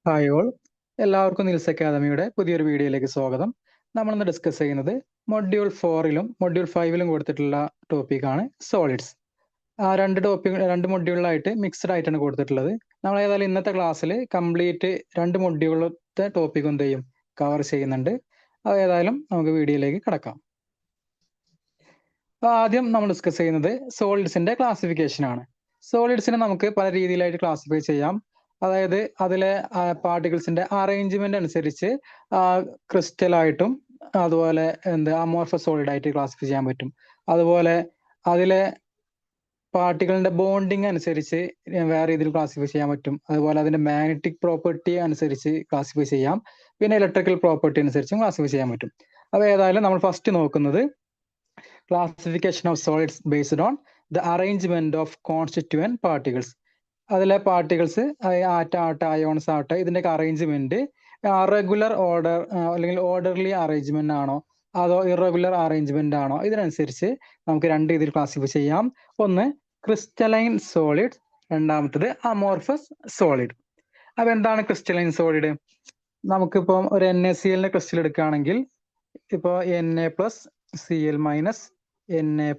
Hi all, എല്ലാവർക്കും Niels അക്കാദമിയുടെ പുതിയൊരു വീഡിയോയിലേക്ക് സ്വാഗതം. നമ്മളിന്ന് ഡിസ്കസ് ചെയ്യുന്നത് മൊഡ്യൂൾ 4ലും മൊഡ്യൂൾ 5ലും കൊടുത്തിട്ടുള്ള ടോപ്പിക്കാണ് സോളിഡ്സ്. ആ രണ്ട് മൊഡ്യൂളിലായിട്ട് മിക്സ്ഡ് ആയിട്ടാണ് കൊടുത്തിട്ടുള്ളത്. നമ്മൾ ഏതായാലും ഇന്നത്തെ ക്ലാസ്സിൽ കംപ്ലീറ്റ് രണ്ട് മൊഡ്യൂളിലത്തെ ടോപ്പിക് എന്ത് ചെയ്യും കവർ ചെയ്യുന്നുണ്ട്. അത് ഏതായാലും നമുക്ക് വീഡിയോയിലേക്ക് കടക്കാം. അപ്പോൾ ആദ്യം നമ്മൾ ഡിസ്കസ് ചെയ്യുന്നത് സോളിഡ്സിന്റെ ക്ലാസിഫിക്കേഷൻ ആണ്. സോളിഡ്സിനെ നമുക്ക് പല രീതിയിലായിട്ട് ക്ലാസിഫൈ ചെയ്യാം. അതായത് അതിലെ പാർട്ടിക്കിൾസിന്റെ അറേഞ്ച്മെന്റ് അനുസരിച്ച് ക്രിസ്റ്റൽ ആയിട്ടും അതുപോലെ അമോർഫസ് സോളിഡ് ആയിട്ട് ക്ലാസിഫൈ ചെയ്യാൻ പറ്റും. അതുപോലെ അതിലെ പാർട്ടിക്കിളിന്റെ ബോണ്ടിങ് അനുസരിച്ച് വേറെ രീതിയിൽ ക്ലാസിഫൈ ചെയ്യാൻ പറ്റും. അതുപോലെ അതിന്റെ മാഗ്നറ്റിക് പ്രോപ്പർട്ടി അനുസരിച്ച് ക്ലാസിഫൈ ചെയ്യാം. പിന്നെ ഇലക്ട്രിക്കൽ പ്രോപ്പർട്ടി അനുസരിച്ചും ക്ലാസിഫൈ ചെയ്യാൻ പറ്റും. അപ്പോൾ ഏതായാലും നമ്മൾ ഫസ്റ്റ് നോക്കുന്നത് classification of solids based on the arrangement of constituent particles. അതിലെ പാർട്ടിക്കിൾസ് ആറ്റം ആവട്ടെ അയോൺസ് ആവട്ടെ ഇതിന്റെയൊക്കെ അറേഞ്ച്മെന്റ് റെഗുലർ ഓർഡർ അല്ലെങ്കിൽ ഓർഡർലി അറേഞ്ച്മെന്റ് ആണോ അതോ ഇറഗുലർ അറേഞ്ച്മെന്റ് ആണോ, ഇതിനനുസരിച്ച് നമുക്ക് രണ്ട് രീതിയിൽ ക്ലാസിഫൈ ചെയ്യാം. ഒന്ന് ക്രിസ്റ്റലൈൻ സോളിഡ്, രണ്ടാമത്തത് അമോർഫസ് സോളിഡ്. അപ്പൊ എന്താണ് ക്രിസ്റ്റലൈൻ സോളിഡ്? നമുക്കിപ്പം ഒരു NaCl ക്രിസ്റ്റൽ എടുക്കുകയാണെങ്കിൽ ഇപ്പോൾ Na+Cl- Na+,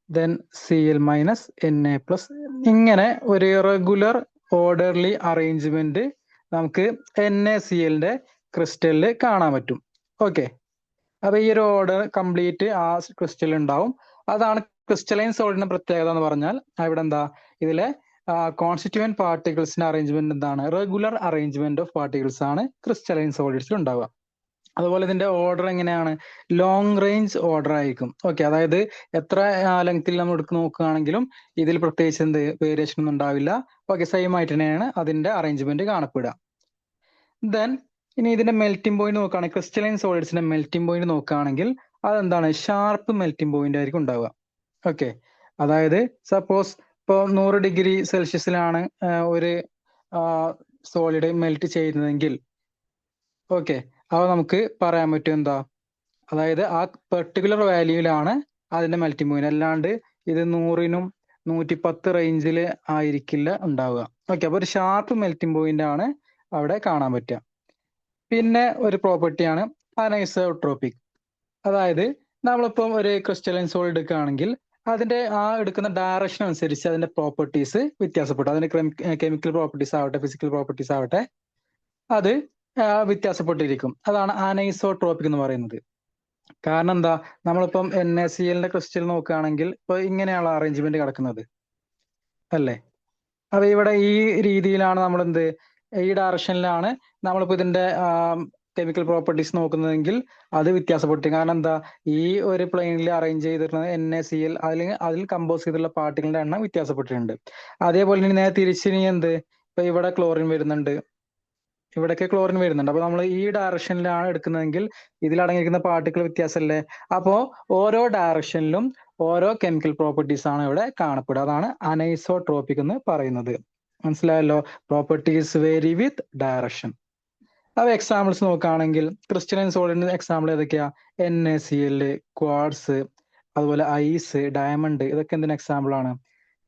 then Cl- Na+, ഇങ്ങനെ ഒരു റെഗുലർ ഓർഡർലി അറേഞ്ച്മെന്റ് നമുക്ക് NaCl ക്രിസ്റ്റലിൽ കാണാൻ പറ്റും. ഓക്കെ, അപ്പൊ ഈ ഒരു ഓർഡർ കംപ്ലീറ്റ് ആ ക്രിസ്റ്റൽ ഉണ്ടാവും. അതാണ് ക്രിസ്റ്റലൈൻ സോളിഡിന്റെ പ്രത്യേകത എന്ന് പറഞ്ഞാൽ ഇവിടെ എന്താ, ഇതിലെ കോൺസ്റ്റിറ്റ്യൂവന്റ് പാർട്ടിക്കിൾസിന്റെ അറേഞ്ച്മെന്റ് എന്താണ്, റെഗുലർ അറേഞ്ച്മെന്റ് ഓഫ് പാർട്ടിക്കിൾസ് ആണ് ക്രിസ്റ്റലൈൻ സോളിഡ്സിൽ ഉണ്ടാവുക. അതുപോലെ ഇതിന്റെ ഓർഡർ എങ്ങനെയാണ്, ലോങ് റേഞ്ച് ഓർഡർ ആയിരിക്കും. ഓക്കെ, അതായത് എത്ര ലെങ്ത്തിൽ നമ്മൾ എടുത്ത് നോക്കുകയാണെങ്കിലും ഇതിൽ പ്രത്യേകിച്ച് വേരിയേഷൻ ഒന്നും ഉണ്ടാവില്ല. ഓക്കെ, സെയിം ആയിട്ട് തന്നെയാണ് അതിന്റെ അറേഞ്ച്മെന്റ് കാണപ്പെടുക. ദെൻ ഇനി ഇതിന്റെ മെൽറ്റിംഗ് പോയിന്റ് നോക്കുകയാണെങ്കിൽ ക്രിസ്റ്റലൈൻ സോളിഡ്സിന്റെ മെൽറ്റിംഗ് പോയിന്റ് നോക്കുകയാണെങ്കിൽ അതെന്താണ്, ഷാർപ്പ് മെൽറ്റിംഗ് പോയിന്റ് ആയിരിക്കും ഉണ്ടാവുക. ഓക്കെ, അതായത് സപ്പോസ് ഇപ്പോൾ 100 ഡിഗ്രി സെൽഷ്യസിലാണ് ഒരു സോളിഡ് മെൽറ്റ് ചെയ്യുന്നതെങ്കിൽ ഓക്കെ, അപ്പോൾ നമുക്ക് പറയാൻ പറ്റും എന്താ, അതായത് ആ പെർട്ടിക്കുലർ വാല്യൂവിലാണ് അതിന്റെ മെൽറ്റിംഗ് പോയിന്റ്, അല്ലാണ്ട് ഇത് 100നും 110 റേഞ്ചിൽ ആയിരിക്കില്ല ഉണ്ടാവുക. ഓക്കെ, അപ്പോൾ ഒരു ഷാർപ്പ് മെൽറ്റിംഗ് പോയിന്റ് ആണ് അവിടെ കാണാൻ പറ്റുക. പിന്നെ ഒരു പ്രോപ്പർട്ടിയാണ് അനൈസോട്രോപിക്. അതായത് നമ്മളിപ്പം ഒരു ക്രിസ്റ്റലൈൻ സോളിഡ് എടുക്കുകയാണെങ്കിൽ അതിന്റെ ആ എടുക്കുന്ന ഡയറക്ഷൻ അനുസരിച്ച് അതിന്റെ പ്രോപ്പർട്ടീസ് വ്യത്യാസപ്പെടും. അതിന്റെ കെമിക്കൽ പ്രോപ്പർട്ടീസ് ആവട്ടെ ഫിസിക്കൽ പ്രോപ്പർട്ടീസ് ആവട്ടെ അത് വ്യത്യാസപ്പെട്ടിരിക്കും. അതാണ് അനൈസോട്രോപിക് എന്ന് പറയുന്നത്. കാരണം എന്താ, നമ്മളിപ്പം NaCl ക്രിസ്റ്റൽ നോക്കുകയാണെങ്കിൽ ഇപ്പൊ ഇങ്ങനെയുള്ള അറേഞ്ച്മെന്റ് കിടക്കുന്നത് അല്ലേ. അപ്പൊ ഇവിടെ ഈ രീതിയിലാണ് നമ്മൾ ഈ ഡയറക്ഷനിലാണ് നമ്മളിപ്പോ ഇതിന്റെ കെമിക്കൽ പ്രോപ്പർട്ടീസ് നോക്കുന്നതെങ്കിൽ അത് വ്യത്യാസപ്പെട്ടു. കാരണം എന്താ, ഈ ഒരു പ്ലെയിനിൽ അറേഞ്ച് ചെയ്തിട്ടുള്ളത് NaCl അതിൽ കമ്പോസ് ചെയ്തിട്ടുള്ള പാർട്ടികളുടെ എണ്ണം വ്യത്യാസപ്പെട്ടിട്ടുണ്ട്. അതേപോലെ ഇനി നേരെ തിരിച്ചിനി ഇപ്പൊ ഇവിടെ ക്ലോറിൻ വരുന്നുണ്ട്, ഇവിടേക്ക് ക്ലോറിൻ വരുന്നുണ്ട്. അപ്പൊ നമ്മൾ ഈ ഡയറക്ഷനിലാണ് എടുക്കുന്നതെങ്കിൽ ഇതിൽ അടങ്ങിയിരിക്കുന്ന പാർട്ടിക്കിൾ വ്യത്യാസമല്ലേ. അപ്പോ ഓരോ ഡയറക്ഷനിലും ഓരോ കെമിക്കൽ പ്രോപ്പർട്ടീസ് ആണ് ഇവിടെ കാണപ്പെടുക. അതാണ് അനൈസോട്രോപിക് എന്ന് പറയുന്നത്. മനസ്സിലായല്ലോ, പ്രോപ്പർട്ടീസ് വേരി വിത്ത് ഡയറക്ഷൻ. അപ്പൊ എക്സാമ്പിൾസ് നോക്കുകയാണെങ്കിൽ ക്രിസ്റ്റലൈൻ സോളിഡിന്റെ എക്സാമ്പിൾ ഏതൊക്കെയാ, NaCl, ക്വാർട്സ്, അതുപോലെ ഐസ്, ഡയമണ്ട്, ഇതൊക്കെ എന്തിന് എക്സാമ്പിൾ ആണ്,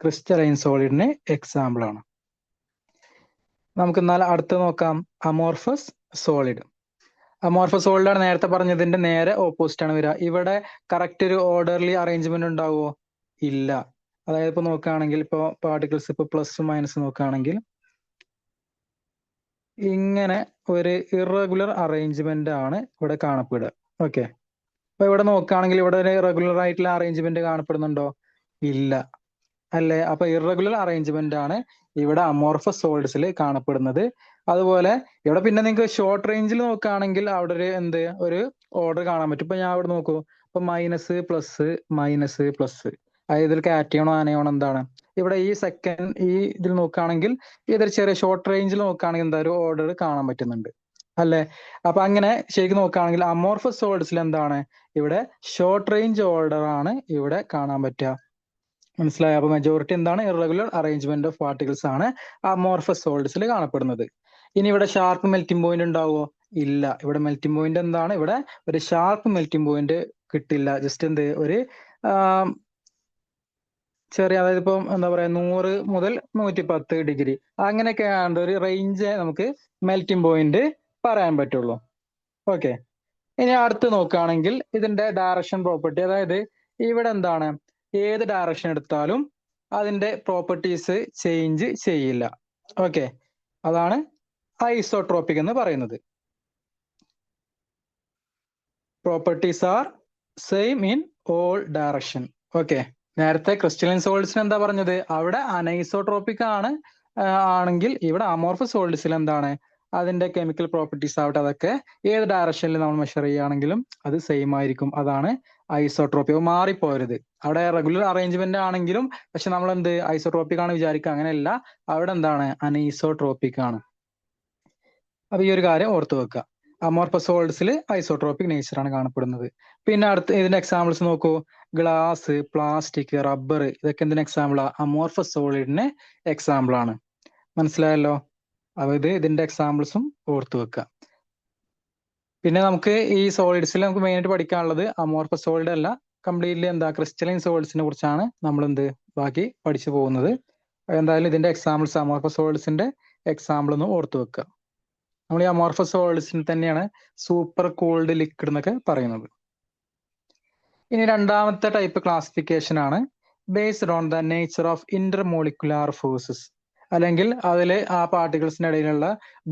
ക്രിസ്റ്റലൈൻ സോളിഡിന് എക്സാമ്പിൾ ആണ്. നമുക്ക് എന്നാൽ അടുത്ത് നോക്കാം അമോർഫസ് സോളിഡ്. അമോർഫസ് സോളിഡ് ആണ് നേരത്തെ പറഞ്ഞതിന്റെ നേരെ ഓപ്പോസിറ്റ് ആണ് വരിക. ഇവിടെ കറക്റ്റ് ഒരു ഓർഡർലി അറേഞ്ച്മെന്റ് ഉണ്ടാവുമോ, ഇല്ല. അതായത് ഇപ്പൊ നോക്കുകയാണെങ്കിൽ ഇപ്പൊ പാർട്ടിക്കിൾസ് ഇപ്പൊ പ്ലസ് മൈനസ് നോക്കുകയാണെങ്കിൽ ഇങ്ങനെ ഒരു ഇറഗുലർ അറേഞ്ച്മെന്റ് ആണ് ഇവിടെ കാണപ്പെടുക. ഓക്കെ, അപ്പൊ ഇവിടെ നോക്കുകയാണെങ്കിൽ ഇവിടെ ഒരു റെഗുലർ ആയിട്ടുള്ള അറേഞ്ച്മെന്റ് കാണപ്പെടുന്നുണ്ടോ, ഇല്ല അല്ലേ. അപ്പൊ ഇറഗുലർ അറേഞ്ച്മെന്റ് ആണ് ഇവിടെ അമോർഫസ് സോളിഡ്സിൽ കാണപ്പെടുന്നത്. അതുപോലെ ഇവിടെ പിന്നെ നിങ്ങൾക്ക് ഷോർട്ട് റേഞ്ചിൽ നോക്കുകയാണെങ്കിൽ അവിടെ ഒരു ഓർഡർ കാണാൻ പറ്റും. ഇപ്പൊ ഞാൻ ഇവിടെ നോക്കൂ, ഇപ്പൊ മൈനസ് പ്ലസ് മൈനസ് പ്ലസ്, അതായത് ഇതിൽ കാറ്റയോണോ ആനയോണോ എന്താണ്, ഇവിടെ ഈ ഇതിൽ നോക്കുകയാണെങ്കിൽ ഇതൊരു ചെറിയ ഷോർട്ട് റേഞ്ചിൽ നോക്കുകയാണെങ്കിൽ എന്താ ഒരു ഓർഡർ കാണാൻ പറ്റുന്നുണ്ട് അല്ലെ. അപ്പൊ അങ്ങനെ ശരിക്കും നോക്കുകയാണെങ്കിൽ അമോർഫസ് സോളിഡ്സിൽ എന്താണ്, ഇവിടെ ഷോർട്ട് റേഞ്ച് ഓർഡർ ആണ് ഇവിടെ കാണാൻ പറ്റുക. മനസ്സിലായോ. അപ്പൊ മെജോറിറ്റി എന്താണ്, ഇറഗുലർ അറേഞ്ച്മെന്റ് ഓഫ് പാർട്ടിക്കിൾസ് ആണ് അമോർഫസ് സോളിഡ്സിൽ കാണപ്പെടുന്നത്. ഇനി ഇവിടെ ഷാർപ്പ് മെൽറ്റിംഗ് പോയിന്റ് ഉണ്ടാവുമോ, ഇല്ല. ഇവിടെ മെൽറ്റിംഗ് പോയിന്റ് എന്താണ്, ഇവിടെ ഒരു ഷാർപ്പ് മെൽറ്റിംഗ് പോയിന്റ് കിട്ടില്ല. ജസ്റ്റ് ഒരു ചെറിയ, അതായത് ഇപ്പം എന്താ പറയാ 100 മുതൽ 110 ഡിഗ്രി അങ്ങനെയൊക്കെയാണ് ഒരു റേഞ്ച് നമുക്ക് മെൽറ്റിംഗ് പോയിന്റ് പറയാൻ പറ്റുള്ളൂ. ഓക്കെ, ഇനി അടുത്ത് നോക്കുകയാണെങ്കിൽ ഇതിന്റെ ഡയറക്ഷൻ പ്രോപ്പർട്ടി, അതായത് ഇവിടെ എന്താണ്, ഏത് ഡയറക്ഷൻ എടുത്താലും അതിന്റെ പ്രോപ്പർട്ടീസ് ചേഞ്ച് ചെയ്യില്ല. ഓക്കെ, അതാണ് ഐസോട്രോപിക് എന്ന് പറയുന്നത്. Properties are same in all direction. Okay, നേരത്തെ ക്രിസ്റ്റലൈൻ സോളിഡ്സിന് എന്താ പറഞ്ഞത്, അവിടെ അനൈസോട്രോപിക് ആണ് ആണെങ്കിൽ ഇവിടെ അമോർഫസ് സോളിഡ്സിൽ എന്താണ്, അതിന്റെ കെമിക്കൽ പ്രോപ്പർട്ടീസ് ആവട്ടെ അതൊക്കെ ഏത് ഡയറക്ഷനിൽ നമ്മൾ മെഷർ ചെയ്യുകയാണെങ്കിലും അത് സെയിം ആയിരിക്കും. അതാണ് ഐസോട്രോപിക്. മാറിപ്പോരുത്. അവിടെ റെഗുലർ അറേഞ്ച്മെന്റ് ആണെങ്കിലും പക്ഷെ നമ്മൾ എന്ത് ഐസോട്രോപിക് ആണ് വിചാരിക്കുക, അങ്ങനെയല്ല, അവിടെ എന്താണ് അനൈസോട്രോപിക് ആണ്. അപ്പൊ ഈ ഒരു കാര്യം ഓർത്തു വെക്കുക. അമോർഫസ് സോളിഡ്സിൽ ഐസോട്രോപിക് നേച്ചറാണ് കാണപ്പെടുന്നത്. പിന്നെ അടുത്ത് ഇതിന്റെ എക്സാമ്പിൾസ് നോക്കൂ. ഗ്ലാസ്, പ്ലാസ്റ്റിക്, റബ്ബർ, ഇതൊക്കെ എന്തിന് എക്സാമ്പിളാ, അമോർഫസ് സോളിഡിന് എക്സാമ്പിൾ ആണ്. മനസ്സിലായല്ലോ? അപ്പൊ ഇതിന്റെ എക്സാമ്പിൾസും ഓർത്തു വെക്കുക. പിന്നെ നമുക്ക് ഈ സോളിഡ്സിൽ നമുക്ക് മെയിൻ ആയിട്ട് പഠിക്കാനുള്ളത് അമോർഫസ് സോളിഡ് അല്ല, കംപ്ലീറ്റ്ലി എന്താ ക്രിസ്റ്റലൈൻ സോളിഡ്സിനെ കുറിച്ചാണ് നമ്മൾ ബാക്കി പഠിച്ചു പോകുന്നത്. എന്തായാലും ഇതിന്റെ എക്സാമ്പിൾസ്, അമോർഫസ് സോളിഡ്സിന്റെ എക്സാമ്പിൾ ഒന്ന് ഓർത്തു വെക്കുക. നമ്മൾ ഈ അമോർഫസ് സോളിഡ്സിന് തന്നെയാണ് സൂപ്പർ കൂൾഡ് ലിക്വിഡ് എന്നൊക്കെ പറയുന്നത്. ഇനി രണ്ടാമത്തെ ടൈപ്പ് ക്ലാസിഫിക്കേഷൻ ആണ് based on the nature of intermolecular forces, അല്ലെങ്കിൽ അതിൽ ആ പാർട്ടിക്കിൾസിനിടയിലുള്ള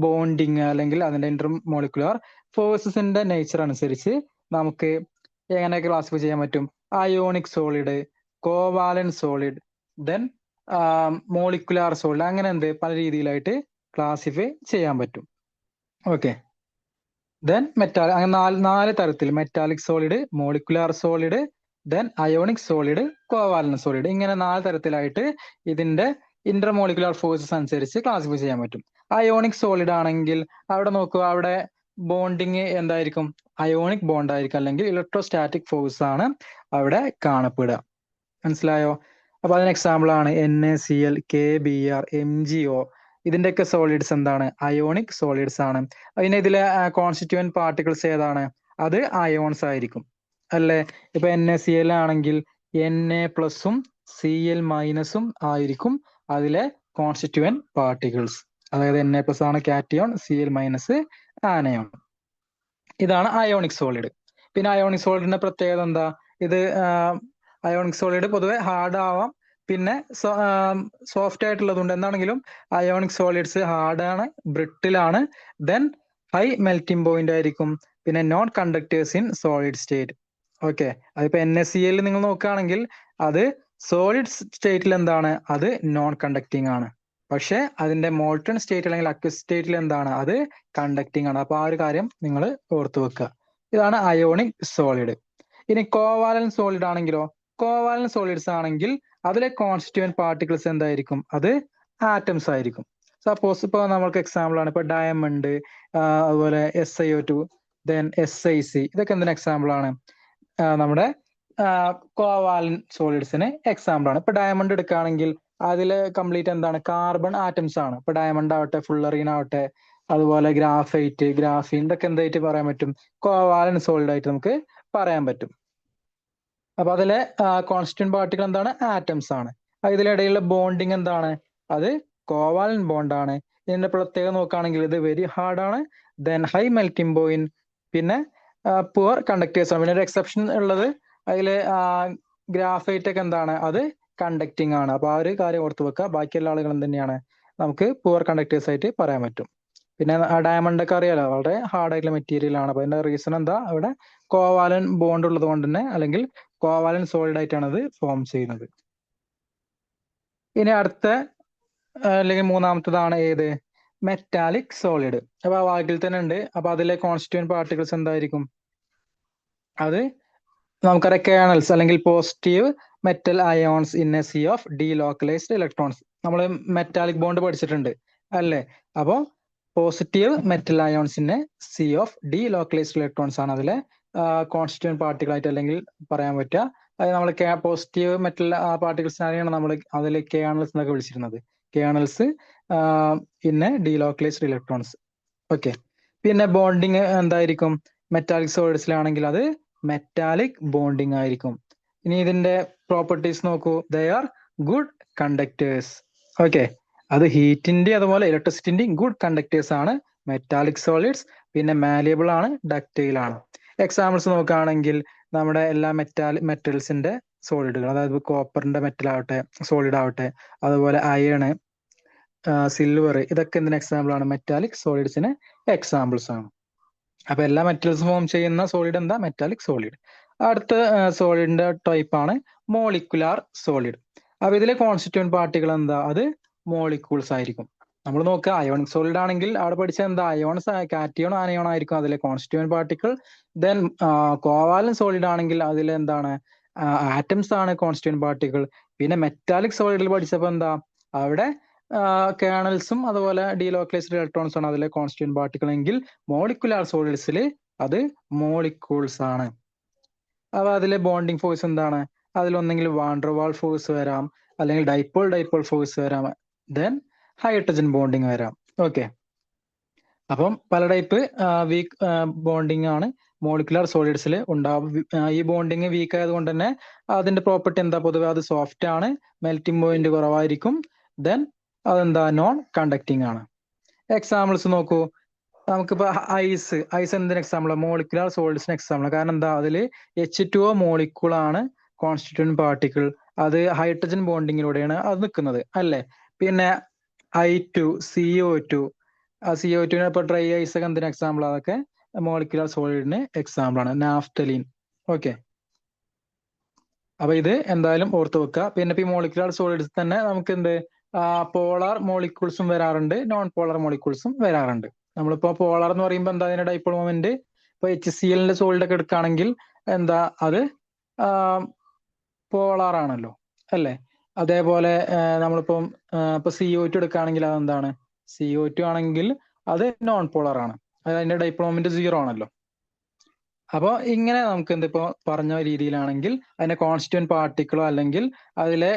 ബോണ്ടിങ് അല്ലെങ്കിൽ അതിന്റെ ഇന്റർമോളിക്കുലാർ ഫോഴ്സസിന്റെ നേച്ചർ അനുസരിച്ച് നമുക്ക് എങ്ങനെയൊക്കെ ക്ലാസിഫൈ ചെയ്യാൻ പറ്റും. Ionic solid, covalent solid, then molecular solid, അങ്ങനെ പല രീതിയിലായിട്ട് ക്ലാസിഫൈ ചെയ്യാൻ പറ്റും. ഓക്കെ, ദെൻ അങ്ങനെ നാല് തരത്തിൽ, metallic solid, molecular solid, then ionic solid, covalent solid, ഇങ്ങനെ 4 തരത്തിലായിട്ട് ഇതിന്റെ ഇന്റർമോളിക്കുലാർ ഫോഴ്സസ് അനുസരിച്ച് ക്ലാസിഫൈ ചെയ്യാൻ പറ്റും. അയോണിക് സോളിഡ് ആണെങ്കിൽ അവിടെ നോക്കുക, അവിടെ ബോണ്ടിങ് എന്തായിരിക്കും, അയോണിക് ബോണ്ട് ആയിരിക്കും, അല്ലെങ്കിൽ ഇലക്ട്രോസ്റ്റാറ്റിക് ഫോഴ്സ് ആണ് അവിടെ കാണപ്പെടുക. മനസ്സിലായോ? അപ്പൊ അതിന് എക്സാമ്പിൾ ആണ് NaCl, KBr, MgO. ഇതിന്റെയൊക്കെ സോളിഡ്സ് എന്താണ്, അയോണിക് സോളിഡ്സ് ആണ്. അതിന് ഇതിലെ കോൺസ്റ്റിറ്റ്യൂവന്റ് പാർട്ടിക്കിൾസ് ഏതാണ്, അത് അയോൺസ് ആയിരിക്കും അല്ലെ. ഇപ്പൊ NaCl ആണെങ്കിൽ Na+ഉം Cl- ഉം ആയിരിക്കും അതിലെ കോൺസ്റ്റിറ്റ്യൂവന്റ് പാർട്ടിക്കിൾസ്. അതായത് Na+ ആണ് കാറ്റയോൺ, Cl- ആനയോൺ. ഇതാണ് അയോണിക് സോളിഡ്. പിന്നെ അയോണിക് സോളിഡിന്റെ പ്രത്യേകത എന്താ, ഇത് അയോണിക് സോളിഡ് പൊതുവെ ഹാർഡ് ആവാം, പിന്നെ സോഫ്റ്റ് ആയിട്ടുള്ളതുണ്ട്. എന്താണെങ്കിലും അയോണിക് സോളിഡ്സ് ഹാർഡ് ആണ്, ബ്രിട്ടിൽ ആണ്, ദെൻ ഹൈ മെൽറ്റിംഗ് പോയിന്റ് ആയിരിക്കും, പിന്നെ non conductors in solid state. Okay, അതിപ്പോ NaCl നിങ്ങൾ നോക്കുകയാണെങ്കിൽ അത് സോളിഡ് സ്റ്റേറ്റിൽ എന്താണ്, അത് നോൺ കണ്ടക്ടിങ് ആണ്. പക്ഷെ അതിന്റെ മോൾട്ടൺ സ്റ്റേറ്റ് അല്ലെങ്കിൽ അക്വസ് സ്റ്റേറ്റിൽ എന്താണ്, അത് കണ്ടക്ടിങ് ആണ്. അപ്പൊ ആ ഒരു കാര്യം നിങ്ങൾ ഓർത്തു വെക്കുക. ഇതാണ് അയോണിക് സോളിഡ്. ഇനി കോവാലൻ സോളിഡ് ആണെങ്കിലോ, കോവാലൻ സോളിഡ്സ് ആണെങ്കിൽ അതിലെ കോൺസ്റ്റിറ്റ്യൂവന്റ് പാർട്ടിക്കിൾസ് എന്തായിരിക്കും, അത് ആറ്റംസ് ആയിരിക്കും. സപ്പോസ് ഇപ്പൊ നമ്മൾക്ക് എക്സാമ്പിൾ ആണ് ഇപ്പൊ ഡയമണ്ട്, അതുപോലെ SiO2, ദെൻ SiC, ഇതൊക്കെ എന്തിന് എക്സാമ്പിൾ ആണ്, നമ്മുടെ കോവാലൻ സോളിഡ്സിന് എക്സാമ്പിൾ ആണ്. ഇപ്പൊ ഡയമണ്ട് എടുക്കുകയാണെങ്കിൽ അതില് കംപ്ലീറ്റ് എന്താണ്, കാർബൺ ആറ്റംസ് ആണ്. ഇപ്പൊ ഡയമണ്ട് ആവട്ടെ, ഫുള്ളറീൻ ആവട്ടെ, അതുപോലെ ഗ്രാഫൈറ്റ്, ഗ്രാഫീൻ, ഇതൊക്കെ എന്തായിട്ട് പറയാൻ പറ്റും, കോവാലൻ സോളിഡ് ആയിട്ട് നമുക്ക് പറയാൻ പറ്റും. അപ്പൊ അതിലെ കോൺസ്റ്റിറ്റ്യൂവന്റ് പാർട്ടിക്കിൾ എന്താണ്, ആറ്റംസ് ആണ്. ഇതിലിടയിലുള്ള ബോണ്ടിങ് എന്താണ്, അത് കോവാലൻ ബോണ്ട് ആണ്. ഇതിന്റെ പ്രത്യേകത നോക്കുകയാണെങ്കിൽ ഇത് വെരി ഹാർഡ് ആണ്, ദെൻ ഹൈ മെൽറ്റിംഗ് പോയിന്റ്, പിന്നെ പുവർ കണ്ടക്ടേഴ്സ് ആണ്. പിന്നെ ഒരു എക്സെപ്ഷൻ ഉള്ളത് അതില് ഗ്രാഫൈറ്റ് ഒക്കെ എന്താണ്, അത് കണ്ടക്ടിങ് ആണ്. അപ്പൊ ആ ഒരു കാര്യം ഓർത്ത് വെക്കുക. ബാക്കിയുള്ള ആളുകളും തന്നെയാണ് നമുക്ക് പുവർ കണ്ടക്ടേഴ്സ് ആയിട്ട് പറയാൻ പറ്റും. പിന്നെ ഡയമണ്ട് ഒക്കെ അറിയാലോ, വളരെ ഹാർഡ് ആയിട്ടുള്ള മെറ്റീരിയൽ ആണ്. അപ്പൊ അതിന്റെ റീസൺ എന്താ, അവിടെ കോവാലൻ ബോണ്ട് ഉള്ളത് കൊണ്ട് തന്നെ, അല്ലെങ്കിൽ കോവാലൻ സോളിഡ് ആയിട്ടാണ് അത് ഫോം ചെയ്യുന്നത്. ഇനി അടുത്ത അല്ലെങ്കിൽ മൂന്നാമത്തതാണ് ഏത്, മെറ്റാലിക് സോളിഡ്. അപ്പൊ ആ വാക്കിൽ തന്നെ ഉണ്ട്. അപ്പൊ അതിലെ കോൺസ്റ്റിറ്റ്യൂവന്റ് പാർട്ടിക്കിൾസ് എന്തായിരിക്കും, അത് നമുക്കറിയാം കേണൽസ്, അല്ലെങ്കിൽ positive metal ions in a sea of delocalised electrons. നമ്മൾ മെറ്റാലിക് ബോണ്ട് പഠിച്ചിട്ടുണ്ട് അല്ലേ. അപ്പോ positive metal ions in a sea of delocalised electrons ആണ് അതിലെ കോൺസ്റ്റിറ്റ്യൂവന്റ് പാർട്ടിക്കിൾ ആയിട്ട് അല്ലെങ്കിൽ പറയാൻ പറ്റുക. അത് നമ്മൾ പോസിറ്റീവ് മെറ്റൽ പാർട്ടിക്കിൾസിനാണ് നമ്മൾ അതിൽ കേണൽസ് എന്നൊക്കെ വിളിച്ചിരുന്നത്. Colonel's in A delocalised electrons. Okay, പിന്നെ ബോണ്ടിങ് എന്തായിരിക്കും, മെറ്റാലിക് സോളിഡ്സിലാണെങ്കിൽ അത് മെറ്റാലിക് ബോണ്ടിങ് ആയിരിക്കും. ഇനി ഇതിന്റെ പ്രോപ്പർട്ടീസ് നോക്കൂ, they are good conductors. Okay, അത് ഹീറ്റിന്റെ അതുപോലെ ഇലക്ട്രിസിറ്റിന്റെയും ഗുഡ് കണ്ടക്ടേഴ്സ് ആണ് മെറ്റാലിക് സോളിഡ്സ്. പിന്നെ മാലിയബിൾ ആണ്, ഡക്റ്റൈൽ ആണ്. എക്സാമ്പിൾസ് നോക്കുകയാണെങ്കിൽ നമ്മുടെ എല്ലാ മെറ്റൽസിന്റെ സോളിഡുകൾ, അതായത് കോപ്പറിന്റെ മെറ്റൽ ആവട്ടെ, സോളിഡ് ആവട്ടെ, അതുപോലെ അയണ്, സിൽവർ, ഇതൊക്കെ എന്തിന് എക്സാമ്പിൾ ആണ്? മെറ്റാലിക് സോളിഡ്സിന് എക്സാമ്പിൾസ് ആണ്. അപ്പൊ എല്ലാ മെറ്റൽസും ഫോം ചെയ്യുന്ന സോളിഡ് എന്താ? Metallic solid. അടുത്ത സോളിഡിന്റെ ടൈപ്പ് ആണ് മോളിക്കുലാർ സോളിഡ്. അപ്പൊ ഇതിലെ കോൺസ്റ്റിറ്റ്യൂന്റ് പാർട്ടികൾ എന്താ? അത് മോളിക്യൂൾസ് ആയിരിക്കും. നമ്മൾ നോക്കുക, അയോണിക് സോളിഡ് ആണെങ്കിൽ അവിടെ പഠിച്ച എന്താ? അയോൺസ്, കാറ്റിയോൺ, ആനയോൺ ആയിരിക്കും അതിലെ constituent particle. Then covalent solid ആണെങ്കിൽ അതിൽ എന്താണ്? ആറ്റംസ് ആണ് കോൺസ്റ്റിറ്റ്യൂന്റ് പാർട്ടിക്കിൾ. പിന്നെ മെറ്റാലിക് സോളിഡിൽ പഠിച്ചപ്പോ എന്താ? അവിടെ കേണൽസും അതുപോലെ ഡീലോക്കലൈസ്ഡ് ഇലക്ട്രോൺസ് ആണ് അതിലെ കോൺസ്റ്റിറ്റ്യൂന്റ് പാർട്ടിക്കിൾ എങ്കിൽ മോളിക്കുലാർ സോളിഡ്സിൽ അത് മോളിക്യൂൾസ് ആണ്. അപ്പൊ അതിലെ ബോണ്ടിങ് ഫോഴ്സ് എന്താണ്? അതിലൊന്നെങ്കിൽ വാൻഡർവാൾ ഫോഴ്സ് വരാം, അല്ലെങ്കിൽ ഡൈപോൾ ഫോഴ്സ് വരാം, ദെൻ ഹൈഡ്രജൻ ബോണ്ടിങ് വരാം. ഓക്കെ, അപ്പം പല ടൈപ്പ് വീക്ക് ബോണ്ടിങ് ആണ് മോളിക്കുലാർ സോളിഡ്സിൽ ഉണ്ടാവും. ഈ ബോണ്ടിങ് വീക്ക് ആയതുകൊണ്ട് തന്നെ അതിന്റെ പ്രോപ്പർട്ടി എന്താ? പൊതുവെ അത് സോഫ്റ്റ് ആണ്, മെൽറ്റിംഗ് പോയിന്റ് കുറവായിരിക്കും, ദെൻ അതെന്താ? നോൺ കണ്ടക്ടിങ് ആണ്. എക്സാമ്പിൾസ് നോക്കൂ, നമുക്കിപ്പോ ഐസ് എന്തിന് എക്സാമ്പിൾ? Molecular സോളിഡ്സിന് example. കാരണം എന്താ? അതിൽ H2O മോളിക്കൂൾ ആണ് കോൺസ്റ്റിറ്റ്യൂന്റ് പാർട്ടിക്കിൾ. അത് ഹൈഡ്രജൻ ബോണ്ടിങ്ങിലൂടെയാണ് അത് നിൽക്കുന്നത്, അല്ലേ? പിന്നെ I2, CO2, CO2 ഇപ്പൊ ഡ്രൈ ഐസ് ഒക്കെ എന്തിന് എക്സാമ്പിൾ? അതൊക്കെ മോളിക്കുലാർ സോളിഡിന് എക്സാമ്പിൾ ആണ്. നാഫ്തലീൻ. ഓക്കെ, അപ്പൊ ഇത് എന്തായാലും ഓർത്ത് വെക്കുക. പിന്നെ ഇപ്പൊ ഈ മോളിക്കുലാർ സോളിഡ്സ് തന്നെ നമുക്ക് എന്ത്? പോളാർ മോളിക്യൂൾസും വരാറുണ്ട്, നോൺ പോളാർ മോളിക്യൂൾസും വരാറുണ്ട്. നമ്മളിപ്പോ പോളാർ എന്ന് പറയുമ്പോൾ എന്താ? അതിന്റെ ഡൈപോൾ മൊമെന്റ് ഇപ്പൊ HCl സോളിഡ് ഒക്കെ എടുക്കുകയാണെങ്കിൽ എന്താ? അത് പോളാർ ആണല്ലോ, അല്ലേ? അതേപോലെ നമ്മളിപ്പം ഇപ്പൊ CO2 എടുക്കുകയാണെങ്കിൽ അതെന്താണ്? CO2 ആണെങ്കിൽ അത് നോൺ പോളാർ ആണ്, അതിന്റെ ഡൈപോൾ മൊമെന്റ് 0 ആണല്ലോ. അപ്പോൾ ഇങ്ങനെ നമുക്ക് എന്തിപ്പോ പറഞ്ഞ രീതിയിലാണെങ്കിൽ അതിന്റെ കോൺസ്റ്റിറ്റ്യൂന്റ് പാർട്ടിക്കിളോ അല്ലെങ്കിൽ അതിലെ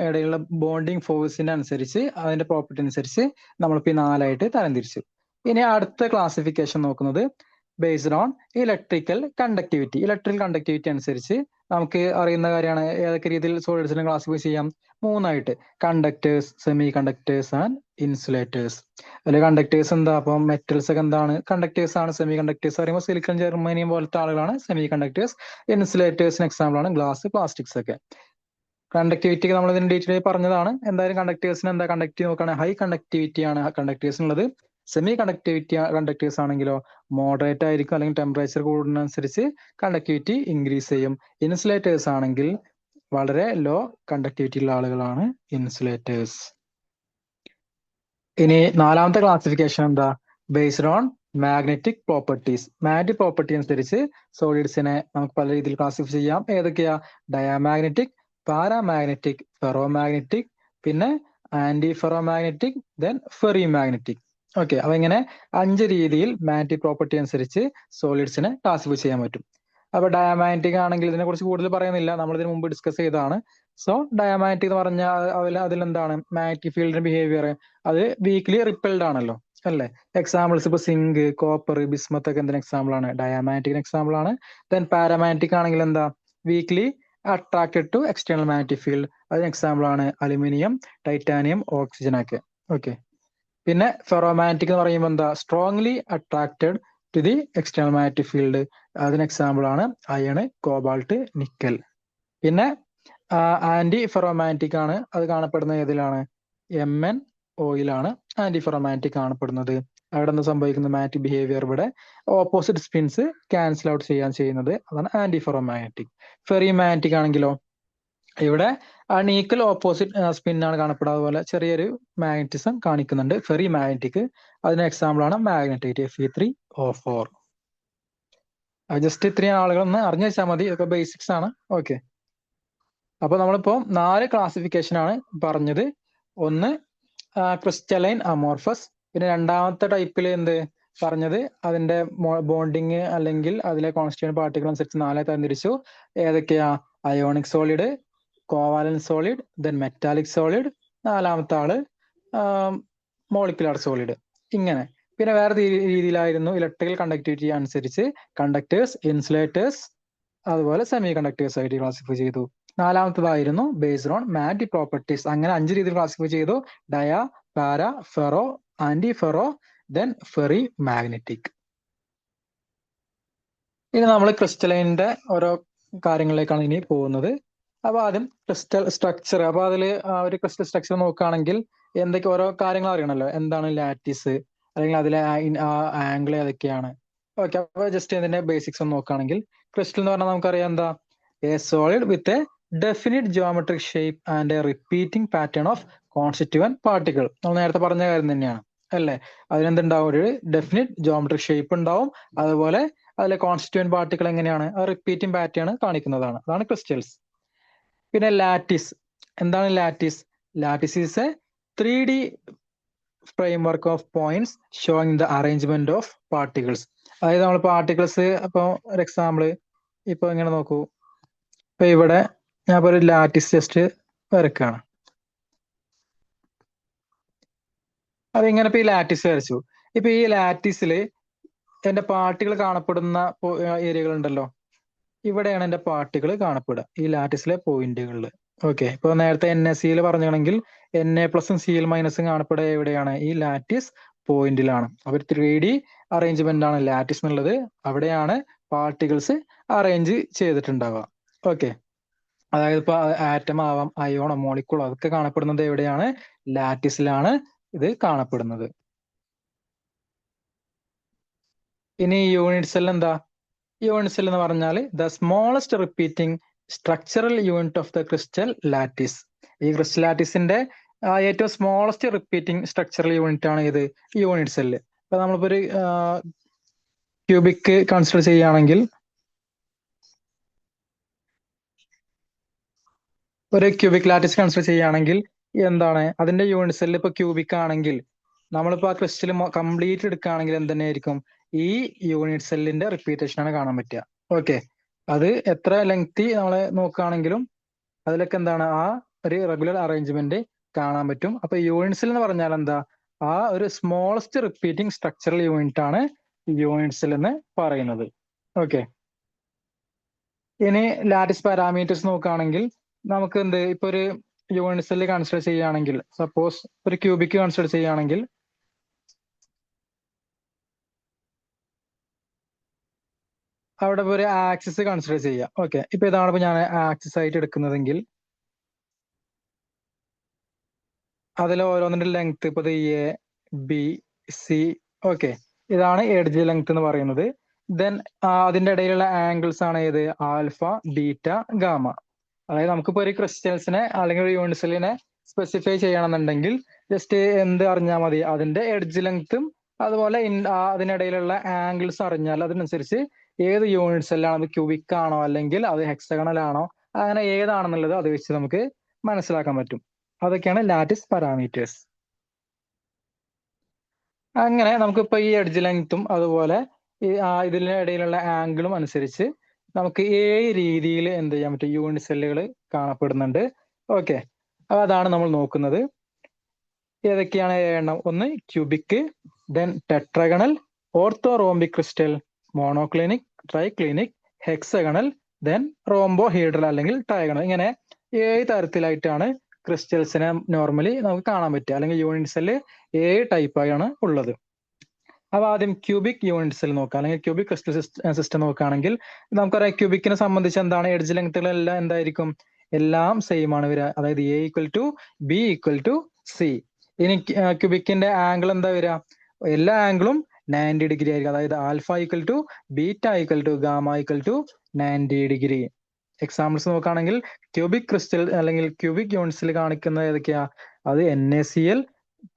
ഇടയിലുള്ള ബോണ്ടിങ് ഫോഴ്സിന് അനുസരിച്ച് അതിന്റെ പ്രോപ്പർട്ടി അനുസരിച്ച് നമ്മളിപ്പോ ഈ 4 ആയിട്ട് തരംതിരിച്ചു. ഇനി അടുത്ത ക്ലാസിഫിക്കേഷൻ നോക്കുന്നത് based on electrical conductivity. Electrical conductivity അനുസരിച്ച് നമുക്ക് അറിയുന്ന കാര്യമാണ് ഏതൊക്കെ രീതിയിൽ സോളിഡ്സിനെ ക്ലാസിഫൈ ചെയ്യാം? 3 ആയിട്ട്: conductors, semi conductors and insulators. അതിൽ കണ്ടക്ടേഴ്സ് എന്താ? അപ്പം മെറ്റൽസ് ഒക്കെ എന്താണ്? കണ്ടക്ടേഴ്സ് ആണ്. സെമി കണ്ടക്ടേഴ്സ് പറയുമ്പോൾ സിലിക്കൺ, ജെർമേനിയം പോലത്തെ ആളുകളാണ് സെമി കണ്ടക്ടേഴ്സ്. ഇൻസുലേറ്റേഴ്സിന് എക്സാമ്പിൾ ആണ് ഗ്ലാസ്, പ്ലാസ്റ്റിക്സ് ഒക്കെ. കണ്ടക്ടിവിറ്റി നമ്മൾ ഇതിന് ഡീറ്റെയിൽ പറഞ്ഞതാണ്. എന്തായാലും കണ്ടക്ടേഴ്സിന് എന്താ? കണ്ടക്ടിവിറ്റി നോക്കുകയാണെങ്കിൽ ഹൈ കണ്ടക്ടിവിറ്റി ആണ് കണ്ടക്ടേഴ്സിനുള്ളത്. സെമി കണ്ടക്ടേഴ്സ് ആണെങ്കിലോ മോഡറേറ്റ് ആയിരിക്കും, അല്ലെങ്കിൽ ടെമ്പറേച്ചർ കൂടുന്നതനുസരിച്ച് കണ്ടക്ടിവിറ്റി ഇൻക്രീസ് ചെയ്യും. ഇൻസുലേറ്റേഴ്സ് ആണെങ്കിൽ വളരെ ലോ കണ്ടക്ടിവിറ്റി ഉള്ള ആളുകളാണ് ഇൻസുലേറ്റേഴ്സ്. ഇനി 4ാമത്തെ ക്ലാസിഫിക്കേഷൻ എന്താ? Based on magnetic properties. Magnetic property അനുസരിച്ച് സോളിഡ്സിനെ നമുക്ക് പല രീതിയിൽ ക്ലാസിഫൈ ചെയ്യാം. ഏതൊക്കെയാ? ഡയാമാഗ്നറ്റിക്, പാരാമാഗ്നറ്റിക്, ഫെറോമാഗ്നറ്റിക്, പിന്നെ antiferromagnetic, then ferry magnetic. Okay, അപ്പൊ ഇങ്ങനെ 5 രീതിയിൽ മാഗ്നറ്റിക് പ്രോപ്പർട്ടി അനുസരിച്ച് സോളിഡ്സിനെ ക്ലാസിഫൈ ചെയ്യാൻ പറ്റും. അപ്പൊ ഡയാമാഗ്നറ്റിക് ആണെങ്കിൽ ഇതിനെ കുറിച്ച് കൂടുതൽ പറയുന്നില്ല, നമ്മൾ ഇതിനു മുമ്പ് ഡിസ്കസ് ചെയ്തതാണ്. സോ ഡയാമാഗ്നറ്റിക് എന്ന് പറഞ്ഞാൽ അതിലെന്താണ്? മാഗ്നറ്റിക് ഫീൽഡിന്റെ ബിഹേവിയർ അത് വീക്ക്ലി റിപ്പൽഡ് ആണല്ലോ, അല്ലേ? എക്സാമ്പിൾസ് ഇപ്പൊ സിങ്ക്, കോപ്പർ, ബിസ്മത്ത് ഒക്കെ എന്തിന് എക്സാമ്പിൾ ആണ്? ഡയാമാഗ്നറ്റിക്കിന് എക്സാമ്പിൾ ആണ്. ദെൻ പാരാമാഗ്നറ്റിക് ആണെങ്കിൽ എന്താ? Weakly attracted to external magnetic field. അതിന് എക്സാമ്പിൾ ആണ് അലുമിനിയം, ടൈറ്റാനിയം, ഓക്സിജൻ ഒക്കെ. ഓക്കെ, പിന്നെ ഫെറോമാഗ്നറ്റിക് എന്ന് പറയുമ്പോൾ എന്താ? Strongly attracted to the external magnetic field. അതിന് എക്സാമ്പിൾ ആണ് അയണ്, കോബാൾട്ട്, നിക്കൽ. പിന്നെ ആന്റി ഫെറോമാഗ്നറ്റിക് ആണ്, അത് കാണപ്പെടുന്ന ഏതിലാണ്? MnOയിലാണ് ആന്റി ഫെറോമാഗ്നറ്റിക് കാണപ്പെടുന്നത്. അവിടെ എന്താ സംഭവിക്കുന്നത്? മാഗ്നറ്റിക് ബിഹേവിയർ ഇവിടെ ഓപ്പോസിറ്റ് സ്പിൻസ് ക്യാൻസൽ ഔട്ട് ചെയ്യുന്നത്, അതാണ് ആന്റി ഫെറോമാഗ്നറ്റിക്. ഫെറി മാഗ്നറ്റിക് ആണെങ്കിലോ ഇവിടെ അണീക്കൽ ഓപ്പോസിറ്റ് സ്പിന്നാണ് കാണപ്പെടുക, അതുപോലെ ചെറിയൊരു മാഗ്നറ്റിസം കാണിക്കുന്നുണ്ട്. ഫെറി മാഗ്നറ്റിക്, അതിന് എക്സാമ്പിൾ ആണ് മാഗ്നറ്റൈറ്റ്, Fe3O4. ജസ്റ്റ് ഇത്രയും ആളുകളൊന്ന് അറിഞ്ഞു വെച്ചാൽ മതി, ഇതൊക്കെ ബേസിക്സ് ആണ്. ഓക്കെ, അപ്പൊ നമ്മളിപ്പോ 4 ക്ലാസിഫിക്കേഷൻ ആണ് പറഞ്ഞത്. ഒന്ന് ക്രിസ്റ്റലൈൻ അമോർഫസ്. പിന്നെ 2ാമത്തെ ടൈപ്പിൽ എന്ത് പറഞ്ഞത്? അതിന്റെ ബോണ്ടിങ് അല്ലെങ്കിൽ അതിലെ കോൺസ്റ്റിറ്റ്യൂന്റ് പാർട്ടിക്കിൾ അനുസരിച്ച് 4 തരംതിരിച്ചു. ഏതൊക്കെയാ? Ionic solid, covalent solid, then metallic solid, 4ാമത്തെ ആള് മോളിക്കുലാർ സോളിഡ്. ഇങ്ങനെ പിന്നെ വേറെ രീതിയിലായിരുന്നു ഇലക്ട്രിക്കൽ കണ്ടക്ടിവിറ്റി അനുസരിച്ച് കണ്ടക്ടേഴ്സ്, ഇൻസുലേറ്റേഴ്സ്, അതുപോലെ സെമി കണ്ടക്ടേഴ്സ് ആയിട്ട് ക്ലാസിഫൈ ചെയ്തു. നാലാമത്തതായിരുന്നു ബേസ്ഡ് ഓൺ മാഗ്നറ്റിക് പ്രോപ്പർട്ടീസ്. അങ്ങനെ 5 രീതിയിൽ ക്ലാസിഫൈ ചെയ്തു: dia, para, ferro, anti ferro, then ferry, magnetic. ഇനി നമ്മൾ ക്രിസ്റ്റലൈനിന്റെ ഓരോ കാര്യങ്ങളിലേക്കാണ് ഇനി പോകുന്നത്. അപ്പൊ ആദ്യം ക്രിസ്റ്റൽ സ്ട്രക്ചർ. അപ്പൊ അതിൽ ഒരു ക്രിസ്റ്റൽ സ്ട്രക്ചർ നോക്കുകയാണെങ്കിൽ എന്തൊക്കെ ഓരോ കാര്യങ്ങൾ അറിയണമല്ലോ. എന്താണ് ലാറ്റിസ്, അല്ലെങ്കിൽ അതിലെ ആംഗിൾ ഏതൊക്കെയാണ്. ഓക്കെ, അപ്പൊ ജസ്റ്റ് ഇതിന്റെ ബേസിക്സ് ഒന്ന് നോക്കുകയാണെങ്കിൽ, ക്രിസ്റ്റൽ എന്ന് പറഞ്ഞാൽ നമുക്കറിയാം എന്താ, A solid with a definite geometric shape and A repeating pattern of constituent particle. നമ്മൾ നേരത്തെ പറഞ്ഞ കാര്യം തന്നെയാണ് അല്ലേ. അതിനെന്തുണ്ടാവും, ഒരു ഡെഫിനിറ്റ് ജിയോമെട്രിക് ഷേപ്പ് ഉണ്ടാവും, അതുപോലെ അതിലെ കോൺസ്റ്റിറ്റ്യൂവന്റ് പാർട്ടിക്കിൾ എങ്ങനെയാണ്, റിപ്പീറ്റിംഗ് പാറ്റേൺ കാണിക്കുന്നതാണ്. അതാണ് ക്രിസ്റ്റൽസ്. പിന്നെ ലാറ്റിസ്. എന്താണ് lattice? Lattice is A 3D framework of points showing the arrangement of particles. അതായത് നമ്മൾ പാർട്ടിക്കിൾസ്, അപ്പോൾ ഒരു എക്സാമ്പിൾ ഇപ്പൊ ഇങ്ങനെ നോക്കൂ. ഇപ്പൊ ഇവിടെ ഞാൻ ഒരു ലാറ്റിസ് ജസ്റ്റ് വരക്കുകയാണ്. അതിങ്ങനെ ഇപ്പൊ ഈ ലാറ്റിസ് വരച്ചു. ഇപ്പൊ ഈ ലാറ്റിസിൽ എന്റെ പാർട്ടികൾ കാണപ്പെടുന്ന ഏരിയകൾ ഉണ്ടല്ലോ, ഇവിടെയാണ് എന്റെ പാർട്ടികൾ കാണപ്പെടുക, ഈ ലാറ്റിസിലെ പോയിന്റുകളിൽ. ഓക്കെ, ഇപ്പൊ നേരത്തെ NaCl പറഞ്ഞാണെങ്കിൽ Na+ഉം Cl- കാണപ്പെടുക എവിടെയാണ്, ഈ ലാറ്റിസ് പോയിന്റിലാണ്. അപ്പൊ 3D അറേഞ്ച്മെന്റ് ആണ് ലാറ്റിസ് എന്നുള്ളത്. അവിടെയാണ് പാർട്ടിക്കിൾസ് അറേഞ്ച് ചെയ്തിട്ടുണ്ടാവുക. ഓക്കെ, അതായത് ഇപ്പൊ ആറ്റം ആവാം, അയോണോ, മോളിക്കൂളോ, അതൊക്കെ കാണപ്പെടുന്നത് എവിടെയാണ്, ലാറ്റിസിലാണ് ഇത് കാണപ്പെടുന്നത്. ഇനി യൂണിറ്റ് സെൽ എന്താ? യൂണിറ്റ് സെൽ എന്ന് പറഞ്ഞാൽ the smallest repeating structural unit of the crystal lattice. ഈ ക്രിസ്റ്റൽ ലാറ്റിസിന്റെ ഏറ്റവും സ്മോളസ്റ്റ് റിപ്പീറ്റിംഗ് സ്ട്രക്ചറൽ യൂണിറ്റ് ആണ് ഇത്, യൂണിറ്റ് സെല്ല്. ഇപ്പൊ നമ്മളിപ്പോ ഒരു ക്യൂബിക് കൺസിഡർ ചെയ്യുകയാണെങ്കിൽ, ഒരു ക്യൂബിക് ലാറ്റിസ് കൺസിഡർ ചെയ്യുകയാണെങ്കിൽ എന്താണ് അതിന്റെ യൂണിറ്റ് സെല്ല്? ഇപ്പൊ ക്യൂബിക് ആണെങ്കിൽ നമ്മളിപ്പോ ആ ക്രിസ്റ്റൽ കംപ്ലീറ്റ് എടുക്കുകയാണെങ്കിൽ എന്ത് തന്നെയായിരിക്കും, ഈ യൂണിറ്റ് സെല്ലിന്റെ റിപ്പീറ്റേഷൻ ആണ് കാണാൻ പറ്റുക. ഓക്കെ, അത് എത്ര ലെങ്തി നമ്മൾ നോക്കുകയാണെങ്കിലും അതിലൊക്കെ എന്താണ്, ആ ഒരു റെഗുലർ അറേഞ്ച്മെന്റ് കാണാൻ പറ്റും. അപ്പൊ യൂണിറ്റ് സെൽ എന്ന് പറഞ്ഞാൽ എന്താ, ആ ഒരു സ്മോളസ്റ്റ് റിപ്പീറ്റിംഗ് സ്ട്രക്ചറൽ യൂണിറ്റ് ആണ് യൂണിറ്റ് സെൽ എന്ന് പറയുന്നത്. ഓക്കെ, ഇനി ലാറ്റിസ് പാരാമീറ്റേഴ്സ് നോക്കുകയാണെങ്കിൽ നമുക്ക് എന്ത്, ഇപ്പൊ ഒരു യൂണിറ്റ് സെല്ല് കൺസിഡർ ചെയ്യുകയാണെങ്കിൽ, സപ്പോസ് ഒരു ക്യൂബിക് കൺസിഡർ ചെയ്യുകയാണെങ്കിൽ അവിടെ ഒരു ആക്സിസ് കൺസിഡർ ചെയ്യാം. ഓക്കെ, ഇപ്പൊ ഇതാണ് ഇപ്പൊ ഞാൻ ആക്സിസ് ആയിട്ട് എടുക്കുന്നതെങ്കിൽ അതിൽ ഓരോന്നിന്റെ ലെങ്ത് ഇപ്പൊ എ, ബി, സി. ഓക്കെ, ഇതാണ് എഡ്ജ് ലെങ്ത് എന്ന് പറയുന്നത്. ദെൻ അതിന്റെ ഇടയിലുള്ള ആംഗിൾസ് ആണ് ഏത്, ആൽഫ, ബീറ്റ, ഗാമ. അതായത് നമുക്കിപ്പോ ഒരു ക്രിസ്റ്റൽസിനെ അല്ലെങ്കിൽ ഒരു യൂണിറ്റ് സെല്ലിനെ സ്പെസിഫൈ ചെയ്യണമെന്നുണ്ടെങ്കിൽ ജസ്റ്റ് എന്ത് അറിഞ്ഞാൽ മതി, അതിന്റെ എഡ്ജ് ലെങ്ത്തും അതുപോലെ അതിനിടയിലുള്ള ആംഗിൾസ് അറിഞ്ഞാൽ അതിനനുസരിച്ച് ഏത് യൂണിറ്റ് സെല്ലാണ്, അത് ക്യൂബിക് ആണോ അല്ലെങ്കിൽ അത് ഹെക്സഗണൽ ആണോ, അങ്ങനെ ഏതാണെന്നുള്ളത് അത് വെച്ച് നമുക്ക് മനസ്സിലാക്കാൻ പറ്റും. അതൊക്കെയാണ് ലാറ്റിസ് പാരാമീറ്റേഴ്സ്. അങ്ങനെ നമുക്കിപ്പോ ഈ എഡ്ജ് ലെങ്ത്തും അതുപോലെ ഇതിന്റെ ഇടയിലുള്ള ആംഗിളും അനുസരിച്ച് നമുക്ക് 7 രീതിയിൽ എന്ത് ചെയ്യാൻ പറ്റും, യൂണിറ്റ് സെല്ലുകൾ കാണപ്പെടുന്നുണ്ട്. ഓക്കെ, അതാണ് നമ്മൾ നോക്കുന്നത്. ഏതൊക്കെയാണ് 7 എണ്ണം? ഒന്ന് cubic, then tetragonal, orthorhombic crystal, monoclinic, triclinic, hexagonal, then rhombohedral അല്ലെങ്കിൽ ട്രയഗണൽ. ഇങ്ങനെ 7 തരത്തിലായിട്ടാണ് ക്രിസ്റ്റൽസിനെ നോർമലി നമുക്ക് കാണാൻ പറ്റുക, അല്ലെങ്കിൽ യൂണിറ്റ് സെല്ല് 7 ടൈപ്പായാണ് ഉള്ളത്. അപ്പൊ ആദ്യം ക്യൂബിക് യൂണിറ്റ് സെൽ നോക്കാം, അല്ലെങ്കിൽ ക്യൂബിക് ക്രിസ്റ്റൽ സിസ്റ്റം നോക്കുകയാണെങ്കിൽ നമുക്കറിയാം ക്യൂബിക്കിനെ സംബന്ധിച്ച് എന്താണ്, എഡ്ജ് ലെങ്ത്തുകളെല്ലാം എന്തായിരിക്കും, എല്ലാം സെയിം ആണ് വരിക. അതായത് A=B=C. ഇനി ക്യൂബിക്കിന്റെ ആംഗിൾ എന്താ വരിക, എല്ലാ ആംഗിളും 90 ഡിഗ്രി ആയിരിക്കും. അതായത് α=β=γ=90 ഡിഗ്രി. എക്സാമ്പിൾസ് നോക്കുകയാണെങ്കിൽ ക്യൂബിക് ക്രിസ്റ്റൽ അല്ലെങ്കിൽ ക്യൂബിക് യൂണിറ്റ്സിൽ കാണിക്കുന്നത് ഏതൊക്കെയാ, അത് NaCl,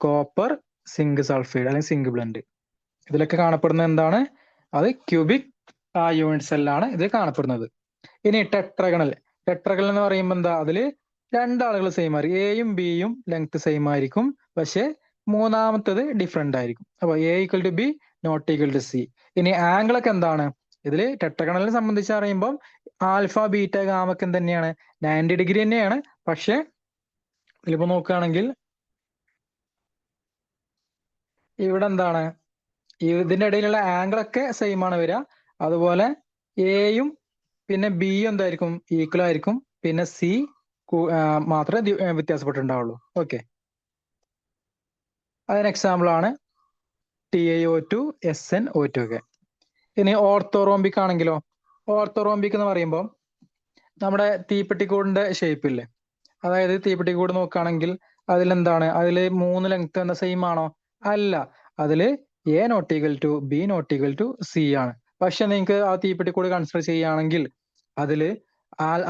കോപ്പർ, സിങ്ക് സൾഫൈഡ് അല്ലെങ്കിൽ സിങ്ക് ബ്ലെൻഡ്. ഇതിലൊക്കെ കാണപ്പെടുന്നത് എന്താണ്, അത് ക്യൂബിക് യൂണിറ്റ് സെല്ലാണ് ഇതിൽ കാണപ്പെടുന്നത്. ഇനി ടെട്രഗണൽ. ടെട്രഗണൽ എന്ന് പറയുമ്പോൾ എന്താ, അതില് രണ്ടാളുകൾ സെയിം ആയിരിക്കും, എയും ബിയും ലെങ്ത് സെയിം ആയിരിക്കും, പക്ഷെ മൂന്നാമത്തത് ഡിഫറെന്റ് ആയിരിക്കും. അപ്പൊ A=B, ≠ C. ഇനി ആംഗിൾ ഒക്കെ എന്താണ്, ഇതില് ടെട്രഗണലിനെ സംബന്ധിച്ച് പറയുമ്പോൾ ആൽഫ, ബീറ്റ, ഗാമക്ക് തന്നെയാണ് 90 ഡിഗ്രി തന്നെയാണ്. പക്ഷെ ഇതിലിപ്പോ നോക്കുകയാണെങ്കിൽ ഇവിടെ എന്താണ്, ഇതിന്റെ ഇടയിലുള്ള ആംഗിൾ ഒക്കെ സെയിം ആണ് വരിക. അതുപോലെ എയും പിന്നെ ബിയും എന്തായിരിക്കും, ഈക്വൽ ആയിരിക്കും. പിന്നെ സി മാത്രമേ വ്യത്യാസപ്പെട്ടിട്ടുണ്ടാവുള്ളൂ. ഓക്കെ, അതിന് എക്സാമ്പിൾ ആണ് TiO2, SnO2 ഒക്കെ. ഇനി ഓർത്തോറോംബിക് ആണെങ്കിലോ, ഓർത്തോറോംബിക് എന്ന് പറയുമ്പോൾ നമ്മുടെ തീപ്പെട്ടിക്കൂടിന്റെ ഷേപ്പ് ഇല്ലേ, അതായത് തീപ്പെട്ടിക്കൂട് നോക്കുകയാണെങ്കിൽ അതിലെന്താണ്, അതിൽ 3 ലെങ്ത് എന്ന സെയിം ആണോ? അല്ല, അതില് A not equal to B not equal to C ആണ്. പക്ഷെ നിങ്ങൾക്ക് ആ തീപ്പെട്ടിക്കൂട് കൺസിഡർ ചെയ്യുകയാണെങ്കിൽ അതില്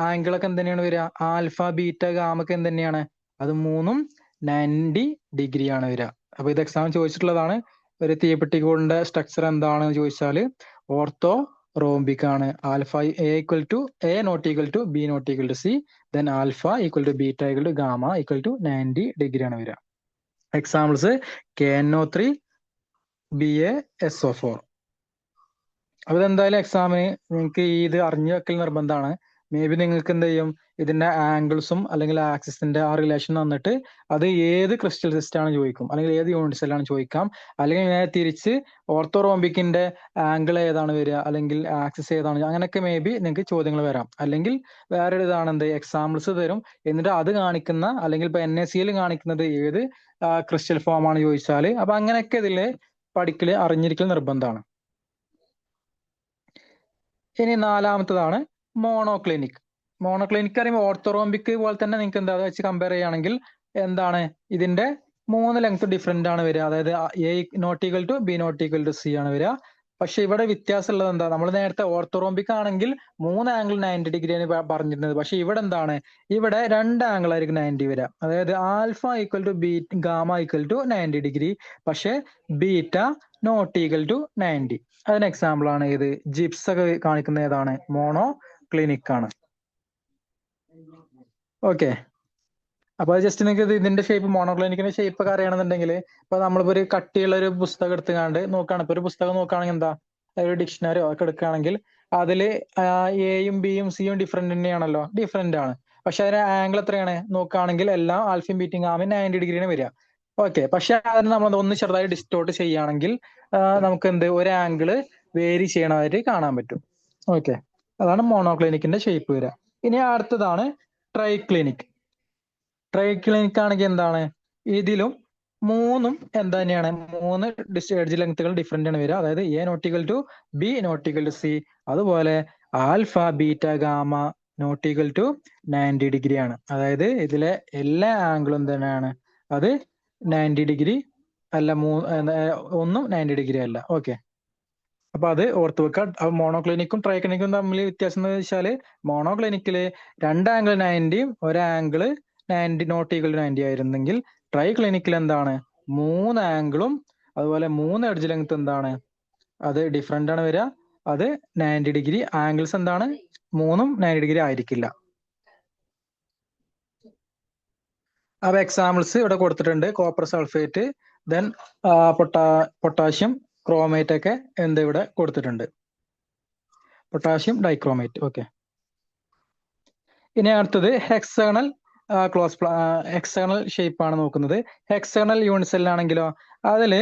ആംഗിൾ ഒക്കെ എന്ത് തന്നെയാണ് വരിക? ആൽഫ ബീറ്റ ഗാമക്ക് എന്ത് തന്നെയാണ്? അത് മൂന്നും 90 ഡിഗ്രി ആണ് വരിക. അപ്പൊ ഇത് എക്സാം ചോദിച്ചിട്ടുള്ളതാണ്. ഒരു തീപ്പെട്ടിക്കൂടിന്റെ സ്ട്രക്ചർ എന്താണെന്ന് ചോദിച്ചാൽ ഓർത്തോ റോംബിക് ആണ്. Alpha A not equal to B not equal to C, then alpha equal to beta equal to gamma equal to 90 degree ആണ് വരിക. Examples KNO3, BaSO4. അപ്പൊ ഇതെന്തായാലും എക്സാമിന് നിങ്ങൾക്ക് ഇത് അറിഞ്ഞു വെക്കൽ നിർബന്ധമാണ്. മേ ബി നിങ്ങൾക്ക് എന്ത് ചെയ്യും, ഇതിന്റെ ആംഗിൾസും അല്ലെങ്കിൽ ആക്സിസിന്റെ ആ റിലേഷൻ തന്നിട്ട് അത് ഏത് ക്രിസ്റ്റൽ സിസ്റ്റം ആണ് ചോദിക്കും, അല്ലെങ്കിൽ ഏത് യൂണിറ്റ് സെല്ലാണ് ചോദിക്കാം. അല്ലെങ്കിൽ നേരെ തിരിച്ച് ഓർത്തോറോംബിക്കിന്റെ ആംഗിൾ ഏതാണ് വരിക, അല്ലെങ്കിൽ ആക്സിസ് ഏതാണ്, അങ്ങനെയൊക്കെ മേ ബി നിങ്ങൾക്ക് ചോദ്യങ്ങൾ വരാം. അല്ലെങ്കിൽ വേറൊരു ഇതാണ് എന്ത്, എക്സാമ്പിൾസ് തരും, എന്നിട്ട് അത് കാണിക്കുന്ന, അല്ലെങ്കിൽ ഇപ്പൊ NaCl കാണിക്കുന്നത് ഏത് ക്രിസ്റ്റൽ ഫോം ആണ് ചോദിച്ചാൽ, അപ്പൊ അങ്ങനെയൊക്കെ ഇതില് പഠിക്കല് അറിഞ്ഞിരിക്കൽ നിർബന്ധമാണ്. ഇനി നാലാമത്തതാണ് മോണോക്ലിനിക്. മോണോക്ലിനിക് അറിയുമ്പോൾ ഓർത്തോറോംബിക് പോലെ തന്നെ നിങ്ങൾക്ക് എന്താ വെച്ച് കമ്പയർ ചെയ്യുകയാണെങ്കിൽ എന്താണ്, ഇതിന്റെ 3 ലെങ്ത് ഡിഫറെന്റ് ആണ് വരിക. അതായത് A not equal to B not equal to C ആണ് വരിക. പക്ഷെ ഇവിടെ വ്യത്യാസം ഉള്ളത് എന്താ, നമ്മൾ നേരത്തെ ഓർത്തോറോംബിക് ആണെങ്കിൽ 3 ആംഗിൾ 90 ഡിഗ്രിയാണ് പറഞ്ഞിരുന്നത്. പക്ഷെ ഇവിടെ എന്താണ്, ഇവിടെ 2 ആംഗിൾ ആയിരിക്കും 90 വരിക. അതായത് alpha equal to gamma equal to 90 degree, പക്ഷെ ബീറ്റ നോട്ട് ഈക്വൽ ടു 90. അതിന് എക്സാമ്പിൾ ആണ് ഇത്, ജിപ്സ് ഒക്കെ കാണിക്കുന്ന ഏതാണ്, മോണോ ക്ലിനിക് ആണ്. ഓക്കെ, അപ്പൊ ജസ്റ്റ് നിങ്ങൾക്ക് ഇതിന്റെ ഷേപ്പ്, മോണോക്ലിനിക്കിന്റെ ഷേപ്പ് ഒക്കെ അറിയണമെന്നുണ്ടെങ്കിൽ ഇപ്പൊ നമ്മളിപ്പോ ഒരു കട്ടിയുള്ള ഒരു പുസ്തകം എടുത്തുകൊണ്ട് നോക്കുകയാണ്. ഇപ്പൊ ഒരു പുസ്തകം നോക്കുകയാണെങ്കിൽ എന്താ, ഒരു ഡിക്ഷണറിയോ ഒക്കെ എടുക്കുകയാണെങ്കിൽ അതില് എയും ബിയും സിയും ഡിഫറെന്റ് തന്നെയാണല്ലോ, ഡിഫറെന്റ് ആണ്. പക്ഷെ അതിന്റെ ആംഗിൾ എത്രയാണ് നോക്കുകയാണെങ്കിൽ എല്ലാം ആൽഫയും ബീറ്റയും ഗാമയും 90 ഡിഗ്രിയാണ് വരിക. ഓക്കെ, പക്ഷെ അതിന് നമ്മൾ ഒന്ന് ചെറുതായി ഡിസ്റ്റോർട്ട് ചെയ്യുകയാണെങ്കിൽ നമുക്ക് എന്ത്, ഒരു ആംഗിള് വേരി ചെയ്യണമായിട്ട് കാണാൻ പറ്റും. ഓക്കെ, അതാണ് മോണോക്ലിനിക്കിന്റെ ഷേപ്പ് വരിക. ഇനി അടുത്തതാണ് ട്രൈക്ലിനിക്. ട്രൈക്ലിനിക് ആണെങ്കിൽ എന്താണ്, ഇതിലും മൂന്നും എന്താ തന്നെയാണ്, 3 എഡ്ജ് ലെങ്ത്തുകൾ ഡിഫറെന്റ് ആണ് വരിക. അതായത് A not equal to B not equal to C, അതുപോലെ alpha beta gamma not equal to 90 degree ആണ്. അതായത് ഇതിലെ എല്ലാ ആംഗിളും തന്നെയാണ് അത് 90 ഡിഗ്രി അല്ല, ഒന്നും 90 ഡിഗ്രി അല്ല. ഓക്കെ, അപ്പൊ അത് ഓർത്ത് വെക്കുക. മോണോക്ലിനിക്കും ട്രൈക്ലിനിക്കും തമ്മിൽ വ്യത്യാസം എന്ന് വെച്ചാൽ മോണോക്ലിനിക്കില് 2 ആംഗിൾ 90യും ഒരു ആംഗിള് 90 നോട്ട് ഈക്വൽ ടു 90 ആയിരുന്നെങ്കിൽ ട്രൈക്ലിനിക്കിൽ എന്താണ്, 3 ആംഗിളും അതുപോലെ 3 എഡ്ജ് ലെങ്ത് എന്താണ്, അത് ഡിഫറെന്റ് ആണ് വരിക. അത് 90 ഡിഗ്രി, ആംഗിൾസ് എന്താണ്, 3ഉം 90 ഡിഗ്രി ആയിരിക്കില്ല. അപ്പൊ എക്സാമ്പിൾസ് ഇവിടെ കൊടുത്തിട്ടുണ്ട്. Copper sulphate, then potassium chromate ഒക്കെ എന്ത് ഇവിടെ കൊടുത്തിട്ടുണ്ട്, പൊട്ടാഷ്യം ഡൈക്രോമേറ്റ്. ഓക്കെ, ഇനി അടുത്തത് ഹെക്സഗണൽ ഹെക്സഗണൽ ഷേപ്പ് ആണ് നോക്കുന്നത്. ഹെക്സഗണൽ യൂണിറ്റ് സെൽ ആണെങ്കിലോ അതില്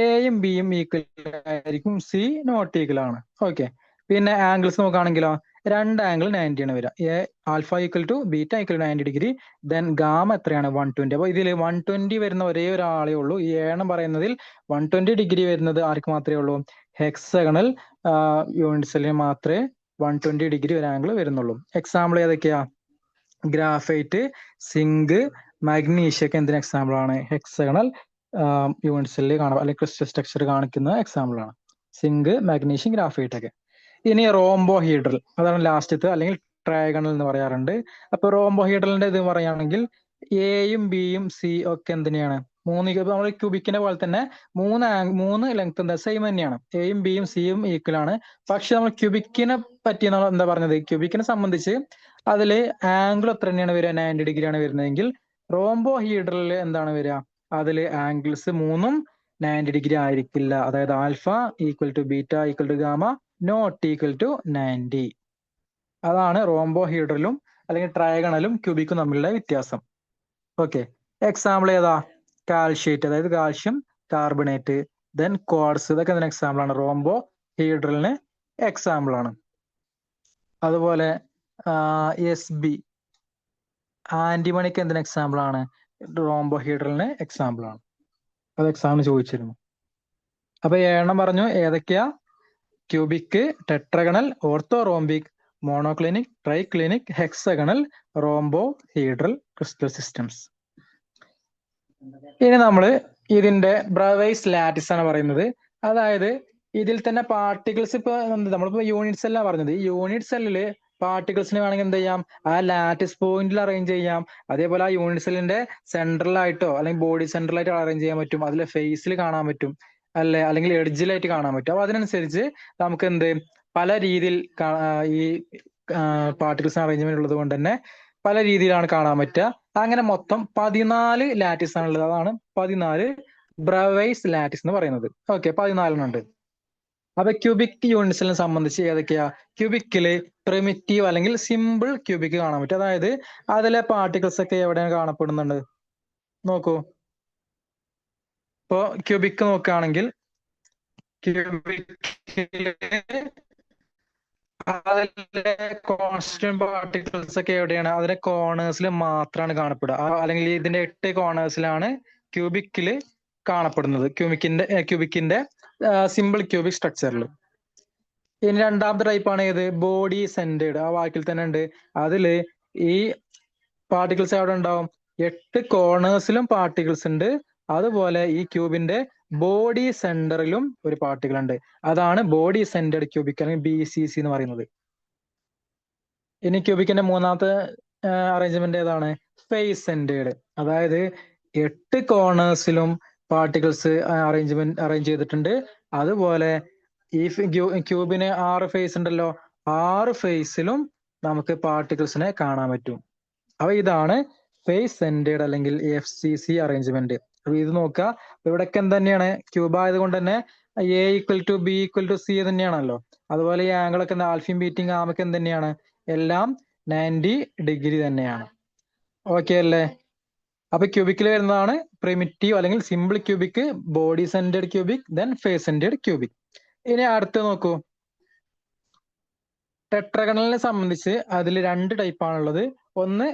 എയും ബിയും ഈക്വൽ ആയിരിക്കും, സി നോട്ട് ഈക്വൽ ആണ്. ഓക്കെ, പിന്നെ ആംഗിൾസ് നോക്കുകയാണെങ്കിലോ 2 ആംഗിൾ 90 ആണ് വരിക. A alpha equal to beta equal 90 degree, then gamma എത്രയാണ്, 120. അപ്പൊ ഇതിൽ 120 വരുന്ന ഒരേ ഒരാളേ ഉള്ളൂ. ഈ ഏണം പറയുന്നതിൽ 120 ഡിഗ്രി വരുന്നത് ആർക്ക് മാത്രമേ ഉള്ളൂ, ഹെക്സഗണൽ യൂണിറ്റ് സെല്ലിന് മാത്രമേ 120 ഡിഗ്രി ഒരു ആംഗിൾ വരുന്നുള്ളൂ. എക്സാമ്പിൾ ഏതൊക്കെയാ, ഗ്രാഫൈറ്റ്, സിങ്ക്, മാഗ്നീഷ്യം ഒക്കെ എന്തിന് എക്സാമ്പിൾ ആണ്, ഹെക്സഗണൽ യൂണിറ്റ് സെല്ല് കാണാം, അല്ലെങ്കിൽ ക്രിസ്റ്റൽ സ്ട്രക്ചർ കാണിക്കുന്ന എക്സാമ്പിൾ ആണ് സിങ്ക്, മാഗ്നീഷ്യം, ഗ്രാഫൈറ്റ് ഒക്കെ. ഇനി റോംബോഹീഡ്രൽ, അതാണ് ലാസ്റ്റത്തെ, അല്ലെങ്കിൽ ട്രയാഗണൽ എന്ന് പറയാറുണ്ട്. അപ്പൊ റോംബോഹീഡ്രലിന്റെ ഇത് പറയുകയാണെങ്കിൽ എയും ബിയും സി ഒക്കെ എന്തിനാണ്, നമ്മൾ ക്യൂബിക്കിനെ പോലെ തന്നെ 3 ലെങ്ത് എന്താ സെയിം തന്നെയാണ്, എയും ബിയും സിയും ഈക്വൽ ആണ്. പക്ഷെ നമ്മൾ ക്യൂബിക്കിനെ പറ്റി നമ്മൾ എന്താ പറഞ്ഞത്, ക്യൂബിക്കിനെ സംബന്ധിച്ച് അതില് ആംഗിൾ എത്ര തന്നെയാണ് വരിക, 90 ഡിഗ്രി ആണ് വരുന്നതെങ്കിൽ റോംബോഹീഡ്രലിൽ എന്താണ് വരിക, അതില് ആംഗിൾസ് 3ഉം 90 ഡിഗ്രി ആയിരിക്കില്ല. അതായത് alpha equal to beta equal to gamma not equal to 90. അതാണ് റോംബോഹീഡ്രലും അല്ലെങ്കിൽ ട്രയാഗണലും ക്യൂബിക്കും തമ്മിലുള്ള വ്യത്യാസം. ഓക്കെ, എക്സാമ്പിൾ ഏതാ, കാൽഷ്യേറ്റ്, അതായത് കാൽഷ്യം കാർബണേറ്റ്, ദെൻ ക്വാർട്സ്, ഇതൊക്കെ എന്തിന് എക്സാമ്പിൾ ആണ്, റോംബോഹീഡ്രലിന് എക്സാമ്പിൾ ആണ്. അതുപോലെ SB, ആന്റിമണിക്ക് എന്തിന് എക്സാമ്പിൾ ആണ്? റോംബോഹീഡ്രലിന് എക്സാമ്പിൾ ആണ്. അത് എക്സാമിന് ചോദിച്ചിരുന്നു. അപ്പൊ 7 പറഞ്ഞു. ഏതൊക്കെയാ? Cubic, tetragonal, orthorhombic, monoclinic, triclinic, hexagonal, rhombohedral crystal systems. ഇനി നമ്മള് ഇതിന്റെ ബ്രവൈസ് ലാറ്റിസ് ആണ് പറയുന്നത്. അതായത് ഇതിൽ തന്നെ പാർട്ടിക്കിൾസ്, ഇപ്പൊ നമ്മളിപ്പോ യൂണിറ്റ് സെല്ലാണ് പറഞ്ഞത്. ഈ യൂണിറ്റ് സെല്ലില് പാർട്ടിക്കിൾസിന് വേണമെങ്കിൽ എന്ത് ചെയ്യാം? ആ ലാറ്റിസ് പോയിന്റിൽ അറേഞ്ച് ചെയ്യാം. അതേപോലെ ആ യൂണിറ്റ് സെല്ലിന്റെ സെൻട്രലായിട്ടോ അല്ലെങ്കിൽ ബോഡി സെൻട്രലായിട്ടോ അറേഞ്ച് ചെയ്യാൻ പറ്റും. അതിലെ ഫേസിൽ കാണാൻ പറ്റും, അല്ലെ, അല്ലെങ്കിൽ എഡ്ജിലായിട്ട് കാണാൻ പറ്റും. അപ്പൊ അതിനനുസരിച്ച് നമുക്ക് എന്ത് പല രീതിയിൽ ഈ പാർട്ടിക്കിൾസ് അറേഞ്ച്മെന്റ് ഉള്ളത് കൊണ്ട് തന്നെ പല രീതിയിലാണ് കാണാൻ പറ്റുക. അങ്ങനെ മൊത്തം 14 ലാറ്റിസ് ആണുള്ളത്. അതാണ് 14 ബ്രവൈസ് ലാറ്റിസ് എന്ന് പറയുന്നത്. ഓക്കെ, 14 ഉണ്ട്. അപ്പൊ ക്യൂബിക് യൂണിറ്റ്സിനെ സംബന്ധിച്ച് ഏതൊക്കെയാ? ക്യൂബിക്കില് പ്രിമിറ്റീവ് അല്ലെങ്കിൽ സിമ്പിൾ ക്യൂബിക് കാണാൻ പറ്റും. അതായത് അതിലെ പാർട്ടിക്കിൾസ് ഒക്കെ എവിടെയാണ് കാണപ്പെടുന്നുണ്ട്? നോക്കൂ. ഇപ്പോ ക്യൂബിക് നോക്കുകയാണെങ്കിൽ ക്യൂബിക്കില് അതിലെ കോൺസ്റ്റന്റ് പാർട്ടിക്കിൾസ് ഒക്കെ എവിടെയാണ്? അതിലെ കോർണേഴ്സിൽ മാത്രമാണ് കാണപ്പെടുക. അല്ലെങ്കിൽ ഇതിന്റെ 8 കോർണേഴ്സിലാണ് ക്യൂബിക്കില് കാണപ്പെടുന്നത്. ക്യൂബിക്കിന്റെ സിമ്പിൾ ക്യൂബിക് സ്ട്രക്ചറിൽ. ഇനി രണ്ടാമത്തെ ടൈപ്പാണ് ഏത്? Body centred. ആ വാക്കിൽ തന്നെ ഉണ്ട്. അതില് ഈ പാർട്ടിക്കിൾസ് എവിടെ ഉണ്ടാവും? 8 കോർണേഴ്സിലും പാർട്ടിക്കിൾസ് ഉണ്ട്. അതുപോലെ ഈ ക്യൂബിന്റെ ബോഡി സെന്ററിലും ഒരു പാർട്ടിക്കിൾ ഉണ്ട്. അതാണ് ബോഡി സെന്റേഡ് ക്യൂബിക് അല്ലെങ്കിൽ BCC എന്ന് പറയുന്നത്. ഇനി ക്യൂബിക്കിന്റെ മൂന്നാമത്തെ അറേഞ്ച്മെന്റ് ഏതാണ്? Face centred. അതായത് 8 കോർണേഴ്സിലും പാർട്ടിക്കിൾസ് അറേഞ്ച് ചെയ്തിട്ടുണ്ട്. അതുപോലെ ഈ ക്യൂബിന് 6 ഫേസ് ഉണ്ടല്ലോ, 6 ഫേസിലും നമുക്ക് പാർട്ടിക്കിൾസിനെ കാണാൻ പറ്റും. അപ്പൊ ഇതാണ് ഫേസ് സെന്റേഡ് അല്ലെങ്കിൽ FCC അറേഞ്ച്മെന്റ്. അപ്പൊ ഇത് നോക്കുക. ഇവിടൊക്കെ തന്നെയാണ് ക്യൂബ് ആയതുകൊണ്ട് തന്നെ A = B = C തന്നെയാണല്ലോ. അതുപോലെ ഈ ആംഗിൾ ഒക്കെ ആൽഫയും ബീറ്റയും ഗാമയൊക്കെ തന്നെയാണ്, എല്ലാം 90 ഡിഗ്രി തന്നെയാണ്. ഓക്കെ അല്ലേ? അപ്പൊ ക്യൂബിക്കിൽ വരുന്നതാണ് പ്രിമിറ്റീവ് അല്ലെങ്കിൽ simple cubic, body centred cubic, then face centred cubic. ഇനി അടുത്ത് നോക്കൂ. ടെട്രഗണലിനെ സംബന്ധിച്ച് അതിൽ 2 ടൈപ്പാണുള്ളത്. ഒന്ന്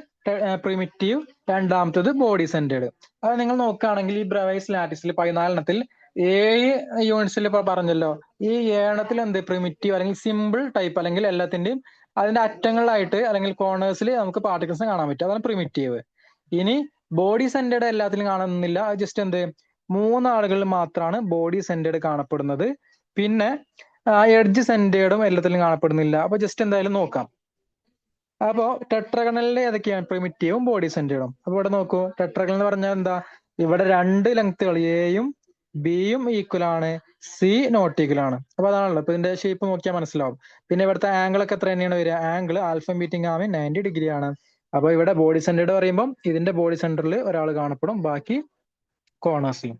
പ്രിമിറ്റീവ്, രണ്ടാമത്തത് ബോഡി സെന്റേഡ്. അത് നിങ്ങൾ നോക്കുകയാണെങ്കിൽ ഈ ബ്രവൈസ് ലാറ്റിസിൽ 14 7 യൂണിറ്റ്സിൽ ഇപ്പൊ പറഞ്ഞല്ലോ. ഈ 7 എന്ത് പ്രിമിറ്റീവ് അല്ലെങ്കിൽ സിമ്പിൾ ടൈപ്പ്, അല്ലെങ്കിൽ എല്ലാത്തിന്റെയും അതിന്റെ അറ്റങ്ങളിലായിട്ട് അല്ലെങ്കിൽ കോർണേഴ്സിൽ നമുക്ക് പാർട്ടിക്കിൾസ് കാണാൻ പറ്റും. അതാണ് പ്രിമിറ്റീവ്. ഇനി ബോഡി സെന്റേഡ് എല്ലാത്തിലും കാണുന്നില്ല. ജസ്റ്റ് എന്ത് 3 ആളുകളിൽ മാത്രമാണ് ബോഡി സെന്റേഡ് കാണപ്പെടുന്നത്. പിന്നെ എഡ്ജ് സെന്റേഡും എല്ലാത്തിലും കാണപ്പെടുന്നില്ല. അപ്പൊ ജസ്റ്റ് എന്തായാലും നോക്കാം. അപ്പോ ടെട്രഗണലിലെ ഏതൊക്കെയാണ്? പ്രിമിറ്റീവും ബോഡി സെന്റേഡും. അപ്പൊ ഇവിടെ നോക്കൂ. ടെട്രഗണൽ എന്ന് പറഞ്ഞാൽ എന്താ? ഇവിടെ 2 ലെങ്ത്തുകൾ Aയും Bയും ഈക്വൽ ആണ്, C നോട്ട് ഈക്വൽ ആണ്. അപ്പൊ അതാണല്ലോ. ഇപ്പൊ ഇതിന്റെ ഷേപ്പ് നോക്കിയാൽ മനസ്സിലാവും. പിന്നെ ഇവിടുത്തെ ആംഗിൾ ഒക്കെ എത്ര തന്നെയാണ് വരിക? ആംഗിൾ ആൽഫയും ബീറ്റയും ഗാമയും 90 ഡിഗ്രി ആണ്. അപ്പൊ ഇവിടെ ബോഡി സെന്റേഡ് പറയുമ്പോൾ ഇതിന്റെ ബോഡി സെന്ററിൽ ഒരാൾ കാണപ്പെടും, ബാക്കി കോർണേഴ്സിലും.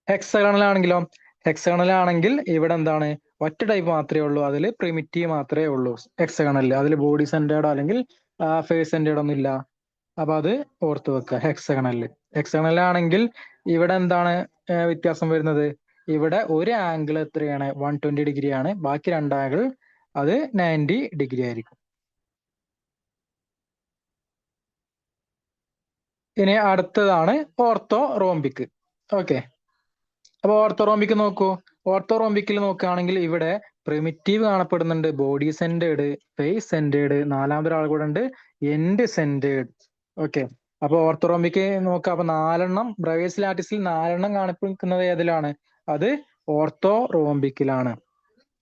ഹെക്സഗണൽ ആണെങ്കിലോ? ഹെക്സഗണൽ ആണെങ്കിൽ ഇവിടെ എന്താണ്? ഒറ്റ ടൈപ്പ് മാത്രമേ ഉള്ളൂ. അതിൽ പ്രിമിറ്റീവ് മാത്രമേ ഉള്ളൂ ഹെക്സഗണലിൽ. അതിൽ ബോഡി സെന്റേർഡോ അല്ലെങ്കിൽ ഫേസ് സെന്റേർഡോ ഒന്നും ഇല്ല. അപ്പൊ അത് ഓർത്ത് വെക്കുക. ഹെക്സഗണലാണെങ്കിൽ ഇവിടെ എന്താണ് വ്യത്യാസം വരുന്നത്? ഇവിടെ ഒരു ആംഗിൾ എത്രയാണ്? 120 ഡിഗ്രി ആണ്. ബാക്കി 2 ആംഗിൾ അത് 90 ഡിഗ്രി ആയിരിക്കും. ഇനി അടുത്തതാണ് ഓർത്തോ റോംബിക്. ഓക്കെ, അപ്പൊ ഓർത്തോറോംബിക് നോക്കൂ. ഓർത്തോറോംബിക്കിൽ നോക്കുകയാണെങ്കിൽ ഇവിടെ പ്രിമിറ്റീവ് കാണപ്പെടുന്നുണ്ട്, ബോഡി സെന്റേഡ്, ഫേസ് സെന്റേഡ്, നാലാമതൊരാൾ കൂടെ ഉണ്ട് എൻഡ് സെന്റേഡ്. ഓക്കെ, അപ്പൊ ഓർത്തോറോംബിക് നോക്കാം. അപ്പൊ 4 ബ്രവേഴ്സ് ലാറ്റിസിൽ 4 കാണിക്കുന്നത് ഏതിലാണ്? അത് ഓർത്തോറോംബിക്കിലാണ്.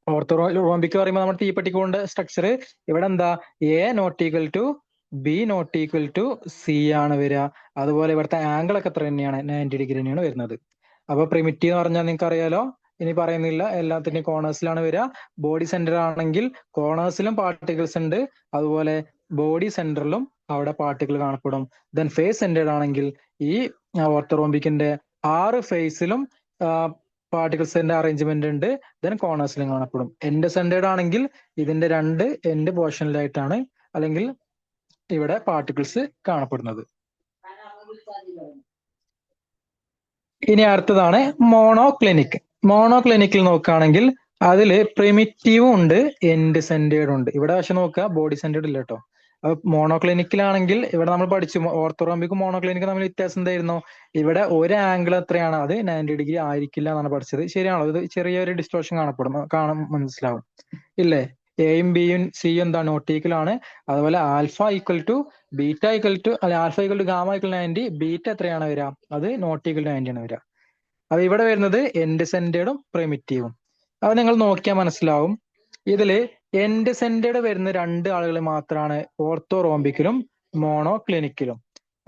ഓർത്തോറോംബിക് പറയുമ്പോൾ നമ്മൾ തീപ്പെട്ടിക്കൊണ്ട് സ്ട്രക്ചർ ഇവിടെ എന്താ? A ≠ B ≠ C ആണ് വരിക. അതുപോലെ ഇവിടുത്തെ ആംഗിൾ ഒക്കെ എത്ര തന്നെയാണ്? 90 ഡിഗ്രി തന്നെയാണ് വരുന്നത്. അപ്പൊ പ്രിമിറ്റീവ് എന്ന് പറഞ്ഞാൽ നിങ്ങൾക്ക് അറിയാലോ, ഇനി പറയുന്നില്ല, എല്ലാത്തിന്റെയും കോർണേഴ്സിലാണ് വരിക. ബോഡി സെന്റർ ആണെങ്കിൽ കോർണേഴ്സിലും പാർട്ടിക്കിൾസ് ഉണ്ട്, അതുപോലെ ബോഡി സെന്ററിലും അവിടെ പാർട്ടിക്കിൾ കാണപ്പെടും. ദെൻ ഫേസ് സെന്റേഡ് ആണെങ്കിൽ ഈ ഓർത്തോറോംബിക്കിന്റെ 6 ഫേസിലും പാർട്ടിക്കിൾസിന്റെ അറേഞ്ച്മെന്റ് ഉണ്ട്, ദെൻ കോർണേഴ്സിലും കാണപ്പെടും. എൻഡ് സെന്റേഡ് ആണെങ്കിൽ ഇതിന്റെ 2 എൻഡ് പോർഷനിലായിട്ടാണ് അല്ലെങ്കിൽ ഇവിടെ പാർട്ടിക്കിൾസ് കാണപ്പെടുന്നത്. ഇനി അടുത്തതാണ് മോണോക്ലിനിക്. മോണോക്ലിനിക്കിൽ നോക്കുകയാണെങ്കിൽ അതില് പ്രിമിറ്റീവും ഉണ്ട്, എൻഡ് സെന്റേർഡും ഉണ്ട്. ഇവിടെ പക്ഷെ നോക്കുക ബോഡി സെന്റേർഡ് ഇല്ല കേട്ടോ. അപ്പൊ മോണോക്ലിനിക്കിലാണെങ്കിൽ ഇവിടെ നമ്മൾ പഠിച്ചു ഓർത്തോറോംബിക്കും മോണോക്ലിനിക്കും തമ്മിൽ വ്യത്യാസം എന്തായിരുന്നു? ഇവിടെ ഒരു ആംഗിൾ എത്രയാണ്, അത് 90 ഡിഗ്രി ആയിരിക്കില്ല എന്നാണ് പഠിച്ചത്. ശരിയാണോ? ഇത് ചെറിയൊരു ഡിസ്റ്റോർഷൻ കാണാൻ മനസ്സിലാവും ഇല്ലേ? എയും ബിയും സിയും എന്താ നോട്ട് ഈക്വൽ ആണ്. അതുപോലെ alpha equal to beta equal to അല്ലെ alpha equal to gamma equal 90, beta എത്രയാണ് വരിക? അത് നോട്ട് ഈക്വൽ 90 ആണ് വരിക. അപ്പൊ ഇവിടെ വരുന്നത് എൻഡ് സെന്റേർഡും പ്രിമിറ്റീവും. അത് നിങ്ങൾ നോക്കിയാൽ മനസ്സിലാവും. ഇതില് എൻഡ് സെന്റേർഡ് വരുന്ന രണ്ട് ആളുകൾ മാത്രമാണ് ഓർത്തോറോംബിക്കിലും മോണോ ക്ലിനിക്കിലും.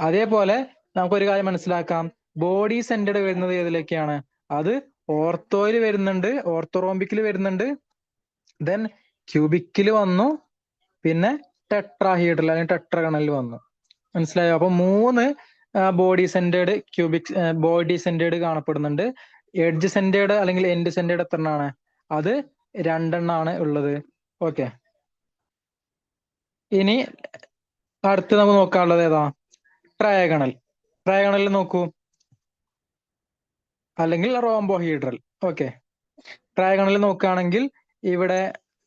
അതേപോലെ നമുക്കൊരു കാര്യം മനസ്സിലാക്കാം, ബോഡി സെന്റേർഡ് വരുന്നത് ഏതിലേക്കാണ്? അത് ഓർത്തോയിൽ വരുന്നുണ്ട്, ഓർത്തോറോംബിക്കിൽ വരുന്നുണ്ട്, ദെൻ ക്യൂബിക്കിൽ വന്നു, പിന്നെ ടെട്രാഹീഡ്രൽ അല്ലെങ്കിൽ ടെട്രഗണലിൽ വന്നു. മനസ്സിലായോ? അപ്പൊ 3 ബോഡി സെന്റേർഡ് കാണപ്പെടുന്നുണ്ട്. എഡ്ജ് സെന്റേർഡ് അല്ലെങ്കിൽ എൻഡ് സെന്റേർഡ് എത്ര എണ്ണമാണ്? അത് 2 എണ്ണമാണ് ഉള്ളത്. ഓക്കെ, ഇനി അടുത്ത് നമുക്ക് നോക്കാനുള്ളത് ഏതാ? ട്രയാഗണൽ. ട്രയാഗണലിൽ നോക്കൂ, അല്ലെങ്കിൽ റോംബോഹീഡ്രൽ. ഓക്കെ, ട്രയാഗണലിൽ നോക്കുകയാണെങ്കിൽ ഇവിടെ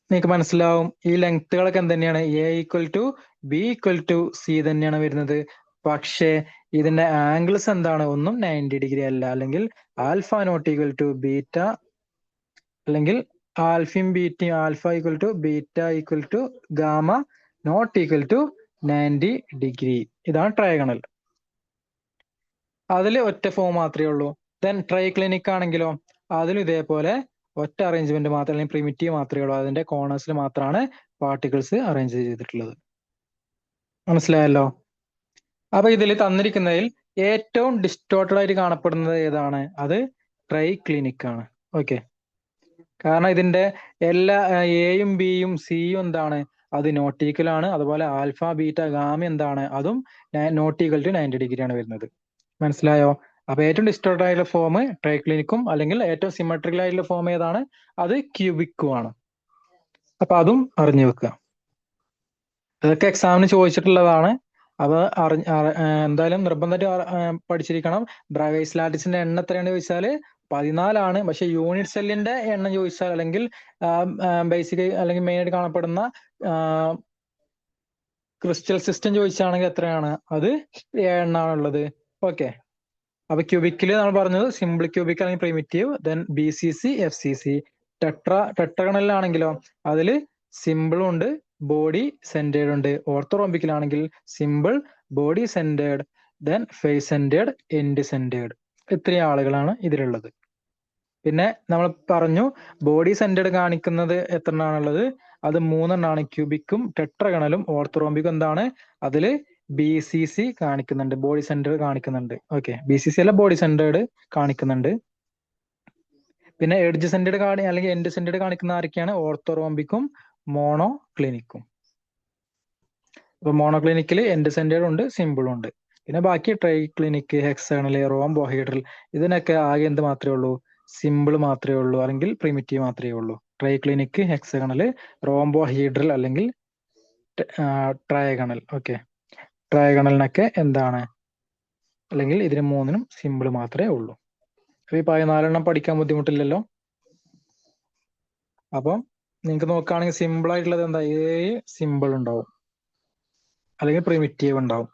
നിങ്ങൾക്ക് മനസ്സിലാവും ഈ ലെങ്ത്തുകളൊക്കെ എന്ത് A equal to B equal to C തന്നെയാണ് വരുന്നത്. പക്ഷേ ഇതിന്റെ ആംഗിൾസ് എന്താണ്? ഒന്നും 90 ഡിഗ്രി അല്ല. അല്ലെങ്കിൽ alpha not equal to beta, അല്ലെങ്കിൽ ആൽഫയും ബീറ്റയും alpha equal to beta equal to gamma not equal to 90 degree. ഇതാണ് ട്രയാഗണൽ. അതിൽ ഒറ്റ ഫോം മാത്രമേ ഉള്ളൂ. ദെൻ ട്രൈക്ലിനിക് ആണെങ്കിലോ അതിലും ഇതേപോലെ ഒറ്റ അറേഞ്ച്മെന്റ് മാത്രം, അല്ലെങ്കിൽ പ്രിമിറ്റീവ് മാത്രമേ ഉള്ളൂ. അതിന്റെ കോർണേഴ്സിൽ മാത്രമാണ് പാർട്ടിക്കിൾസ് അറേഞ്ച് ചെയ്തിട്ടുള്ളത്. മനസ്സിലായല്ലോ? അപ്പൊ ഇതിൽ തന്നിരിക്കുന്നതിൽ ഏറ്റവും ഡിസ്റ്റോർട്ടഡ് ആയിട്ട് കാണപ്പെടുന്നത് ഏതാണ്? അത് ട്രൈക്ലിനിക് ആണ്. ഓക്കെ, കാരണം ഇതിന്റെ എല്ലാ എയും ബിയും സിയും എന്താണ്? അത് നോട്ട് ഈക്വൽ ആണ്. അതുപോലെ ആൽഫ ബീറ്റ ഗാമ എന്താണ്? അതും നോട്ട് ഈക്വൽ ടു 90 ഡിഗ്രി ആണ് വരുന്നത്. മനസ്സിലായോ? അപ്പൊ ഏറ്റവും ഡിസ്റ്റോർട്ടഡ് ആയിട്ടുള്ള ഫോം ട്രൈക്ലിനിക്കും, അല്ലെങ്കിൽ ഏറ്റവും സിമെട്രിക്കൽ ആയിട്ടുള്ള ഫോം ഏതാണ്? അത് ക്യൂബിക്കും ആണ്. അപ്പൊ അതും അറിഞ്ഞു വെക്കുക. ഇതൊക്കെ എക്സാമിന് ചോദിച്ചിട്ടുള്ളതാണ്. അപ്പൊ എന്തായാലും നിർബന്ധമായിട്ട് പഠിച്ചിരിക്കണം. ബ്രവേസ് ലാറ്റിസിന്റെ എണ്ണം എത്രയാണെന്ന് ചോദിച്ചാല് 14 ആണ്. പക്ഷെ യൂണിറ്റ് സെല്ലിന്റെ എണ്ണം ചോദിച്ചാൽ, അല്ലെങ്കിൽ ബേസിക് അല്ലെങ്കിൽ മെയിൻ ആയിട്ട് കാണപ്പെടുന്ന ക്രിസ്റ്റൽ സിസ്റ്റം ചോദിച്ചാണെങ്കിൽ എത്രയാണ്? അത് 7 എണ്ണാണുള്ളത്. ഓക്കെ, അപ്പൊ ക്യൂബിക്കില് നമ്മൾ പറഞ്ഞത് സിമ്പിൾ ക്യൂബിക് അല്ലെങ്കിൽ പ്രിമിറ്റീവ്, ദെൻ BCC FCC. ടെട്രഗണലിലാണെങ്കിലോ അതില് സിമ്പിളും ഉണ്ട്, ബോഡി സെന്റേർഡ് ഉണ്ട്. ഓർത്തോറോംബിക്കിലാണെങ്കിൽ simple, body centred, then face centred, end centred. ഇത്രയും ആളുകളാണ് ഇതിലുള്ളത്. പിന്നെ നമ്മൾ പറഞ്ഞു ബോഡി സെന്റേർഡ് കാണിക്കുന്നത് എത്ര എണ്ണാണുള്ളത്? അത് 3 എണ്ണാണ്. ക്യൂബിക്കും ടെട്രഗണലും ഓർത്തോറോംബിക്കും എന്താണ്? അതില് BCC കാണിക്കുന്നുണ്ട്, ബോഡി സെന്റേർഡ് കാണിക്കുന്നുണ്ട്. ഓക്കെ, BCC അല്ല, ബോഡി സെന്റേർഡ് കാണിക്കുന്നുണ്ട്. പിന്നെ എഡ്ജ് സെന്റേർഡ് അല്ലെങ്കിൽ എൻഡ് സെന്റേർഡ് കാണിക്കുന്ന ആരൊക്കെയാണ്? ഓർത്തോറോംബിക്കും മോണോ ക്ലിനിക്കും. ഇപ്പൊ മോണോ ക്ലിനിക്കിൽ എൻഡ് സെന്റേർഡ് ഉണ്ട്, സിമ്പിളും ഉണ്ട്. പിന്നെ ബാക്കി ട്രൈ ക്ലിനിക്, ഹെക്സാഗണൽ, റോംബോഹൈഡ്രൽ, ഇതിനൊക്കെ ആകെ എന്ത് മാത്രമേ ഉള്ളൂ? സിമ്പിൾ മാത്രമേ ഉള്ളൂ, അല്ലെങ്കിൽ പ്രിമിറ്റീവ് മാത്രമേ ഉള്ളൂ. ട്രൈ ക്ലിനിക്, ഹെക്സാഗണൽ, റോംബോഹൈഡ്രൽ, അല്ലെങ്കിൽ ട്രയഗണൽ. ഓക്കെ, ട്രയഗണലിനൊക്കെ എന്താണ്? അല്ലെങ്കിൽ ഇതിന് 3നും സിമ്പിൾ മാത്രമേ ഉള്ളൂ. അപ്പൊ ഈ 14 പഠിക്കാൻ ബുദ്ധിമുട്ടില്ലല്ലോ? അപ്പം നിങ്ങൾക്ക് നോക്കുകയാണെങ്കിൽ സിമ്പിൾ ആയിട്ടുള്ളത് എന്താ? സിമ്പിൾ ഉണ്ടാവും, അല്ലെങ്കിൽ പ്രിമിറ്റീവ് ഉണ്ടാവും.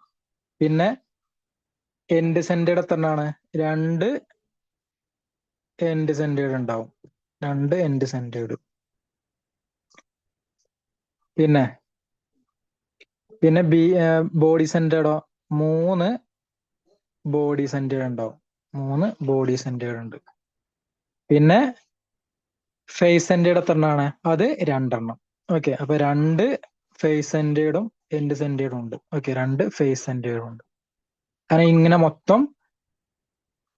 പിന്നെ എൻഡ് സെന്റേർഡ് എത്രണ്ണാണ്? 2 എൻഡ് സെന്റേർഡ് ഉണ്ടാവും, 2 എൻഡ് സെന്റേർഡ്. പിന്നെ ബോഡി സെന്റേർഡോ 3 ബോഡി സെന്റേർഡ് ഉണ്ടാവും, 3 ബോഡി സെന്റേർഡ് ഉണ്ട്. പിന്നെ ഫേസ് സെന്റേർഡ് എത്രണ്ണാണ്? അത് 2 എണ്ണം. ഓക്കെ, അപ്പൊ 2 ഫേസ് സെന്റേർഡും എൻഡ് സെന്റേർഡും ഉണ്ട്. ഓക്കെ, 2 ഫേസ് സെന്റേർഡും ഉണ്ട്. അങ്ങനെ ഇങ്ങനെ മൊത്തം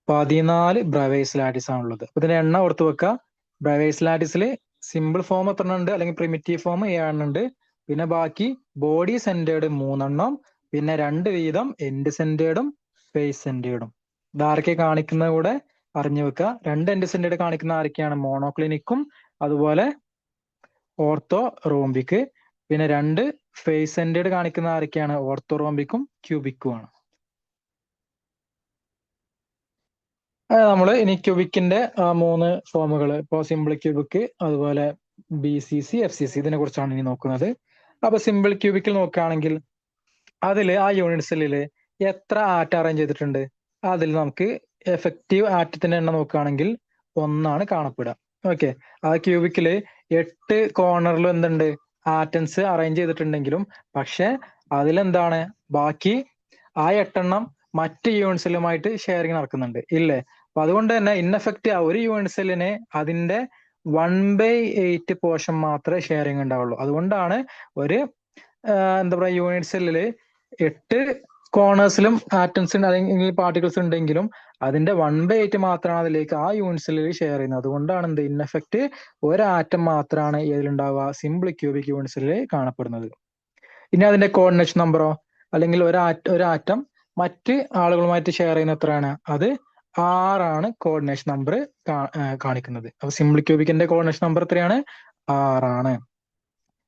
14 ബ്രവേസ് ലാറ്റിസ് ആണുള്ളത്. അപ്പൊ ഇതിന്റെ എണ്ണം ഓർത്ത് വെക്കുക. ബ്രവേസ് ലാറ്റിസിൽ സിമ്പിൾ ഫോം എത്ര ഉണ്ട്? അല്ലെങ്കിൽ പ്രിമിറ്റീവ് ഫോം 7 ഉണ്ട്. പിന്നെ ബാക്കി ബോഡി സെന്റേർഡ് 3 എണ്ണം, പിന്നെ 2 വീതം എൻഡ് സെന്റേർഡും ഫേസ് സെന്റേർഡും. ഇതാരൊക്കെ കാണിക്കുന്നത് കൂടെ അറിഞ്ഞു വെക്കുക. 2 എൻഡ് സെന്റേർഡ് കാണിക്കുന്ന ആരൊക്കെയാണ്? മോണോക്ലിനിക്കും അതുപോലെ ഓർത്തോ റോംബിക്. പിന്നെ 2 ഫേസ് സെന്റേർഡ് കാണിക്കുന്ന ആരൊക്കെയാണ്? ഓർത്തോറോംബിക്കും ക്യൂബിക്കും ആണ്. നമ്മൾ ഇനി ക്യൂബിക്കിന്റെ 3 ഫോമുകൾ, ഇപ്പോൾ സിമ്പിൾ ക്യൂബിക്, അതുപോലെ BCC FCC, ഇതിനെ കുറിച്ചാണ് ഇനി നോക്കുന്നത്. അപ്പൊ സിമ്പിൾ ക്യൂബിക്കിൽ നോക്കുകയാണെങ്കിൽ അതിൽ ആ യൂണിറ്റ് സെല്ലിൽ എത്ര ആറ്റം അറേഞ്ച് ചെയ്തിട്ടുണ്ട്, അതിൽ നമുക്ക് എഫക്റ്റീവ് ആറ്റത്തിന്റെ എണ്ണം നോക്കുകയാണെങ്കിൽ 1 കാണപ്പെടുക. ഓക്കെ, ആ ക്യൂബിക്കില് 8 കോർണറിലും എന്തുണ്ട്, ആറ്റംസ് അറേഞ്ച് ചെയ്തിട്ടുണ്ടെങ്കിലും പക്ഷെ അതിലെന്താണ് ബാക്കി ആ 8 മറ്റ് യൂണിറ്റ് സെല്ലുമായിട്ട് ഷെയറിങ് നടക്കുന്നുണ്ട് ഇല്ലേ. അപ്പൊ അതുകൊണ്ട് തന്നെ ഇൻഎഫക്റ്റ് ആ ഒരു യൂണിറ്റ് സെല്ലിന് അതിന്റെ 1/8 പോർഷൻ മാത്രമേ ഷെയറിങ് ഉണ്ടാവുള്ളൂ. അതുകൊണ്ടാണ് ഒരു എന്താ പറയാ യൂണിറ്റ് സെല്ലില് 8 കോർണേഴ്സിലും ആറ്റംസ് അല്ലെങ്കിൽ പാർട്ടിക്കിൾസ് ഉണ്ടെങ്കിലും അതിന്റെ 1/8 മാത്രമാണ് അതിലേക്ക് ആ യൂണിറ്റ് സെല്ലിൽ ഷെയർ ചെയ്യുന്നത്. അതുകൊണ്ടാണ് എന്ത് ഇൻഎഫക്റ്റ് ഒരു ആറ്റം മാത്രമാണ് ഇതിലുണ്ടാവുക സിമ്പിൾ ക്യൂബിക് യൂണിറ്റ് സെല്ലിൽ കാണപ്പെടുന്നത്. ഇനി അതിന്റെ കോർഡിനേഷൻ നമ്പറോ, അല്ലെങ്കിൽ ഒരു ആറ്റം മറ്റ് ആളുകളുമായിട്ട് ഷെയർ ചെയ്യുന്ന എത്രയാണ്, അത് 6 കോർഡിനേഷൻ നമ്പർ കാണിക്കുന്നത്. അപ്പൊ സിമ്പിൾ ക്യൂബിക്കിന്റെ കോർഡിനേഷൻ നമ്പർ എത്രയാണ്, 6.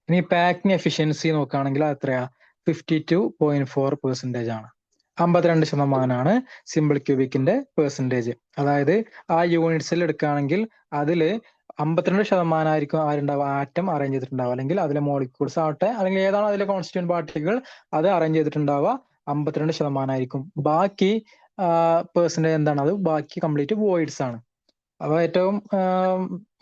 ഇനി പാക്കിംഗ് എഫിഷ്യൻസി നോക്കുകയാണെങ്കിൽ അത് എത്രയാ, 52.4% ആണ്. 52% സിമ്പിൾ ക്യൂബിക്കിന്റെ പെർസെൻറ്റേജ്. അതായത് ആ യൂണിറ്റ്സിൽ എടുക്കുകയാണെങ്കിൽ അതിൽ 52% ആയിരിക്കും ആരുണ്ടാവുക, ആറ്റം അറേഞ്ച് ചെയ്തിട്ടുണ്ടാവുക, അല്ലെങ്കിൽ അതിലെ മോളിക്യൂൾസ് ആവട്ടെ അല്ലെങ്കിൽ ഏതാണ് അതിലെ കോൺസ്റ്റിറ്റ്യൂന്റ് പാർട്ടിക്കിൾ അത് അറേഞ്ച് ചെയ്തിട്ടുണ്ടാവുക 52% ആയിരിക്കും. ബാക്കി പെർസെൻറ്റേജ് എന്താണ്, അത് ബാക്കി കംപ്ലീറ്റ് വോയിഡ്സ് ആണ്. അപ്പൊ ഏറ്റവും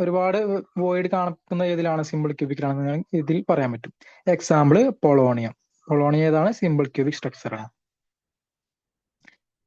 ഒരുപാട് വോയിഡ് കാണുന്ന ഏതിലാണ്, സിമ്പിൾ ക്യൂബിക്കിലാണെന്ന് ഇതിൽ പറയാൻ പറ്റും. Example polonium. പൊളോണിയം ഏതാണ്, സിമ്പിൾ ക്യൂബിക് സ്ട്രക്ചർ ആണ്.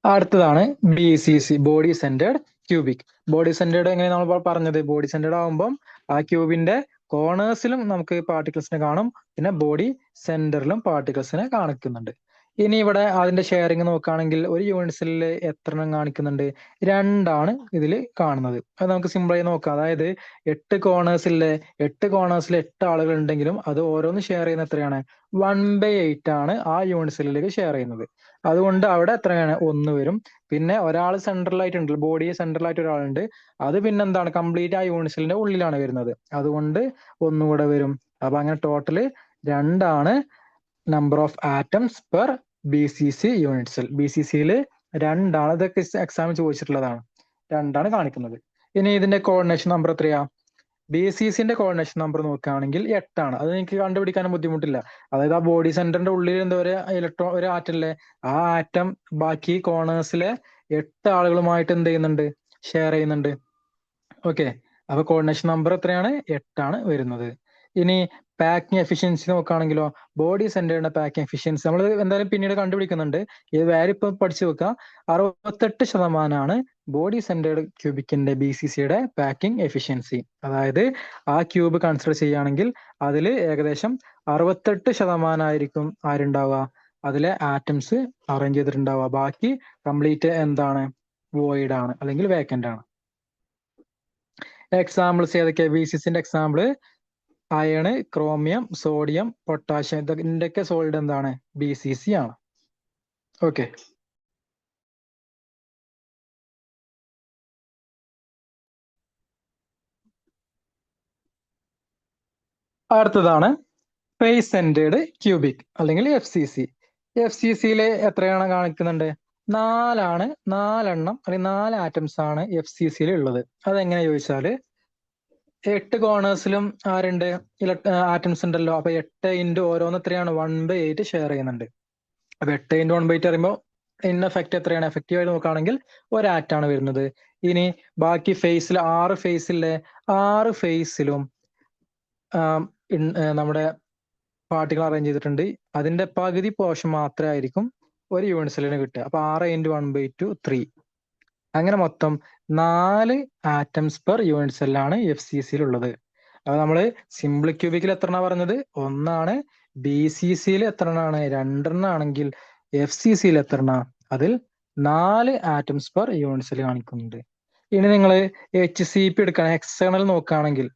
അടുത്തതാണ് BCC, body centred cubic. Body centred എങ്ങനെ നമ്മൾ പറഞ്ഞത്, ബോഡി സെന്റേർഡ് ആകുമ്പോൾ ആ ക്യൂബിന്റെ കോർണേഴ്സിലും നമുക്ക് പാർട്ടിക്കിൾസിനെ കാണും, പിന്നെ ബോഡി സെന്ററിലും പാർട്ടിക്കിൾസിനെ കാണിക്കുന്നുണ്ട്. ഇനി ഇവിടെ അതിന്റെ ഷെയറിങ് നോക്കുകയാണെങ്കിൽ ഒരു യൂണിറ്റ് സെല്ലിൽ എത്ര എണ്ണം കാണിക്കുന്നുണ്ട്, 2 ഇതിൽ കാണുന്നത്. അത് നമുക്ക് സിമ്പിൾ ആയി നോക്കാം. അതായത് 8 കോർണേഴ്സിൽ 8 ആളുകൾ ഉണ്ടെങ്കിലും അത് ഓരോന്ന് ഷെയർ ചെയ്യുന്ന എത്രയാണ്, 1/8 ആണ് ആ യൂണിറ്റ് സെല്ലിലേക്ക് ഷെയർ ചെയ്യുന്നത്. അതുകൊണ്ട് അവിടെ എത്രയാണ്, 1 വരും. പിന്നെ ഒരാൾ സെൻട്രലായിട്ടുണ്ട്, ബോഡി സെൻട്രലായിട്ട് ഒരാളുണ്ട്, അത് പിന്നെ എന്താണ് കംപ്ലീറ്റ് ആ യൂണിറ്റ് സെല്ലിന്റെ ഉള്ളിലാണ് വരുന്നത്, അതുകൊണ്ട് 1 കൂടെ വരും. അപ്പൊ അങ്ങനെ total 2 number of atoms per BCC unit cell. BCCയിൽ 2, ഇതൊക്കെ എക്സാമിൽ ചോദിച്ചിട്ടുള്ളതാണ്, 2 കാണിക്കുന്നത്. ഇനി ഇതിന്റെ കോർഡിനേഷൻ നമ്പർ എത്രയാ, BCCന്റെ കോർഡിനേഷൻ നമ്പർ നോക്കുകയാണെങ്കിൽ 8. അത് എനിക്ക് കണ്ടുപിടിക്കാനും ബുദ്ധിമുട്ടില്ല. അതായത് ആ ബോഡി സെന്ററിന്റെ ഉള്ളിൽ എന്താ ഒരു ആറ്റല്ലേ, ആ ആറ്റം ബാക്കി കോർണേഴ്സിലെ 8 ആളുകളുമായിട്ട് എന്ത് ചെയ്യുന്നുണ്ട്, ഷെയർ ചെയ്യുന്നുണ്ട്. ഓക്കെ, അപ്പൊ കോർഡിനേഷൻ നമ്പർ എത്രയാണ്, 8 വരുന്നത്. ഇനി പാക്കിംഗ് എഫിഷ്യൻസി നോക്കുകയാണെങ്കിലോ, ബോഡി സെന്ററിന്റെ പാക്കിംഗ് എഫിഷ്യൻസി നമ്മൾ എന്തായാലും പിന്നീട് കണ്ടുപിടിക്കുന്നുണ്ട്, ഇത് വാല്യൂ ഇപ്പൊ പഠിച്ചു വെക്കുക. 68% ബോഡി സെന്റേർഡ് ക്യൂബിക്കിന്റെ BCCയുടെ പാക്കിംഗ് എഫിഷ്യൻസി. അതായത് ആ ക്യൂബ് കൺസിഡർ ചെയ്യുകയാണെങ്കിൽ അതിൽ ഏകദേശം 68% ആയിരിക്കും ആരുണ്ടാവുക, അതിലെ ആറ്റംസ് അറേഞ്ച് ചെയ്തിട്ടുണ്ടാവുക. ബാക്കി കംപ്ലീറ്റ് എന്താണ്, വോയിഡ് ആണ് അല്ലെങ്കിൽ വേക്കന്റ് ആണ്. എക്സാമ്പിൾസ് ഏതൊക്കെയാ, BCCന്റെ example iron, chromium, sodium, potassium, ഇതിന്റെയൊക്കെ സോളിഡ് എന്താണ്, BCC ആണ്. ഓക്കെ, അടുത്തതാണ് ഫേസ് സെന്റേർഡ് ക്യൂബിക് അല്ലെങ്കിൽ FCC. FCCയിൽ എത്രയാണ് കാണിക്കുന്നുണ്ട്, 4 അല്ലെങ്കിൽ 4 ആറ്റംസ് ആണ് FCCയിൽ ഉള്ളത്. അതെങ്ങനെ ചോദിച്ചാല് 8 കോർണേഴ്സിലും ആരുണ്ട്, ആറ്റംസ് ഉണ്ടല്ലോ. അപ്പൊ 8 ഇൻറ്റു ഓരോന്ന് എത്രയാണ്, 1/8 ഷെയർ ചെയ്യുന്നുണ്ട്. അപ്പൊ 8 ഇൻറ്റു 1/8 പറയുമ്പോൾ ഇൻ എഫക്റ്റ് എത്രയാണ്, എഫക്റ്റീവ് ആയിട്ട് നോക്കുകയാണെങ്കിൽ ഒരാറ്റാണ് വരുന്നത്. ഇനി ബാക്കി ഫേസിൽ 6 ഫേസിലെ 6 ഫേസിലും നമ്മുടെ പാർട്ടികൾ അറേഞ്ച് ചെയ്തിട്ടുണ്ട്. അതിന്റെ പകുതി പോർഷൻ മാത്രമേ ആയിരിക്കും ഒരു യൂണിറ്റ് സെല്ലിന് കിട്ടുക. അപ്പൊ 6 ഇൻറ്റു 1/2 3, അങ്ങനെ മൊത്തം 4 ആറ്റംസ് പെർ യൂണിറ്റ് സെല്ലാണ് FCCയിൽ ഉള്ളത്. അപ്പൊ നമ്മള് സിമ്പിൾ ക്യൂബിക്കിൽ എത്ര പറഞ്ഞത്, 1. BCCയിൽ എത്ര 2 ആണെങ്കിൽ FCCയിൽ എത്ര, അതിൽ 4 ആറ്റംസ് പെർ യൂണിറ്റ് സെൽ കാണിക്കുന്നുണ്ട്. ഇനി നിങ്ങൾ HCP എടുക്കുകയാണെങ്കിൽ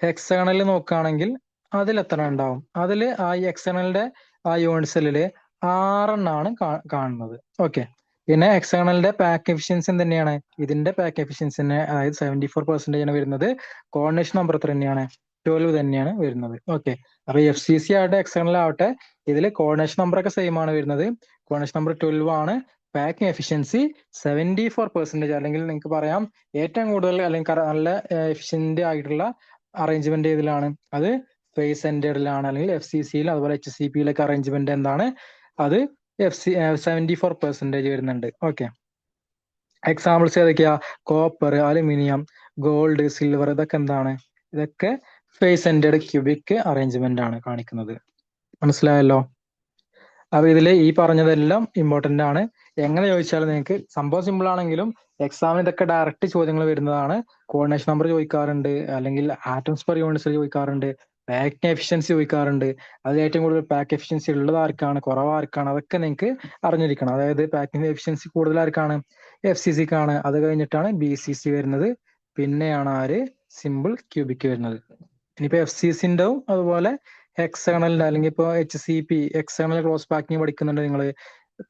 ഹെക്സഗണലിൽ നോക്കുകയാണെങ്കിൽ അതിൽ എത്ര ഉണ്ടാവും, അതിൽ ആ എക്സ്റ്റേണലിന്റെ ആ യൂണിറ്റ് സെല്ലില് 6 കാണുന്നത്. ഓക്കെ, പിന്നെ ഹെക്സഗണലിന്റെ പാക്ക് എഫിഷ്യൻസി തന്നെയാണ്, ഇതിന്റെ പാക്ക് എഫിഷ്യൻസി തന്നെ, അതായത് 74% ആണ് വരുന്നത്. കോർഡിനേഷൻ നമ്പർ എത്ര തന്നെയാണ്, 12 തന്നെയാണ് വരുന്നത്. ഓക്കെ, അപ്പൊ FCC ആവട്ടെ ഹെക്സഗണൽ ആവട്ടെ ഇതിൽ കോർഡിനേഷൻ നമ്പർ ഒക്കെ സെയിം ആണ് വരുന്നത്. കോർഡിനേഷൻ നമ്പർ 12 ആണ്. പാക്കിംഗ് എഫിഷ്യൻസി 74%, അല്ലെങ്കിൽ നിങ്ങൾക്ക് പറയാം ഏറ്റവും കൂടുതൽ അല്ലെങ്കിൽ നല്ല എഫിഷ്യന്റ് ആയിട്ടുള്ള അറേഞ്ച്മെന്റ് ഏതിലാണ്, അത് ഫേസ് സെന്ററിലാണ് അല്ലെങ്കിൽ FCC അതുപോലെ HCP അറേഞ്ച്മെന്റ് എന്താണ്, അത് 74% വരുന്നുണ്ട്. ഓക്കെ, എക്സാമ്പിൾസ് ഏതൊക്കെയാ? കോപ്പർ, അലുമിനിയം, ഗോൾഡ്, സിൽവർ, ഇതൊക്കെ എന്താണ്? ഇതൊക്കെ ഫേസ് സെന്റേർഡ് ക്യൂബിക് അറേഞ്ച്മെന്റ് ആണ് കാണിക്കുന്നത്. മനസ്സിലായല്ലോ? അപ്പൊ ഇതിൽ ഈ പറഞ്ഞതെല്ലാം ഇമ്പോർട്ടന്റ് ആണ്. എങ്ങനെ ചോദിച്ചാലും നിങ്ങൾക്ക് സംഭവം സിമ്പിൾ ആണെങ്കിലും എക്സാമിന് ഇതൊക്കെ ഡയറക്റ്റ് ചോദ്യങ്ങൾ വരുന്നതാണ്. കോർഡിനേഷൻ നമ്പർ ചോദിക്കാറുണ്ട്, അല്ലെങ്കിൽ ആറ്റംസ് പെർ യൂണിറ്റ്സ് ചോദിക്കാറുണ്ട്, പാക്കിംഗ് എഫിഷ്യൻസി ചോദിക്കാറുണ്ട്. അതിൽ ഏറ്റവും കൂടുതൽ പാക്ക് എഫിഷ്യൻസി ഉള്ളത് ആർക്കാണ്, കുറവാർക്കാണ്, അതൊക്കെ നിങ്ങൾക്ക് അറിഞ്ഞിരിക്കണം. അതായത് പാക്കിംഗ് എഫിഷ്യൻസി കൂടുതൽ ആർക്കാണ്? FCCക്കാണ്. അത് കഴിഞ്ഞിട്ടാണ് BCC വരുന്നത്, പിന്നെയാണ് ആര്? സിമ്പിൾ ക്യൂബിക് വരുന്നത്. ഇനിയിപ്പോ FCCന്റെ അതുപോലെ ഹെക്സഗണലിന്റെ അല്ലെങ്കിൽ ഇപ്പൊ HCP എക്സ്റ്റേണൽ ക്ലോസ് പാക്കിംഗ് പഠിക്കുന്നുണ്ട് നിങ്ങൾ,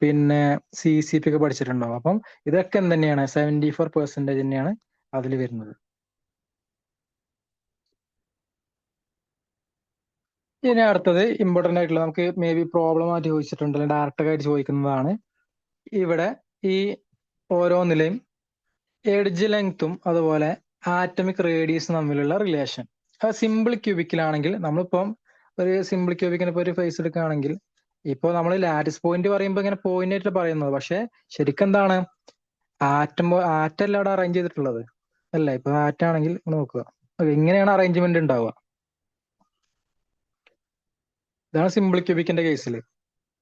പിന്നെ CCP ഒക്കെ പഠിച്ചിട്ടുണ്ടാവും. അപ്പം ഇതൊക്കെ എന്ത് തന്നെയാണ്? 74% തന്നെയാണ് അതിൽ വരുന്നത്. ഇനി അടുത്തത് ഇമ്പോർട്ടന്റ് ആയിട്ടുള്ള, നമുക്ക് മേ ബി പ്രോബ്ലം ആയിട്ട് ചോദിച്ചിട്ടുണ്ട്, ഡയറക്റ്റ് ആയിട്ട് ചോദിക്കുന്നതാണ്. ഇവിടെ ഈ ഓരോന്നിലെയും എഡ്ജ് ലെങ്ത്തും അതുപോലെ ആറ്റമിക് റേഡിയസും തമ്മിലുള്ള റിലേഷൻ. സിമ്പിൾ ക്യൂബിക്കിലാണെങ്കിൽ നമ്മളിപ്പം ഒരു സിമ്പിൾ ക്യൂബിക്കിന് ഇപ്പൊ ഒരു ഫേസ് എടുക്കുകയാണെങ്കിൽ, ഇപ്പൊ നമ്മൾ ലാറ്റിസ് പോയിന്റ് പറയുമ്പോൾ ഇങ്ങനെ പോയിന്റ് ആയിട്ട് പറയുന്നത്, പക്ഷെ ശരിക്കും എന്താണ്? ആറ്റം അല്ല അവിടെ അറേഞ്ച് ചെയ്തിട്ടുള്ളത് അല്ലേ? ഇപ്പൊ ആറ്റാണെങ്കിൽ നോക്കുക, ഇങ്ങനെയാണ് അറേഞ്ച്മെന്റ് ഉണ്ടാവുക. ഇതാണ് സിമ്പിൾ ക്യൂബിക്കിന്റെ കേസിൽ.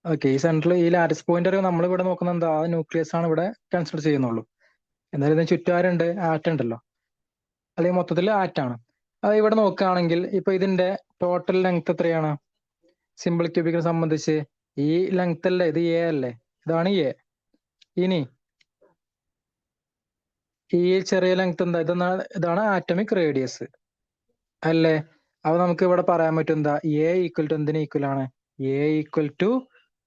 ഓക്കെ, ഈ സെന്ററിൽ ഈ ലാറ്റിസ് പോയിന്റ് നമ്മൾ ഇവിടെ നോക്കുന്നത് എന്താ? ആ ന്യൂക്ലിയസ് ആണ് ഇവിടെ കൺസിഡർ ചെയ്യുന്നുള്ളൂ. എന്തായാലും ഇതിന് ചുറ്റുപാടുണ്ട്, ആറ്റം ഉണ്ടല്ലോ, അല്ലെങ്കിൽ മൊത്തത്തിൽ ആറ്റാണ്. അത് ഇവിടെ നോക്കുകയാണെങ്കിൽ ഇപ്പൊ ഇതിന്റെ ടോട്ടൽ ലെങ്ത് എത്രയാണ്? സിമ്പിൾ ക്യൂബിക്കിനെ സംബന്ധിച്ച് ഈ ലെങ്ത് അല്ലേ, ഇത് A അല്ലേ, ഇതാണ് A. ഇനി ഈ ചെറിയ ലെങ്ത് എന്താ? ഇതാണ് ആറ്റമിക് റേഡിയസ് അല്ലേ? അപ്പൊ നമുക്ക് ഇവിടെ പറയാൻ പറ്റും എന്താ? A ഈക്വൽ ടു എന്തിന് ഈക്വൽ ആണ്? A equal to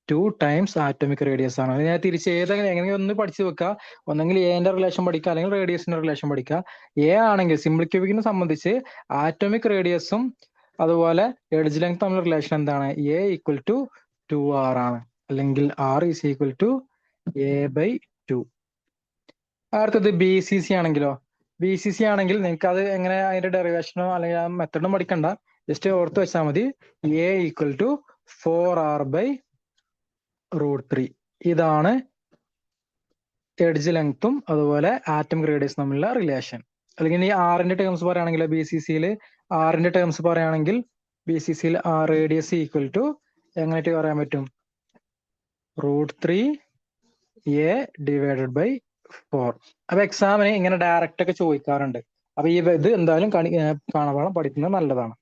2 times atomic radius ആണ്. അത് ഞാൻ തിരിച്ച് എങ്ങനെ ഒന്ന് പഠിച്ചു വെക്കുക. ഒന്നെങ്കിൽ എന്റെ റിലേഷൻ പഠിക്കുക, അല്ലെങ്കിൽ റേഡിയസിന്റെ റിലേഷൻ പഠിക്കുക. A ആണെങ്കിൽ സിമ്പിൾ ക്യൂബിക്കിനെ സംബന്ധിച്ച് ആറ്റമിക് റേഡിയസും അതുപോലെ എഡ്ജ് ലെങ്ത് തമ്മിലുള്ള റിലേഷൻ എന്താണ്? A ഈക്വൽ ടു 2R ആണ്, അല്ലെങ്കിൽ R is equal to A/2. അടുത്തത് BCC ആണെങ്കിലോ? BCC ആണെങ്കിൽ നിങ്ങൾക്ക് അത് എങ്ങനെ അതിന്റെ ഡെറിവേഷനോ അല്ലെങ്കിൽ ആ മെത്തഡും പഠിക്കണ്ട, ജസ്റ്റ് ഓർത്ത് വെച്ചാൽ മതി. A equal to 4R/√3. ഇതാണ് എഡ്ജ് ലെങ്ത്തും അതുപോലെ ആറ്റമിക് റേഡിയസ് തമ്മിലുള്ള റിലേഷൻ. അല്ലെങ്കിൽ ഈ ആറിന്റെ ടേംസ് പറയുകയാണെങ്കിൽ BCCയിൽ ആറിന്റെ ടേംസ് പറയുകയാണെങ്കിൽ BCCയിൽ റേഡിയസ് ഈക്വൽ ടു എങ്ങനെയായിട്ട് പറയാൻ പറ്റും? √3A/4. അപ്പൊ എക്സാമിന് ഇങ്ങനെ ഡയറക്റ്റ് ഒക്കെ ചോദിക്കാറുണ്ട്. അപ്പൊ ഇത് എന്തായാലും കാണാപാഠം പഠിക്കുന്നത് നല്ലതാണ്.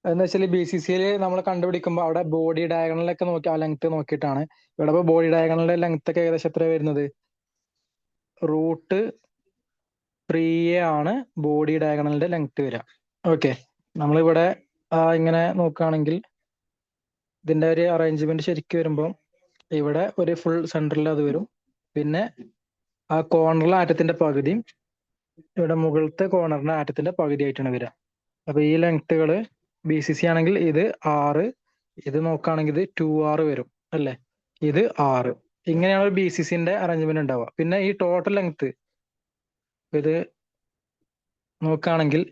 എന്ന് വെച്ചാൽ BCCയിൽ നമ്മൾ കണ്ടുപിടിക്കുമ്പോൾ അവിടെ ബോഡി ഡയഗണലൊക്കെ നോക്കി ആ ലെങ്ത് നോക്കിയിട്ടാണ്. ഇവിടെ ഇപ്പൊ ബോഡി ഡയഗണലിന്റെ ലെങ്ത് ഒക്കെ ഏകദേശം എത്ര വരുന്നത്? √3A ആണ് ബോഡി ഡയഗണലിന്റെ ലെങ്ത് വരിക. ഓക്കെ, നമ്മളിവിടെ ഇങ്ങനെ നോക്കുകയാണെങ്കിൽ ഇതിന്റെ ഒരു അറേഞ്ച്മെന്റ് ശരിക്കും വരുമ്പോൾ ഇവിടെ ഒരു ഫുൾ സെന്ററിൽ അത് വരും, പിന്നെ ആ കോർണറിലെ ആറ്റത്തിന്റെ പകുതിയും ഇവിടെ മുകളിലത്തെ കോർണറിന്റെ ആറ്റത്തിന്റെ പകുതി ആയിട്ടാണ് വരിക. അപ്പൊ ഈ ലെങ്ത്തുകള് BCC ആണെങ്കിൽ ഇത് 6, ഇത് നോക്കുകയാണെങ്കിൽ ഇത് 2R വരും അല്ലെ, ഇത് 6. ഇങ്ങനെയാണ് BCCന്റെ അറേഞ്ച്മെന്റ് ഉണ്ടാവുക. പിന്നെ ഈ ടോട്ടൽ ലെങ്ത് ഇത് നോക്കുകയാണെങ്കിൽ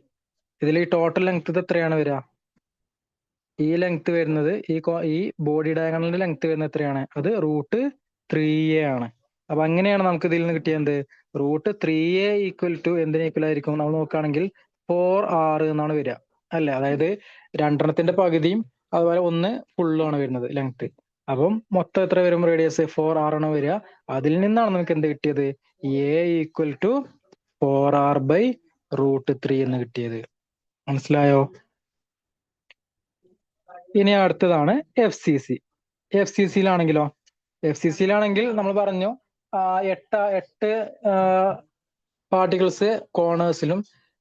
ഇതിൽ ഈ ടോട്ടൽ ലെങ്ത് ഇത് എത്രയാണ് വരിക? ഈ ലെങ്ത് വരുന്നത് ഈ ബോഡി ഡയഗണലിന്റെ ലെങ്ത് വരുന്നത് എത്രയാണ്? അത് √3A ആണ്. അപ്പൊ അങ്ങനെയാണ് നമുക്ക് ഇതിൽ നിന്ന് കിട്ടിയത്. √3A ഈക്വൽ ടു എന്തിന് ഈക്വൽ ആയിരിക്കും? നമ്മൾ നോക്കുകയാണെങ്കിൽ 4R എന്നാണ് വരിക അല്ലെ. അതായത് രണ്ടെണ്ണത്തിന്റെ പകുതിയും അതുപോലെ ഒന്ന് ഫുള്ളും ആണ് വരുന്നത് ലെങ്ത്. അപ്പം മൊത്തം എത്ര വരും? റേഡിയസ് 4R ആണ് വരിക. അതിൽ നിന്നാണ് നമുക്ക് എന്ത് കിട്ടിയത്? A ഈക്വൽ ടു 4R/√3 എന്ന് കിട്ടിയത്. മനസ്സിലായോ? ഇനി അടുത്തതാണ് FCC. FCCയിലാണെങ്കിലോ? FCCയിലാണെങ്കിൽ നമ്മൾ പറഞ്ഞു 8 പാർട്ടിക്കിൾസ് കോർണേഴ്സിലും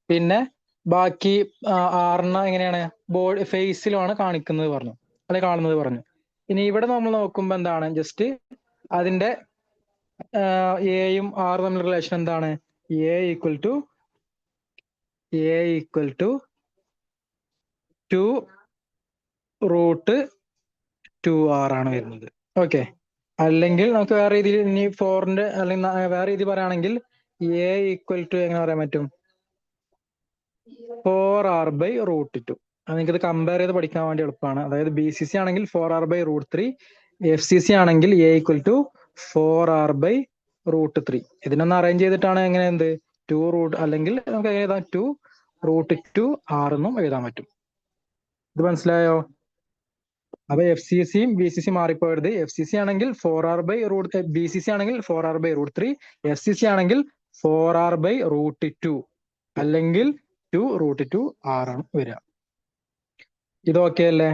പിന്നെ ബാക്കി 6 എങ്ങനെയാണ്? ബോഡി ഫേസിലുമാണ് കാണിക്കുന്നത് പറഞ്ഞു, അല്ലെ കാണുന്നത് പറഞ്ഞു. ഇനി ഇവിടെ നമ്മൾ നോക്കുമ്പോ എന്താണ്? ജസ്റ്റ് അതിന്റെ Aയും R തമ്മിലുള്ള റിലേഷൻ എന്താണ്? A ഈക്വൽ ടു 2√2R ആണ് വരുന്നത്. ഓക്കെ, അല്ലെങ്കിൽ നമുക്ക് വേറെ രീതിയിൽ ഇനി 4ന്റെ അല്ലെങ്കിൽ വേറെ രീതി പറയുകയാണെങ്കിൽ A ഈക്വൽ ടു എങ്ങനെ പറയാൻ പറ്റും? 4r/√2. നിങ്ങൾക്കിത് കമ്പയർ ചെയ്ത് പഠിക്കാൻ വേണ്ടി എളുപ്പമാണ്. അതായത് BCC ആണെങ്കിൽ 4r/√3, FCC ആണെങ്കിൽ A = 4r/√3. ഇതിനൊന്ന് അറേഞ്ച് ചെയ്തിട്ടാണ് എങ്ങനെ എന്ത് 2 അല്ലെങ്കിൽ നമുക്ക് എഴുതാം 2√2r എന്നും എഴുതാൻ പറ്റും. ഇത് മനസ്സിലായോ? അപ്പൊ FCCയും BCC മാറിപ്പോയത്. FCC ആണെങ്കിൽ 4r/√BCC ആണെങ്കിൽ 4r/√3, FCC ആണെങ്കിൽ 4r/√2 അല്ലെങ്കിൽ 2√2r ആണ് വരിക. ഇത് ഓക്കെ അല്ലേ?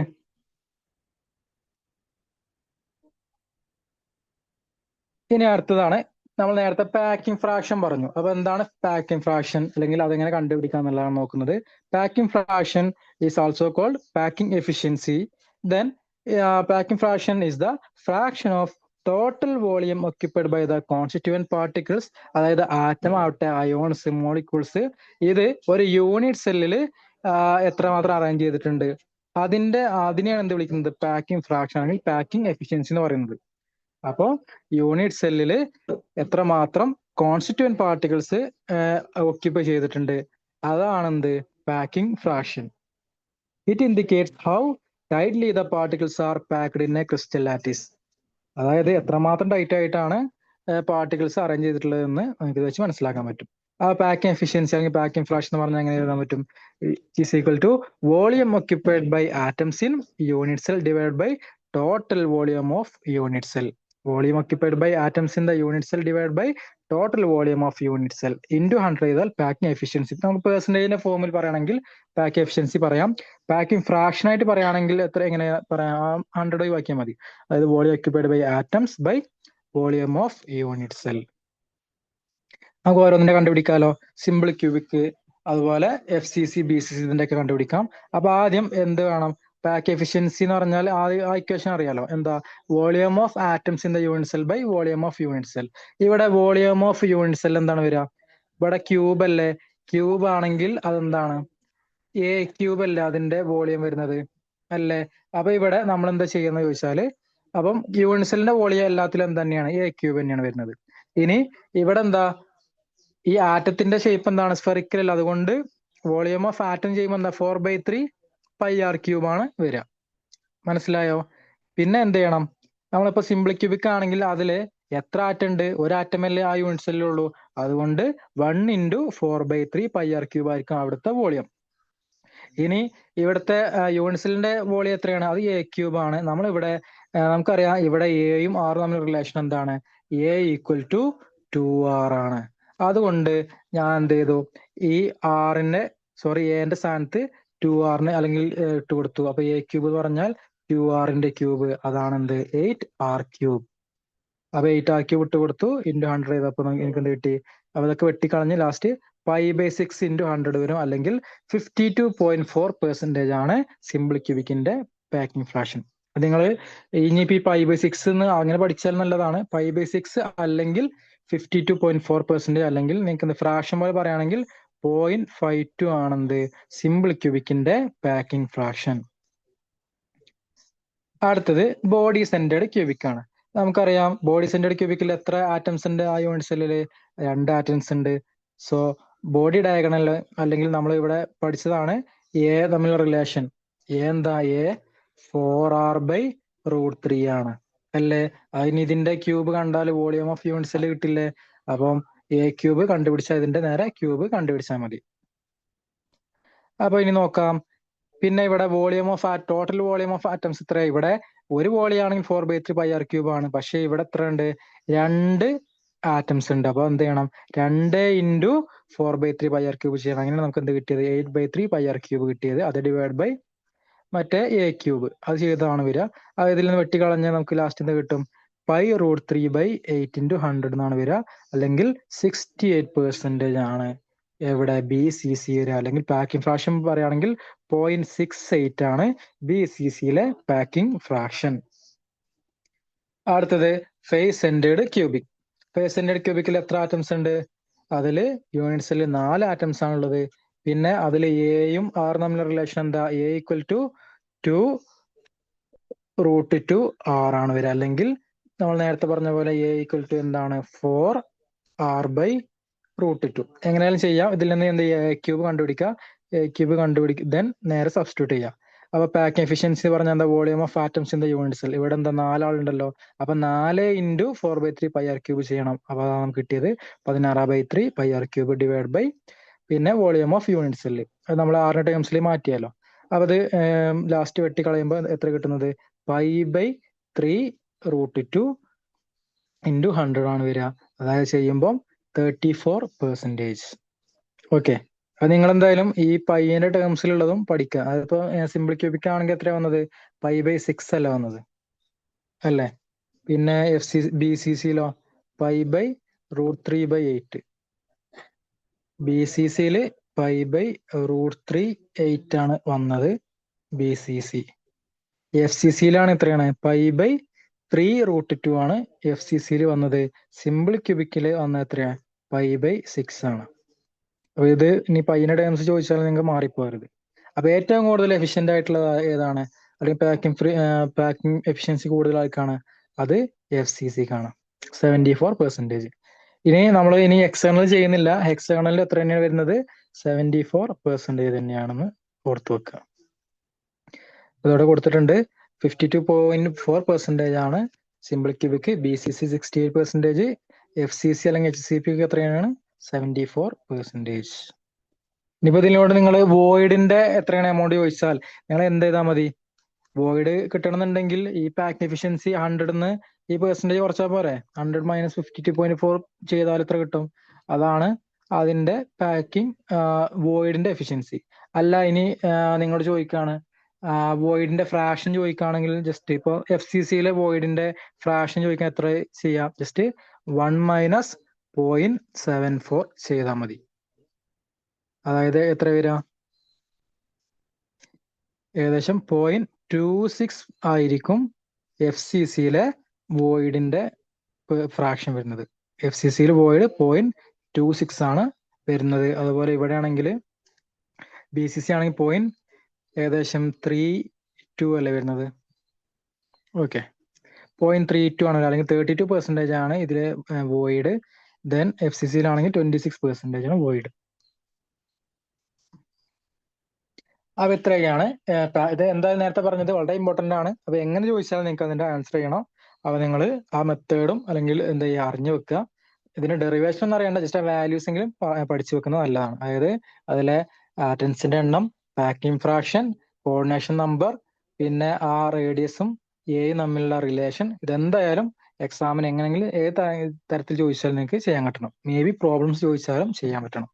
ഇനി അടുത്തതാണ്, നമ്മൾ നേരത്തെ പാക്കിംഗ് ഫ്രാക്ഷൻ പറഞ്ഞു. അപ്പൊ എന്താണ് പാക്കിംഗ് ഫ്രാക്ഷൻ, അല്ലെങ്കിൽ അതെങ്ങനെ കണ്ടുപിടിക്കാം എന്നുള്ളതാണ് നോക്കുന്നത്. Packing fraction is also called packing efficiency. Then packing fraction is the fraction of total volume occupied by the constituent particles. അതായത് ആറ്റം ആവട്ടെ, അയോൺസ്, മോളിക്യൂൾസ്, ഇത് ഒരു യൂണിറ്റ് സെല്ലിൽ എത്രമാത്രം അറേഞ്ച് ചെയ്തിട്ടുണ്ട്, അതിനെയാണ് എന്ത് വിളിക്കുന്നത്? പാക്കിംഗ് ഫ്രാക്ഷൻ അല്ലെങ്കിൽ പാക്കിംഗ് എഫിഷ്യൻസി എന്ന് പറയുന്നത്. അപ്പോ യൂണിറ്റ് സെല്ലില് എത്രമാത്രം കോൺസ്റ്റിറ്റ്യൂവന്റ് പാർട്ടിക്കിൾസ് ഒക്യുപ്പൈ ചെയ്തിട്ടുണ്ട്, അതാണെന്ത്? Packing fraction. It indicates how tightly the particles are packed in a crystal lattice. അതായത് എത്രമാത്രം ടൈറ്റ് ആയിട്ടാണ് പാർട്ടിക്കിൾസ് അറേഞ്ച് ചെയ്തിട്ടുള്ളത് എന്ന് നമുക്ക് ഇത് വെച്ച് മനസ്സിലാക്കാൻ പറ്റും. ആ പാക്കിംഗ് എഫിഷ്യൻസി അല്ലെങ്കിൽ പാക്കിംഗ് ഫ്രാക്ഷൻ എന്ന് പറഞ്ഞാൽ എങ്ങനെ എഴുതാൻ പറ്റും? Is equal to volume occupied by atoms in unit cell divide by total volume of unit cell. Volume occupied by atoms in the unit cell divide by total volume of unit cell into 100 ചെയ്താൽ packing efficiency. നമുക്ക് പെർസെന്റേജിന്റെ ഫോമിൽ പറയുകയാണെങ്കിൽ packing efficiency പറയാം. Packing fraction ആയിട്ട് പറയുകയാണെങ്കിൽ എങ്ങനെ പറയാം? 100 ഒഴിവാക്കിയാൽ മതി. അതായത് volume occupied by atoms by volume of unit cell. നമുക്ക് ഓരോന്നിന്റെ കണ്ടുപിടിക്കാലോ. സിമ്പിൾ ക്യൂബിക്, അതുപോലെ FCC, BCC ഇതിന്റെ ഒക്കെ കണ്ടുപിടിക്കാം. അപ്പൊ ആദ്യം എന്ത് വേണം? പാക്ക് എഫിഷ്യൻസി എന്ന് പറഞ്ഞാൽ ആ ഇക്വേഷൻ അറിയാലോ. എന്താ? Volume of atoms in the unit cell by volume of unit cell. ഇവിടെ വോളിയം ഓഫ് യൂണിറ്റ് സെൽ എന്താണ് വരിക? ഇവിടെ ക്യൂബ് അല്ലേ? ക്യൂബ് ആണെങ്കിൽ അതെന്താണ്? A³ അല്ലേ അതിന്റെ വോളിയം വരുന്നത് അല്ലേ? അപ്പൊ ഇവിടെ നമ്മൾ എന്താ ചെയ്യുന്നത് ചോദിച്ചാല്, അപ്പം യൂണിറ്റ് സെല്ലിന്റെ വോളിയം എല്ലാത്തിലും എന്ത് തന്നെയാണ്? A³ തന്നെയാണ് വരുന്നത്. ഇനി ഇവിടെ എന്താ? ഈ ആറ്റത്തിന്റെ ഷേപ്പ് എന്താണ്? സ്ഫെറിക്കൽ അല്ല. അതുകൊണ്ട് വോളിയം ഓഫ് ആറ്റം ചെയ്യുമ്പോൾ എന്താ? 4/3 πr³ ആണ് വരിക. മനസ്സിലായോ? പിന്നെ എന്ത് ചെയ്യണം? നമ്മളിപ്പോ സിമ്പിൾ ക്യൂബിക് ആണെങ്കിൽ അതില് എത്ര ആറ്റം ഉണ്ട്? ഒരു ആറ്റമല്ലേ ആ യൂണിറ്റ് സെല്ലിലുള്ളൂ. അതുകൊണ്ട് 1 × 4/3 πr³ ആയിരിക്കും അവിടുത്തെ വോളിയം. ഇനി ഇവിടുത്തെ യൂണിറ്റ് സെല്ലിന്റെ വോളിയം എത്രയാണ്? അത് A³ ആണ്. നമ്മളിവിടെ നമുക്കറിയാം ഇവിടെ എയും ആറും തമ്മിലുള്ള റിലേഷൻ എന്താണ്? A = 2r ആണ്. അതുകൊണ്ട് ഞാൻ എന്ത് ചെയ്തു? ഈ എന്റെ സ്ഥാനത്ത് 2r അല്ലെങ്കിൽ ഇട്ട് കൊടുത്തു. അപ്പൊ A³ എന്ന് പറഞ്ഞാൽ 2r ക്യൂബ്, അതാണ് എന്ത്? 8r³. അപ്പൊ 8r³ ഇട്ട് കൊടുത്തു, ഇൻറ്റു 100 ചെയ്തപ്പോ എനിക്ക് എന്ത് കിട്ടി? അപ്പൊ ഇതൊക്കെ വെട്ടിക്കളഞ്ഞ് ലാസ്റ്റ് π/6 × 100 വരും, അല്ലെങ്കിൽ 52.4% ആണ് സിമ്പിൾ ക്യൂബിക്കിന്റെ പാക്കിംഗ് ഫ്രാക്ഷൻ. നിങ്ങൾ ഇനിയിപ്പോ ഈ π/6 എന്ന് അങ്ങനെ പഠിച്ചാൽ നല്ലതാണ്. π/6 അല്ലെങ്കിൽ 52.4%, അല്ലെങ്കിൽ നിങ്ങൾക്ക് ഫ്രാക്ഷൻ പോലെ പറയുകയാണെങ്കിൽ 0.52 ആണെന്ത്? സിമ്പിൾ ക്യൂബിക്കിന്റെ പാക്കിംഗ് ഫ്രാക്ഷൻ. അടുത്തത് ബോഡി സെന്റേർഡ് ക്യൂബിക് ആണ്. നമുക്കറിയാം ബോഡി സെന്റേർഡ് ക്യൂബിക്കിൽ എത്ര ആറ്റംസ് ഉണ്ട് ആ യൂണിറ്റ് സെല്ലില്? 2 ആറ്റംസ് ഉണ്ട്. സോ ബോഡി ഡയഗണൽ, അല്ലെങ്കിൽ നമ്മൾ ഇവിടെ പഠിച്ചതാണ് A തമ്മിലുള്ള റിലേഷൻ. എന്താ? A 4r/√3 ആണ് അല്ലേ? അതിന് ഇതിന്റെ ക്യൂബ് കണ്ടാൽ വോളിയം ഓഫ് യൂണിറ്റ് സെല്ല് കിട്ടില്ലേ? അപ്പം A³ കണ്ടുപിടിച്ചാൽ ഇതിന്റെ നേരെ ക്യൂബ് കണ്ടുപിടിച്ചാൽ മതി. അപ്പൊ ഇനി നോക്കാം. പിന്നെ ഇവിടെ volume of total volume of atoms എത്ര? ഇവിടെ ഒരു വോളിയം ആണെങ്കിൽ 4/3 πr³ ആണ്. പക്ഷെ ഇവിടെ എത്ര ഉണ്ട്? 2 ആറ്റംസ് ഉണ്ട്. അപ്പൊ എന്ത് ചെയ്യണം? 2 × 4/3 πr³ ചെയ്യണം. അങ്ങനെ നമുക്ക് എന്ത് കിട്ടിയത്? 8/3 πr³ കിട്ടിയത്. അത് ഡിവൈഡ് ബൈ മറ്റേ A³, അത് ചെയ്തതാണ് വരിക. അത് ഇതിൽ നിന്ന് വെട്ടിക്കളഞ്ഞാൽ നമുക്ക് ലാസ്റ്റ് എന്ത് കിട്ടും? π√3/8 × 100 എന്നാണ് വരിക, അല്ലെങ്കിൽ 68% ആണ് എവിടെ? BCC വരിക. അല്ലെങ്കിൽ പാക്കിംഗ് ഫ്രാക്ഷൻ പറയുകയാണെങ്കിൽ 0.68 ആണ് BCCയിലെ പാക്കിംഗ് ഫ്രാക്ഷൻ. അടുത്തത് face centred cubic. Face centred ക്യൂബിക്കിൽ എത്ര ആറ്റംസ് ഉണ്ട്? അതില് യൂണിറ്റ് സെല്ലിൽ 4 ആറ്റംസ് ആണുള്ളത്. പിന്നെ അതിൽ എയും ആറും തമ്മിലുള്ള റിലേഷൻ എന്താ? A = 2√2r ആണ് വരിക. അല്ലെങ്കിൽ നമ്മൾ നേരത്തെ പറഞ്ഞ പോലെ A = എന്താണ്? 4r/√2. എങ്ങനെയാലും ചെയ്യാം. ഇതിൽ നിന്ന് എന്ത് ചെയ്യുക? A³ കണ്ടുപിടിക്കുക. ക്യൂബ് കണ്ടുപിടിക്കും, ദെൻ നേരെ സബ്സ്റ്റിറ്റ്യൂട്ട് ചെയ്യാം. അപ്പൊ പാക്കിംഗ് എഫിഷ്യൻസി പറഞ്ഞാൽ എന്താ, volume of atoms in the unit cell. ഇവിടെ എന്താ 4 ആളുണ്ടല്ലോ, അപ്പൊ 4 × 4/3 പൈ ആർ ക്യൂബ് ചെയ്യണം. അപ്പൊ അതാണ് നമുക്ക് കിട്ടിയത് 16/3 pi R cube divide by പിന്നെ വോളിയം ഓഫ് യൂണിറ്റ് സെല്ല്. അത് നമ്മൾ 6 ടേംസിൽ മാറ്റിയാലോ. അപ്പൊ അത് ലാസ്റ്റ് വെട്ടി കളയുമ്പോൾ എത്ര കിട്ടുന്നത്, π/3 √2 × 100 ആണ് വരിക. അതായത് ചെയ്യുമ്പോൾ 34%. ഓക്കെ, അത് നിങ്ങൾ എന്തായാലും ഈ പൈന്റെ ടേംസിലുള്ളതും പഠിക്കുക. അതിപ്പോ സിമ്പിൾ ക്യൂബിക് ആണെങ്കിൽ എത്രയാ വന്നത്, π/6 അല്ല വന്നത് അല്ലേ. പിന്നെ BCC-ലോ π/√3/8. BCC-ല് π/√3/8 ആണ് വന്നത് BCC. FCC-ലാണ് എത്രയാണ്, π/3√2 ആണ് FCC-ൽ വന്നത്. സിമ്പിൾ ക്യൂബിക്കില് വന്നത് എത്രയാണ്, π/6 ആണ്. അപ്പൊ ഇത് ഇനി പൈന്റെ ടേംസ് ചോദിച്ചാൽ നിങ്ങൾക്ക് മാറിപ്പോകരുത്. അപ്പൊ ഏറ്റവും കൂടുതൽ എഫിഷ്യന്റ് ആയിട്ടുള്ള ഏതാണ്, അല്ലെങ്കിൽ പാക്കിംഗ് എഫിഷ്യൻസി കൂടുതൽ ആർക്കാണ്, അത് FCC-ക്കാണ് 74%. ഇനി എക്സ്റ്റേണൽ ചെയ്യുന്നില്ല, എക്സ്റ്റേണലിൽ എത്ര തന്നെയാണ് വരുന്നത്, 74% തന്നെയാണെന്ന് ഓർത്ത് വെക്കുക. അതോടെ കൊടുത്തിട്ടുണ്ട് 52.4% ആണ് സിമ്പിൾ ക്യൂബിക്ക്, BCC 68%, FCC അല്ലെങ്കിൽ HCP എത്രയാണ്, 74%. ഇനിയിപ്പോ ഇതിനോട് നിങ്ങൾ വോയിഡിന്റെ എത്രയാണ് എമൗണ്ട് ചോദിച്ചാൽ നിങ്ങൾ എന്ത് ചെയ്താൽ മതി, വോയിഡ് കിട്ടണമെന്നുണ്ടെങ്കിൽ ഈ പാക്കിംഗ് എഫിഷ്യൻസി 100ന്ന് ഈ പെർസെന്റേജ് കുറച്ചാൽ പോരെ. 100 - 52.4 ചെയ്താൽ എത്ര കിട്ടും, അതാണ് അതിന്റെ പാക്കിംഗ് വോയിഡിന്റെ എഫിഷ്യൻസി. അല്ല ഇനി നിങ്ങളോട് ചോദിക്കാണ് വോയിഡിന്റെ ഫ്രാക്ഷൻ ചോദിക്കുകയാണെങ്കിൽ ജസ്റ്റ് ഇപ്പൊ FCC-യിലെ വോയിഡിന്റെ ഫ്രാക്ഷൻ ചോദിക്കാൻ എത്ര ചെയ്യാം, ജസ്റ്റ് 1 - 0.74 ചെയ്താൽ മതി. അതായത് എത്ര വരിക, ഏകദേശം 0.26 ആയിരിക്കും FCC-യിലെ വോയിഡിന്റെ ഫ്രാക്ഷൻ വരുന്നത്. FCC-യിൽ വോയിഡ് 0.26 ആണ് വരുന്നത്. അതുപോലെ ഇവിടെ ആണെങ്കിൽ BCC ആണെങ്കിൽ ഏകദേശം 32 അല്ലേ വരുന്നത്. ഓക്കെ, 0.32 ആണ്, അല്ലെങ്കിൽ 32% ആണ് ഇതിലെ വോയിഡ്. ദെൻ FCC-യിലാണെങ്കിൽ 26% ആണ് വോയിഡ്. അപ്പൊ ഇത്രയൊക്കെയാണ്. ഇത് എന്തായാലും നേരത്തെ പറഞ്ഞത് വളരെ ഇമ്പോർട്ടന്റ് ആണ്. അപ്പൊ എങ്ങനെ ചോദിച്ചാലും നിങ്ങൾക്ക് അതിന്റെ ആൻസർ ചെയ്യണം. അപ്പൊ നിങ്ങൾ ആ മെത്തേഡും അല്ലെങ്കിൽ എന്താ ചെയ്യുക അറിഞ്ഞു വെക്കുക. ഇതിന് ഡെറിവേഷൻ ഒന്നും അറിയണ്ട, ജസ്റ്റ് ആ വാല്യൂസ് എങ്കിലും പഠിച്ചു വെക്കുന്നത് നല്ലതാണ്. അതായത് അതിലെ ആറ്റംസിന്റെ എണ്ണം, പാക്കിംഗ് ഫ്രാക്ഷൻ, കോർഡിനേഷൻ നമ്പർ, പിന്നെ ആ റേഡിയസും എയും തമ്മിലുള്ള റിലേഷൻ, ഇതെന്തായാലും എക്സാമിന് എങ്ങനെയെങ്കിലും ഏത് തരത്തിൽ ചോദിച്ചാലും നിങ്ങൾക്ക് ചെയ്യാൻ പറ്റണം. മേ ബി പ്രോബ്ലംസ് ചോദിച്ചാലും ചെയ്യാൻ പറ്റണം.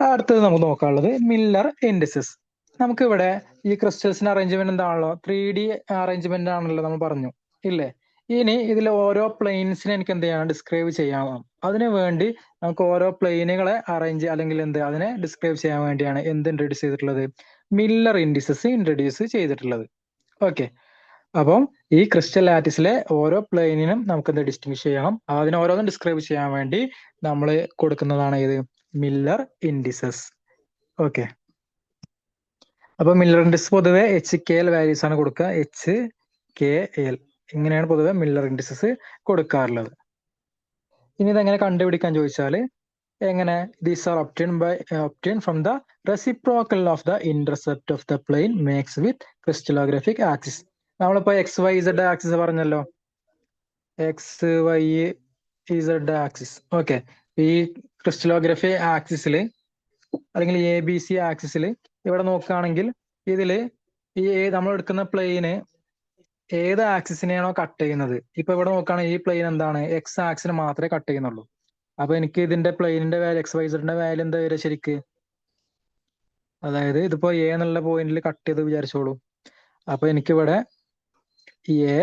അടുത്തത് നമുക്ക് നോക്കാനുള്ളത് മില്ലർ ഇൻഡിസസ്. നമുക്ക് ഇവിടെ ഈ ക്രിസ്റ്റൽസിന്റെ അറേഞ്ച്മെന്റ് എന്താണല്ലോ, 3D അറേഞ്ച്മെന്റ് ആണല്ലോ നമ്മൾ പറഞ്ഞു ഇല്ലേ. ഇനി ഇതിലെ ഓരോ പ്ലെയിൻസിനെ എനിക്ക് എന്ത് ചെയ്യണം, ഡിസ്ക്രൈബ് ചെയ്യാം. അതിനു വേണ്ടി നമുക്ക് ഓരോ പ്ലെയിനുകളെ അറേഞ്ച് അല്ലെങ്കിൽ അതിനെ ഡിസ്ക്രൈബ് ചെയ്യാൻ വേണ്ടിയാണ് എന്ത് ഇൻട്രൊഡ്യൂസ് ചെയ്തിട്ടുള്ളത്, മില്ലർ ഇൻഡിസസ് ഇൻട്രൊഡ്യൂസ് ചെയ്തിട്ടുള്ളത്. ഓക്കെ, അപ്പം ഈ ക്രിസ്റ്റൽ ലാറ്റിസിലെ ഓരോ പ്ലെയിനിനും നമുക്ക് എന്ത് ഡിസ്റ്റിങ്ഷ് ചെയ്യണം, അതിനെ ഓരോന്നും ഡിസ്ക്രൈബ് ചെയ്യാൻ വേണ്ടി നമ്മൾ കൊടുക്കുന്നതാണ് ഇത് മില്ലർ ഇൻഡിസസ്. ഓക്കെ, അപ്പൊ മില്ലർ ഇൻഡിസസ് പൊതുവെ HKL വാല്യൂസ് ആണ് കൊടുക്കുക, HKL ഇങ്ങനെയാണ് പൊതുവെ മില്ലർ ഇൻഡിസസ് കൊടുക്കാറുള്ളത്. ഇനി ഇതെങ്ങനെ കണ്ടുപിടിക്കാൻ ചോദിച്ചാൽ എങ്ങനെ, these are obtained from the reciprocal of the intercept of the plain makes with crystallographic axis. നമ്മളിപ്പോ XYZ ആക്സിസ് പറഞ്ഞല്ലോ, XYZ ആക്സിസ്. ഓക്കെ, ഈ ക്രിസ്റ്റലോഗ്രഫി ആക്സിസിൽ അല്ലെങ്കിൽ ABC ആക്സിസിൽ ഇവിടെ നോക്കുകയാണെങ്കിൽ ഇതില് ഈ നമ്മൾ എടുക്കുന്ന പ്ലെയിന് ഏത് ആക്സിസിനെയാണോ കട്ട് ചെയ്യുന്നത്, ഇപ്പൊ ഇവിടെ നോക്കുകയാണെങ്കിൽ ഈ പ്ലെയിൻ എന്താണ്, X ആക്സിന് മാത്രമേ കട്ട് ചെയ്യുന്നുള്ളൂ. അപ്പൊ എനിക്ക് ഇതിന്റെ പ്ലെയിനിന്റെ വാല്യൂ XYZ-ന്റെ വാല്യൂ എന്താ വരിക ശരിക്ക്, അതായത് ഇതിപ്പോ A എന്നുള്ള പോയിന്റിൽ കട്ട് ചെയ്ത് വിചാരിച്ചോളൂ. അപ്പൊ എനിക്കിവിടെ A,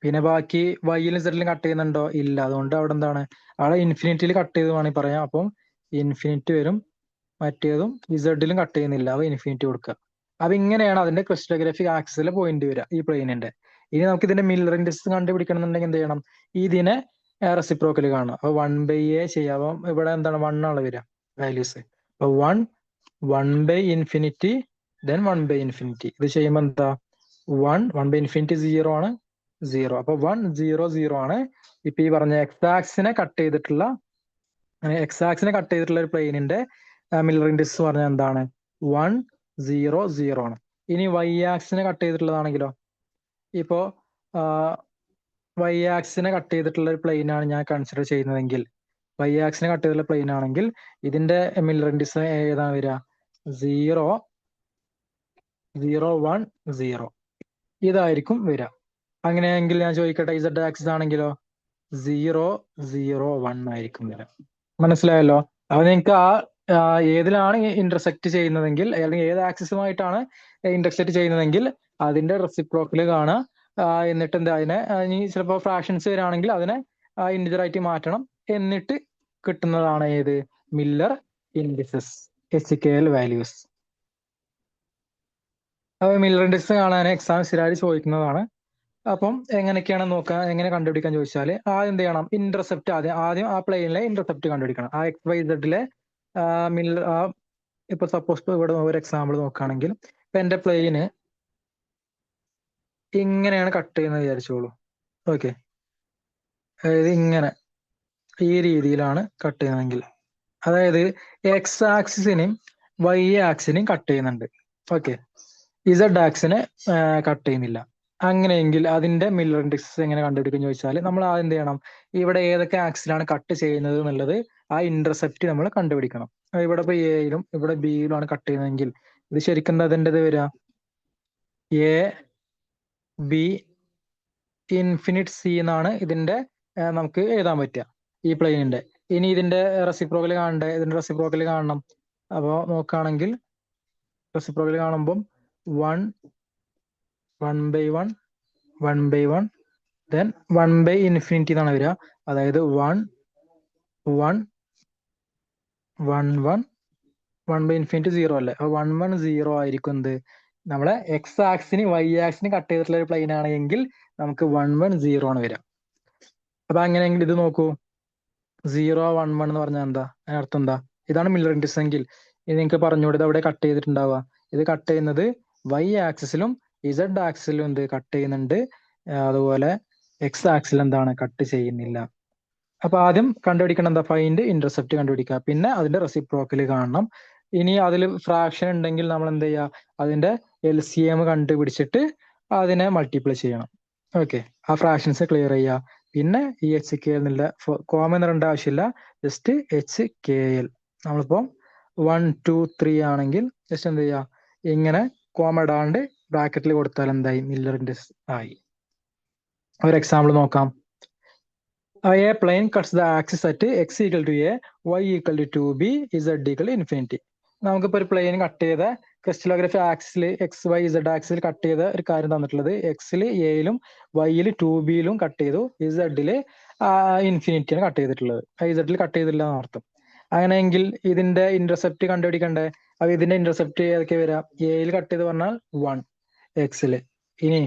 പിന്നെ ബാക്കി Y-ലും Z-ലും കട്ട് ചെയ്യുന്നുണ്ടോ, ഇല്ല. അതുകൊണ്ട് അവിടെ എന്താണ്, അവിടെ ഇൻഫിനിറ്റിയിൽ കട്ട് ചെയ്ത് വേണമെങ്കിൽ പറയാം. അപ്പം ഇൻഫിനിറ്റി വരും. മറ്റേതും Z-ലും കട്ട് ചെയ്യുന്നില്ല, അപ്പൊ ഇൻഫിനിറ്റി കൊടുക്കുക. അപ്പൊ ഇങ്ങനെയാണ് അതിന്റെ ക്രിസ്റ്റലോഗ്രാഫിക് ആക്സിസിലെ പോയിന്റ് വരിക ഈ പ്ലെയിനിന്റെ. ഇനി നമുക്ക് ഇതിന്റെ മില്ലർ ഇൻഡിസസ് കണ്ടുപിടിക്കണം എന്നുണ്ടെങ്കിൽ എന്ത് ചെയ്യണം, ഇതിനെ റെസിപ്രോക്കൽ കാണണം. അപ്പൊ 1/A ചെയ്യാം. അപ്പം ഇവിടെ എന്താണ് 1 ആണ് വരിക വാല്യൂസ്. അപ്പൊ 1/∞, ദെൻ 1/∞. ഇത് ചെയ്യുമ്പോൾ എന്താ 1/∞ 0 ആണ്, 0. അപ്പൊ 1 0 0 ആണ്. ഇപ്പൊ ഈ പറഞ്ഞ X ആക്സിനെ കട്ട് ചെയ്തിട്ടുള്ള ഒരു പ്ലെയിനിന്റെ മില്ലർ ഇൻഡിസസ് പറഞ്ഞാൽ എന്താണ്? 1 0 0 ആണ്. ഇനി വൈ ആക്സിനെ കട്ട് ചെയ്തിട്ടുള്ളതാണെങ്കിലോ, ഇപ്പോ വൈ ആക്സിനെ കട്ട് ചെയ്തിട്ടുള്ള ഒരു പ്ലെയിൻ ആണ് ഞാൻ കൺസിഡർ ചെയ്യുന്നതെങ്കിൽ, വൈ ആക്സിനെ കട്ട് ചെയ്തിട്ടുള്ള പ്ലെയിൻ ആണെങ്കിൽ ഇതിന്റെ മില്ലർ ഇൻഡിസസ് ഏതാണ് വരിക? 0 0 1 0 ഇതായിരിക്കും വരിക. അങ്ങനെയെങ്കിൽ ഞാൻ ചോദിക്കട്ടെ, ഇസഡ് ആക്സിസ് ആണെങ്കിലോ 0 0 1 ആയിരിക്കും വരിക. മനസ്സിലായല്ലോ? അപ്പൊ നിങ്ങൾക്ക് ഏതിലാണ് ഇന്റർസെക്ട് ചെയ്യുന്നതെങ്കിൽ, അല്ലെങ്കിൽ ഏത് ആക്സിസുമായിട്ടാണ് ഇന്റർസെക്ട് ചെയ്യുന്നതെങ്കിൽ അതിന്റെ റെസിപ്രോക്കൽ കാണുക. എന്നിട്ട് എന്താ അതിനെ, ഇനി ചിലപ്പോൾ ഫ്രാക്ഷൻസ് വരികയാണെങ്കിൽ അതിനെ ഇന്റിജർ ആയിട്ട് മാറ്റണം. എന്നിട്ട് കിട്ടുന്നതാണ് ഏത്? Miller indices, HKL values. അപ്പൊ മില്ലർ ഇൻഡിസസ് കാണാൻ എക്സാം സ്ഥിരമായിട്ട് ചോദിക്കുന്നതാണ്. അപ്പം എങ്ങനെയൊക്കെയാണ് നോക്കുക, എങ്ങനെ കണ്ടുപിടിക്കാൻ ചോദിച്ചാൽ ആദ്യം എന്ത് ചെയ്യണം? ഇന്റർസെപ്റ്റ് ആദ്യം ആ പ്ലെയിനിലെ ഇന്റർസെപ്റ്റ് കണ്ടുപിടിക്കണം. ആ XYZ മില്ലർ ഇപ്പൊ സപ്പോസ് ഇവിടെ ഒരു എക്സാമ്പിൾ നോക്കുകയാണെങ്കിൽ, ഇപ്പൊ എന്റെ പ്ലെയിന് ഇങ്ങനെയാണ് കട്ട് ചെയ്യുന്നത് വിചാരിച്ചോളൂ. ഓക്കെ, അതായത് ഇങ്ങനെ ഈ രീതിയിലാണ് കട്ട് ചെയ്യുന്നതെങ്കിൽ, അതായത് എക്സ് ആക്സിസിനെയും വൈ ആക്സിനെയും കട്ട് ചെയ്യുന്നുണ്ട്. ഓക്കെ, ഇസഡ് ആക്സിനെ കട്ട് ചെയ്യുന്നില്ല. അങ്ങനെയെങ്കിൽ അതിന്റെ മില്ലർ ഇൻഡിസസ് എങ്ങനെ കണ്ടുപിടിക്കും ചോദിച്ചാൽ, നമ്മൾ ആദ്യം എന്ത് ചെയ്യണം? ഇവിടെ ഏതൊക്കെ ആക്സിലാണ് കട്ട് ചെയ്യുന്നത് എന്നുള്ളത് ആ ഇന്റർസെപ്റ്റ് നമ്മൾ കണ്ടുപിടിക്കണം. ഇവിടെ ഇപ്പൊ എയിലും ഇവിടെ ബിയിലുമാണ് കട്ട് ചെയ്യുന്നതെങ്കിൽ ഇത് ശരിക്കും അതിൻ്റെത് വരിക എ ബി ഇൻഫിനിറ്റ് സി എന്നാണ് ഇതിന്റെ നമുക്ക് എഴുതാൻ പറ്റുക ഈ പ്ലെയിനിന്റെ. ഇനി ഇതിന്റെ റെസിപ്രോക്കൽ കാണണ്ടേ? ഇതിന്റെ റെസിപ്രോക്കൽ കാണണം. അപ്പോൾ നോക്കുകയാണെങ്കിൽ റെസിപ്രോക്കൽ കാണുമ്പം 1 1/1 1/1 ദെൻ 1/ഇൻഫിനിറ്റി എന്നാണ് വരിക. അതായത് 1 1 1 1 1/ഇൻഫിനിറ്റി 0 അല്ലേ? അപ്പൊ 1 1 0 ആയിരിക്കും എന്ത്? നമ്മളെ എക്സ് ആക്സിന് വൈ ആക്സിന് കട്ട് ചെയ്തിട്ടുള്ള ഒരു പ്ലെയിൻ ആണെങ്കിൽ നമുക്ക് 1 1 0 ആണ് വരിക. അപ്പൊ അങ്ങനെയെങ്കിൽ ഇത് നോക്കൂ, 0 1 1 എന്ന് പറഞ്ഞാൽ എന്താ? അതിനർത്ഥം എന്താ? ഇതാണ് മില്ലർ ഇൻഡിസസ് എങ്കിൽ ഇത് നിങ്ങൾക്ക് പറഞ്ഞുകൂടെ ഇത് അവിടെ കട്ട് ചെയ്തിട്ടുണ്ടാവുക. ഇത് കട്ട് ചെയ്യുന്നത് വൈ ആക്സിസിലും ഇസഡ് ആക്സിസിലും എന്ത് കട്ട് ചെയ്യുന്നുണ്ട്, അതുപോലെ എക്സ് ആക്സിൽ എന്താണ് കട്ട് ചെയ്യുന്നില്ല. അപ്പൊ ആദ്യം കണ്ടുപിടിക്കണം എന്താ? ഫൈൻഡ് ഇന്റർസെപ്റ്റ് കണ്ടുപിടിക്കുക, പിന്നെ അതിന്റെ റെസിപ്രോക്കൽ കാണണം. ഇനി അതിൽ ഫ്രാക്ഷൻ ഉണ്ടെങ്കിൽ നമ്മൾ എന്ത് ചെയ്യുക? അതിന്റെ LCM കണ്ടുപിടിച്ചിട്ട് അതിനെ മൾട്ടിപ്ലൈ ചെയ്യണം. ഓക്കെ, ആ ഫ്രാക്ഷൻസ് ക്ലിയർ ചെയ്യുക. പിന്നെ ഈ HKL എന്നുള്ള കോമൺ ഇടേണ്ട ആവശ്യമില്ല, ജസ്റ്റ് HKL. നമ്മളിപ്പോ 1 2 3 ആണെങ്കിൽ ജസ്റ്റ് എന്ത് ചെയ്യുക? ഇങ്ങനെ കോമ ഇടാണ്ട് ബ്രാക്കറ്റിൽ കൊടുത്താൽ എന്തായി? മില്ലർ ഇൻഡിസസ് ആയി. ഒരു എക്സാമ്പിൾ നോക്കാം. A plane cuts the axis at x equal to a, y equal to 2b, z equal to infinity. നമുക്കിപ്പോൾ ഒരു പ്ലെയിൻ കട്ട് ചെയ്ത crystallography axial XYZ axial cut ചെയ്ത ഒരു കാര്യം തന്നിട്ടുള്ളത്, എക്സിൽ എയിലും വൈയിൽ 2bയിലും കട്ട് ചെയ്തു, ഇസഡില് ഇൻഫിനിറ്റിയാണ് കട്ട് ചെയ്തിട്ടുള്ളത്. ഇസഡിൽ കട്ട് ചെയ്തില്ല എന്നർത്ഥം. അങ്ങനെയെങ്കിൽ ഇതിന്റെ ഇന്റർസെപ്റ്റ് കണ്ടുപിടിക്കണ്ടേ? അപ്പൊ ഇതിന്റെ ഇന്റർസെപ്റ്റ് ഏതൊക്കെ വരാം? എയിൽ കട്ട് ചെയ്ത് പറഞ്ഞാൽ 1 എക്സില്, ഇനി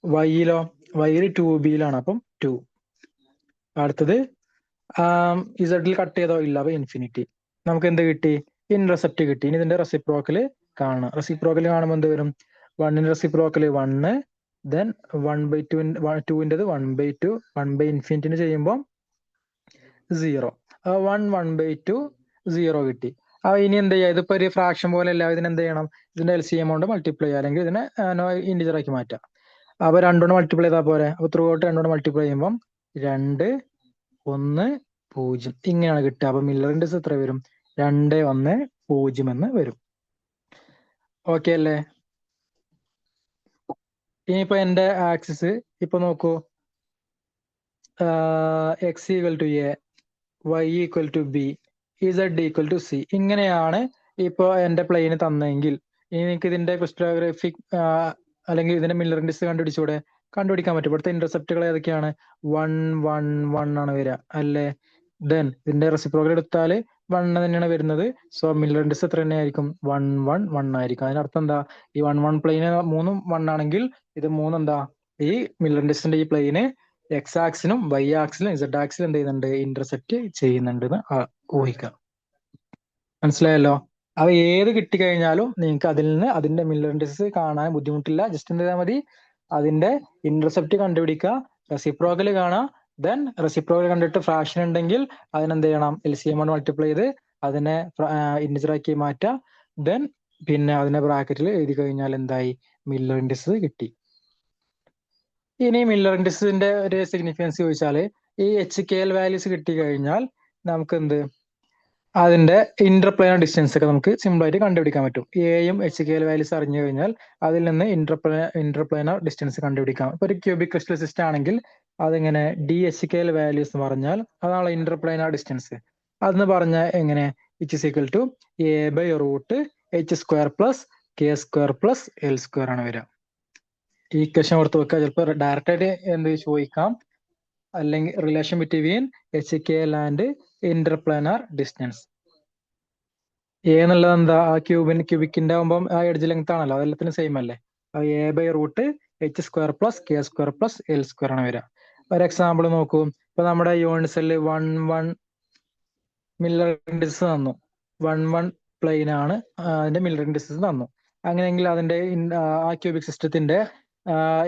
വൈയിലോ? വൈയിൽ 2bയിലാണ്, അപ്പം 2. അടുത്തത് ഇസഡിൽ കട്ട് ചെയ്തോ? ഇല്ല, അപ്പൊ ഇൻഫിനിറ്റി. നമുക്ക് എന്ത് കിട്ടി? ഇന്റർസെപ്റ്റ് കിട്ടി. ഇനി ഇതിന്റെ റെസിപ്രോക്കൽ കാണണം. റെസിപ്രോക്കൽ കാണുമ്പോൾ എന്ത് വരും? 1ന്റെ റെസിപ്രോക്കൽ 1, ദെൻ 1/2 2ൻ്റെത് 1/2 1/ഇൻഫിനിറ്റിന് ചെയ്യുമ്പോൾ 0. 1 1/2 0 കിട്ടി. അപ്പൊ ഇനി എന്ത് ചെയ്യുക? ഇതിപ്പോ ഒരു ഫ്രാക്ഷൻ പോലെ അല്ല, ഇതിന് എന്ത് ചെയ്യണം? ഇതിന്റെ LCM കൊണ്ട് മൾട്ടിപ്ലൈ ചെയ്യുക, അല്ലെങ്കിൽ ഇതിനെ ഇന്റിജർ ആക്കി മാറ്റാം. അപ്പൊ 2 കൊണ്ട് മൾട്ടിപ്ലൈ ചെയ്താൽ പോരെ? അപ്പൊ ത്രൂ ഔട്ട് 2 കൊണ്ട് മൾട്ടിപ്ലൈ ചെയ്യുമ്പോൾ 2 1 0 ഇങ്ങനെയാണ് കിട്ടുക. അപ്പൊ മില്ലർ ഇൻഡിസസ് എത്ര വരും? 2 1 0 എന്ന് വരും. ഓക്കെ അല്ലേ? ഇനിയിപ്പോ എന്റെ ആക്സിസ് ഇപ്പൊ നോക്കൂ, X equal to A, Y equal to B, Z equal to C. ഇങ്ങനെയാണ് ഇപ്പൊ എന്റെ പ്ലെയിന് തന്നെങ്കിൽ എനിക്ക് ഇതിന്റെ ക്രിസ്റ്റലോഗ്രാഫിക് അല്ലെങ്കിൽ ഇതിന്റെ മില്ലർ ഇൻഡിസസ് കണ്ടുപിടിച്ചൂടെ? കണ്ടുപിടിക്കാൻ പറ്റും. ഇവിടുത്തെ ഇന്റർസെപ്റ്റുകൾ ഏതൊക്കെയാണ്? 1 1 1 ആണ് വരിക അല്ലേ? ദെൻ ഇതിന്റെ റെസിപ്രോക്കൽ എടുത്താൽ 1 തന്നെയാണ് വരുന്നത്. സോ മില്ലർ ഇൻഡിസസ് എത്ര തന്നെയായിരിക്കും? 1 1 1 ആയിരിക്കും. അതിനർത്ഥം എന്താ? ഈ 1 1 പ്ലെയിന് 3 1 ആണെങ്കിൽ ഇത് 3 എന്താ? ഈ മില്ലർ ഇൻഡിസസിന്റെ ഈ പ്ലെയിന് എക്സ് ആക്സിനും വൈ ആക്സിലും ഇസഡ് ആക്സിലും എന്ത് ചെയ്യുന്നുണ്ട്? ഇന്റർസെപ്റ്റ് ചെയ്യുന്നുണ്ട് എന്ന് ഊഹിക്കാം. മനസ്സിലായല്ലോ? അവ ഏത് കിട്ടിക്കഴിഞ്ഞാലും നിങ്ങൾക്ക് അതിൽ നിന്ന് അതിന്റെ മില്ലർ ഇൻഡിസസ് കാണാൻ ബുദ്ധിമുട്ടില്ല. ജസ്റ്റ് എന്ത് ചെയ്താൽ മതി? അതിന്റെ ഇന്റർസെപ്റ്റ് കണ്ടുപിടിക്കുക, റെസിപ്രോക്കൽ കാണുക, ദെൻ റെസിപ്രോക്കൽ കണ്ടിട്ട് ഫ്രാക്ഷൻ ഉണ്ടെങ്കിൽ അതിനെന്ത് ചെയ്യണം? LCM കൊണ്ട് മൾട്ടിപ്ലൈ ചെയ്ത് അതിനെ ഇന്റിജർ ആക്കി മാറ്റുക. ദെൻ പിന്നെ അതിനെ ബ്രാക്കറ്റിൽ എഴുതി കഴിഞ്ഞാൽ എന്തായി? മില്ലർ ഇൻഡിസസ് കിട്ടി. ഇനി മില്ലർ ഇൻഡിസസിന്റെ ഒരു സിഗ്നിഫിക്കൻസ് ചോദിച്ചാൽ ഈ HKL വാല്യൂസ് കിട്ടി കഴിഞ്ഞാൽ നമുക്ക് എന്ത് അതിന്റെ ഇന്റർപ്ലെയിനർ ഡിസ്റ്റൻസ് ഒക്കെ നമുക്ക് സിമ്പിൾ ആയിട്ട് കണ്ടുപിടിക്കാൻ പറ്റും. എയും HKL വാല്യൂസ് അറിഞ്ഞു കഴിഞ്ഞാൽ അതിൽ നിന്ന് ഇന്റർപ്ലെയിനർ ഡിസ്റ്റൻസ് കണ്ടുപിടിക്കാം. ഇപ്പൊ ഒരു ക്യൂബിക് ക്രിസ്റ്റൽ സിസ്റ്റം ആണെങ്കിൽ അതിങ്ങനെ DHKL വാല്യൂസ് എന്ന് പറഞ്ഞാൽ അതാണ് ഇന്റർപ്ലെയിനർ ഡിസ്റ്റൻസ്. അതെന്ന് പറഞ്ഞാൽ എങ്ങനെ? It is equal to a/√h² plus k² plus l² ആണ് വരിക. ഈ ഇക്വേഷൻ ഓർത്ത് വെക്കുക. ചിലപ്പോൾ ഡയറക്റ്റ് ആയിട്ട് എന്ത് ചോദിക്കാം, അല്ലെങ്കിൽ relation between HKL and interplanar distance. A എന്നുള്ളത് എന്താ? ആ ക്യൂബിക്കിന്റെ ആകുമ്പോൾ ആ എഡ്ജ് ലെങ്ത് ആണല്ലോ, അതെല്ലാത്തിനും സെയിം അല്ലേ. a/√h² plus k² plus l² ആണ് വരിക. ഒരു എക്സാമ്പിൾ നോക്കൂ. ഇപ്പൊ നമ്മുടെ യൂണിറ്റ് സെല്ല് 1 മില്ലർ ഇൻഡിസസ് തന്നു. 1 പ്ലെയിൻ ആണ് അതിന്റെ മില്ലർ ഇൻഡിസസ് തന്നു. അങ്ങനെയെങ്കിൽ അതിന്റെ ആ ക്യൂബിക് സിസ്റ്റത്തിന്റെ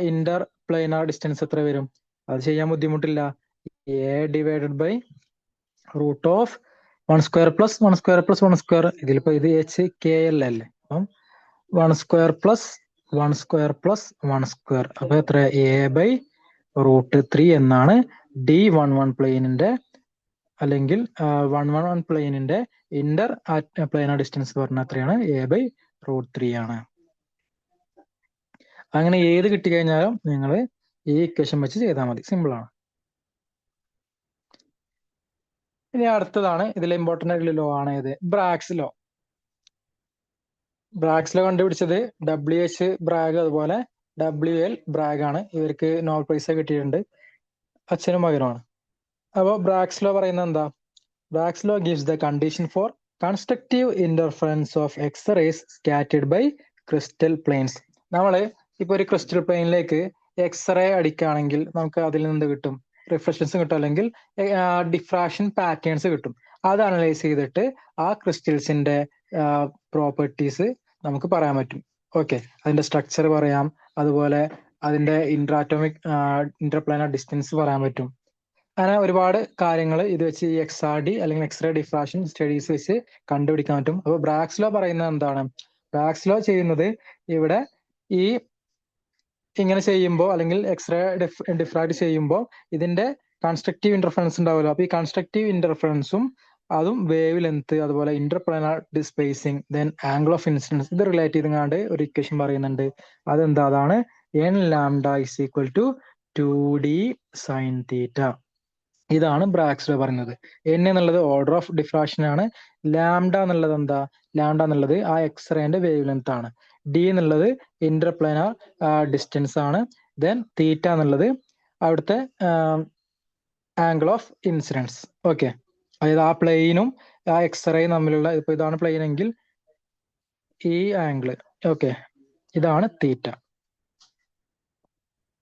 ഇന്റർ പ്ലെയിനർ ഡിസ്റ്റൻസ് എത്ര വരും? അത് ചെയ്യാൻ ബുദ്ധിമുട്ടില്ല. a/√1² plus 1² plus 1². ഇതിലിപ്പോ ഇത് HKL അല്ലേ, അപ്പം 1² പ്ലസ് 1² പ്ലസ് 1². അപ്പൊ എത്ര? a/√3 എന്നാണ് D11 പ്ലെയിനിന്റെ അല്ലെങ്കിൽ 111 പ്ലെയിനിന്റെ ഇന്റർ പ്ലെയിനർ ഡിസ്റ്റൻസ് പറഞ്ഞാൽ എത്രയാണ്? a/√3 ആണ്. അങ്ങനെ ഏത് കിട്ടിക്കഴിഞ്ഞാലും നിങ്ങൾ ഈ ഇക്വേഷൻ വെച്ച് ചെയ്താൽ മതി, സിമ്പിൾ ആണ്. ഇനി അടുത്തതാണ് ഇതിലെ ഇമ്പോർട്ടന്റ് ആയിട്ടുള്ള ലോ ആണ് ഇത്, ബ്രാഗ്സ് ലോ. ബ്രാഗ്സ് ലോ കണ്ടുപിടിച്ചത് WH ബ്രാഗ് അതുപോലെ WL ബ്രാഗ് ആണ്. ഇവർക്ക് നോബൽ പ്രൈസ് കിട്ടിയിട്ടുണ്ട്, അച്ഛനും മകനുമാണ്. അപ്പോൾ ബ്രാഗ്സ് ലോ പറയുന്നത് എന്താ? Bragg's law gives the condition for constructive interference of X rays scattered by crystal planes. നമ്മള് ഇപ്പൊ ഒരു ക്രിസ്റ്റൽ പ്ലെയിനിലേക്ക് എക്സ്റേ അടിക്കുകയാണെങ്കിൽ നമുക്ക് അതിൽ നിന്ന് കിട്ടും? റിഫ്ലക്ഷൻസ് കിട്ടും, അല്ലെങ്കിൽ ഡിഫ്രാക്ഷൻ പാറ്റേൺസ് കിട്ടും. അത് അനലൈസ് ചെയ്തിട്ട് ആ ക്രിസ്റ്റൽസിന്റെ പ്രോപ്പർട്ടീസ് നമുക്ക് പറയാൻ പറ്റും. ഓക്കെ, അതിന്റെ സ്ട്രക്ചർ പറയാം, അതുപോലെ അതിന്റെ ഇന്റർപ്ലാനർ ഡിസ്റ്റൻസ് പറയാൻ പറ്റും. അങ്ങനെ ഒരുപാട് കാര്യങ്ങൾ ഇത് വെച്ച് ഈ XRD അല്ലെങ്കിൽ എക്സ്റേ ഡിഫ്രാക്ഷൻ സ്റ്റഡീസ് വെച്ച് കണ്ടുപിടിക്കാൻ പറ്റും. അപ്പൊ ബ്രാഗ്സ് ലോ പറയുന്നത് എന്താണ്? ബ്രാഗ്സ് ലോ ചെയ്യുന്നത് ഇവിടെ ഈ ഇങ്ങനെ ചെയ്യുമ്പോൾ അല്ലെങ്കിൽ എക്സ്റേ ഡിഫ്രാക്ട് ചെയ്യുമ്പോൾ ഇതിന്റെ കൺസ്ട്രക്റ്റീവ് ഇന്റർഫറൻസ് ഉണ്ടാവുമല്ലോ. അപ്പൊ ഈ കൺസ്ട്രക്റ്റീവ് ഇന്റർഫറൻസും അതും വേവ് ലെങ്ത് അതുപോലെ ഇന്റർപ്ലാനർ ഡിസ്പേസിങ് ദെൻ ആംഗിൾ ഓഫ് ഇൻസിഡൻസ് ഇത് റിലേറ്റ് ചെയ്തുകൊണ്ട് ഒരു ഇക്വേഷൻ പറയുന്നുണ്ട്. അതെന്താ? അതാണ് n λ = 2D sin θ. ഇതാണ് ബ്രാഗ്സ് ലോ പറയുന്നത്. n എന്നുള്ളത് ഓർഡർ ഓഫ് ഡിഫ്രാക്ഷൻ ആണ്. ലാംഡ എന്നുള്ളത് എന്താ? ലാംഡ എന്നുള്ളത് ആ എക്സ്റേന്റെ വേവ് ലെങ്ത് ആണ്. D എന്നുള്ളത് ഇന്റർപ്ലാനർ ഡിസ്റ്റൻസ് ആണ്. ദെൻ തീറ്റ എന്നുള്ളത് അവിടുത്തെ ആംഗിൾ ഓഫ് ഇൻസിഡൻസ്. ഓക്കെ, അതായത് ആ പ്ലെയിനും ആ എക്സ്റേയും തമ്മിലുള്ള, ഇപ്പൊ ഇതാണ് പ്ലെയിൻ എങ്കിൽ ഈ ആംഗിള്, ഓക്കെ, ഇതാണ് തീറ്റ.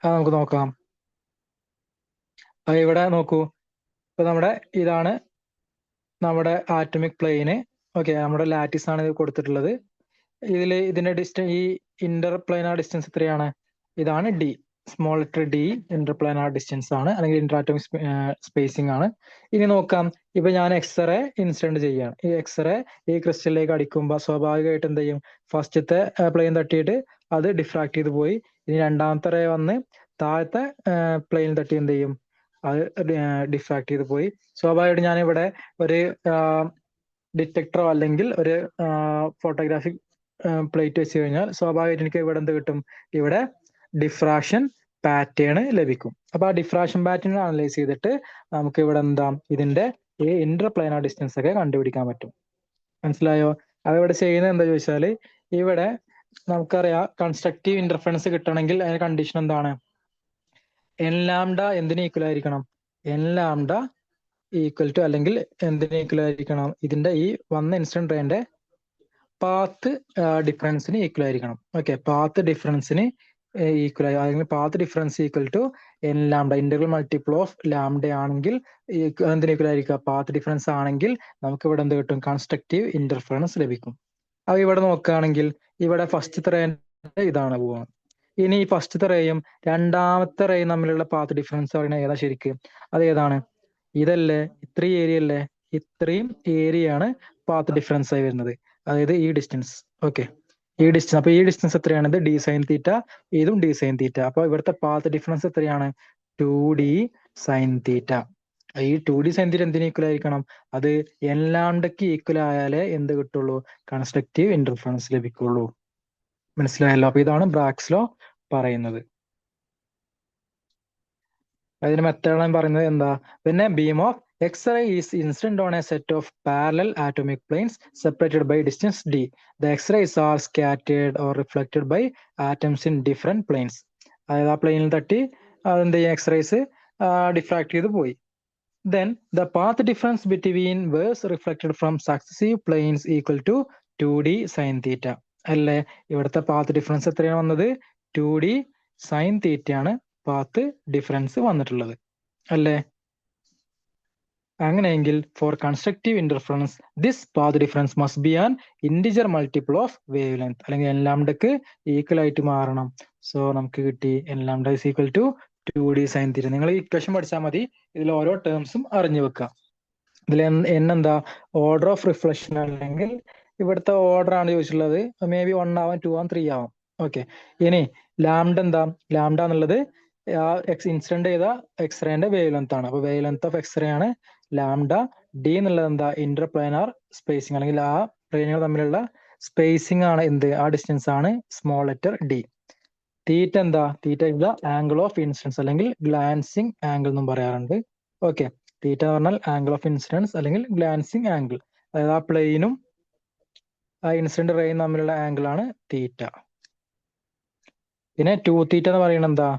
അത് നമുക്ക് നോക്കാം. ഇവിടെ നോക്കൂ, ഇപ്പൊ നമ്മുടെ ഇതാണ് നമ്മുടെ ആറ്റമിക് പ്ലെയിന്. ഓക്കെ, നമ്മുടെ ലാറ്റിസ് ആണ് ഇത് കൊടുത്തിട്ടുള്ളത്. ഇതിന്റെ ഡിസ്റ്റൻസ്, ഈ ഇന്റർപ്ലാനർ ഡിസ്റ്റൻസ് എത്രയാണ്? ഇതാണ് D, small letter D interplanar distance ആണ്, അല്ലെങ്കിൽ ഇന്റർ ആറ്റോമിക് സ്പേസിംഗ് ആണ്. ഇനി നോക്കാം, ഇപ്പൊ ഞാൻ എക്സ്റേ ഇൻസിഡന്റ് ചെയ്യാണ്. ഈ എക്സ്റേ ഈ ക്രിസ്റ്റലിലേക്ക് അടിക്കുമ്പോൾ സ്വാഭാവികമായിട്ട് എന്ത് ചെയ്യും? ഫസ്റ്റത്തെ പ്ലെയിൻ തട്ടിയിട്ട് അത് ഡിഫ്രാക്ട് ചെയ്ത് പോയി. ഇനി രണ്ടാമത്തെ റേ വന്ന് താഴത്തെ പ്ലെയിൻ തട്ടി എന്ത് ചെയ്യും? അത് ഡിഫ്രാക്ട് ചെയ്ത് പോയി. സ്വാഭാവികമായിട്ട് ഞാനിവിടെ ഒരു ഡിറ്റക്ടറോ അല്ലെങ്കിൽ ഒരു ഫോട്ടോഗ്രാഫിക് പ്ലേറ്റ് വെച്ച് കഴിഞ്ഞാൽ സ്വാഭാവികമായിട്ട് എനിക്ക് ഇവിടെ എന്ത് കിട്ടും? ഇവിടെ ഡിഫ്രാക്ഷൻ പാറ്റേൺ ലഭിക്കും. അപ്പൊ ആ ഡിഫ്രാക്ഷൻ പാറ്റേൺ അനലൈസ് ചെയ്തിട്ട് നമുക്ക് ഇവിടെ എന്താ ഇതിന്റെ ഈ ഇന്റർപ്ലാനർ ഡിസ്റ്റൻസ് ഒക്കെ കണ്ടുപിടിക്കാൻ പറ്റും. മനസ്സിലായോ? അത് ഇവിടെ ചെയ്യുന്നത് എന്താ ചോദിച്ചാല്, ഇവിടെ നമുക്കറിയാം കൺസ്ട്രക്റ്റീവ് ഇന്റർഫറൻസ് കിട്ടണമെങ്കിൽ അതിന്റെ കണ്ടീഷൻ എന്താണ്? n λ എന്തിന് ഈക്വൽ ആയിരിക്കണം? n λ ഈക്വൽ ടു, അല്ലെങ്കിൽ എന്തിന് ഈക്വൽ ആയിരിക്കണം? ഇതിന്റെ ഈ വന്ന ഇൻസിഡന്റ് റേന്റെ പാത്ത് ഡിഫറൻസിന് ഈക്വൽ ആയിരിക്കണം. ഓക്കെ, പാത്ത് ഡിഫറൻസിന് ഈക്വൽ ആയി, അല്ലെങ്കിൽ path difference equal to n λ. Integral multiple of lambda ആണെങ്കിൽ എന്തിന് ഈക്വൽ ആയിരിക്കുക? പാത്ത് ഡിഫറൻസ് ആണെങ്കിൽ നമുക്ക് ഇവിടെ എന്ത് കിട്ടും? കൺസ്ട്രക്റ്റീവ് ഇന്റർഫറൻസ് ലഭിക്കും. അപ്പൊ ഇവിടെ നോക്കുകയാണെങ്കിൽ ഇവിടെ ഫസ്റ്റത്തെ റേ ഇതാണ് പോവാണ്. ഇനി ഈ ഫസ്റ്റത്തെ റേയും രണ്ടാമത്തെ റേയും തമ്മിലുള്ള പാത്ത് ഡിഫറൻസ് പറയുന്നത് ഏതാ ശരിക്കും? അത് ഏതാണ്? ഇതല്ലേ? ഇത്രയും ഏരിയ അല്ലേ? ഇത്രയും ഏരിയ ആണ് പാത്ത് ഡിഫറൻസ് ആയി വരുന്നത്. അതായത് ഈ ഡിസ്റ്റൻസ്. ഓക്കെ, ഈ ഡിസ്റ്റൻസ്. അപ്പൊ ഈ ഡിസ്റ്റൻസ് എത്രയാണത്? D sine theta. ഇതും ഡി സൈൻ തീറ്റ. അപ്പൊ ഇവിടുത്തെ പാത്ത് ഡിഫറൻസ് എത്രയാണ്? 2d സൈൻ തീറ്റ. ഈ 2d സൈൻ തീറ്റ എന്തിന് ഈക്വൽ ആയിരിക്കണം? അത് n ലാംഡയ്ക്ക് ഈക്വൽ ആയാലേ എന്ത് കിട്ടുള്ളൂ? കൺസ്ട്രക്റ്റീവ് ഇന്റർഫറൻസ് ലഭിക്കുള്ളൂ. മനസ്സിലായല്ലോ? അപ്പൊ ഇതാണ് ബ്രാഗ്സ് ലോ പറയുന്നത്. അതിന്റെ മെത്തേഡ് പറയുന്നത് എന്താ? When a beam of X-ray is incident on a set of parallel atomic planes separated by distance d, the X-rays are scattered or reflected by atoms in different planes. അതായത് ആ പ്ലെയിനിൽ തട്ടി അതെന്ത് ചെയ്യും? എക്സ്റേസ് ഡിഫ്രാക്ട് ചെയ്ത് പോയി. Then the path difference between waves reflected from successive planes equal to 2d sin theta. അല്ലേ? ഇവിടുത്തെ പാത്ത് ഡിഫറൻസ് എത്രയാണ് വന്നത്? 2d sin theta ആണ് പാത്ത് ഡിഫറൻസ് വന്നിട്ടുള്ളത്. അല്ലേ? അങ്ങനെയെങ്കിൽ for constructive interference this path difference must be an integer multiple of wavelength, അല്ലെങ്കിൽ N ലാംഡക്ക് ഈക്വൽ ആയിട്ട് മാറണം. സോ നമുക്ക് കിട്ടി N lambda is equal to 2d sine theta. നിങ്ങൾ ഈ ഇക്വേഷൻ പഠിച്ചാൽ മതി. ഇതിൽ ഓരോ ടേംസും അറിഞ്ഞു വെക്കുക. ഇതിൽ എൻ എന്താ? ഓർഡർ ഓഫ് റിഫ്ലക്ഷൻ, അല്ലെങ്കിൽ ഇവിടുത്തെ ഓർഡർ ആണ് ചോദിച്ചിട്ടുള്ളത്. മേ ബി 1 ആവാം, 2 ആവാം, 3 ആവാം. ഓക്കെ, ഇനി ലാംഡ എന്താ? ലാംഡ എന്നുള്ളത് ഇൻസിഡന്റ് ചെയ്ത എക്സ്റേന്റെ വേവ് ലെങ്ത് ആണ്. അപ്പൊ വേവ് ലെങ്ത് ഓഫ് എക്സ്റേ ആണ് ലാംഡ. ഡി എന്നുള്ളത് എന്താ? ഇന്റർപ്ലാനാർ സ്പേസിംഗ്, അല്ലെങ്കിൽ ആ പ്ലെയിനുകൾ തമ്മിലുള്ള സ്പേസിംഗ് ആണ് എന്ത്? ആ ഡിസ്റ്റൻസ് ആണ് സ്മോൾ ലെറ്റർ ഡി. തീറ്റ എന്താ? Theta is the angle of incidence, അല്ലെങ്കിൽ ഗ്ലാൻസിങ് ആംഗിൾ എന്നും പറയാറുണ്ട്. ഓക്കെ, തീറ്റ എന്ന് പറഞ്ഞാൽ ആംഗിൾ ഓഫ് ഇൻസിഡൻസ് അല്ലെങ്കിൽ ഗ്ലാൻസിങ് ആംഗിൾ. അതായത് ആ പ്ലെയിനും ആ ഇൻസിഡന്റ് റേയും തമ്മിലുള്ള ആംഗിൾ ആണ് തീറ്റ. പിന്നെ 2 തീറ്റ എന്ന് പറയുന്നത് എന്താ?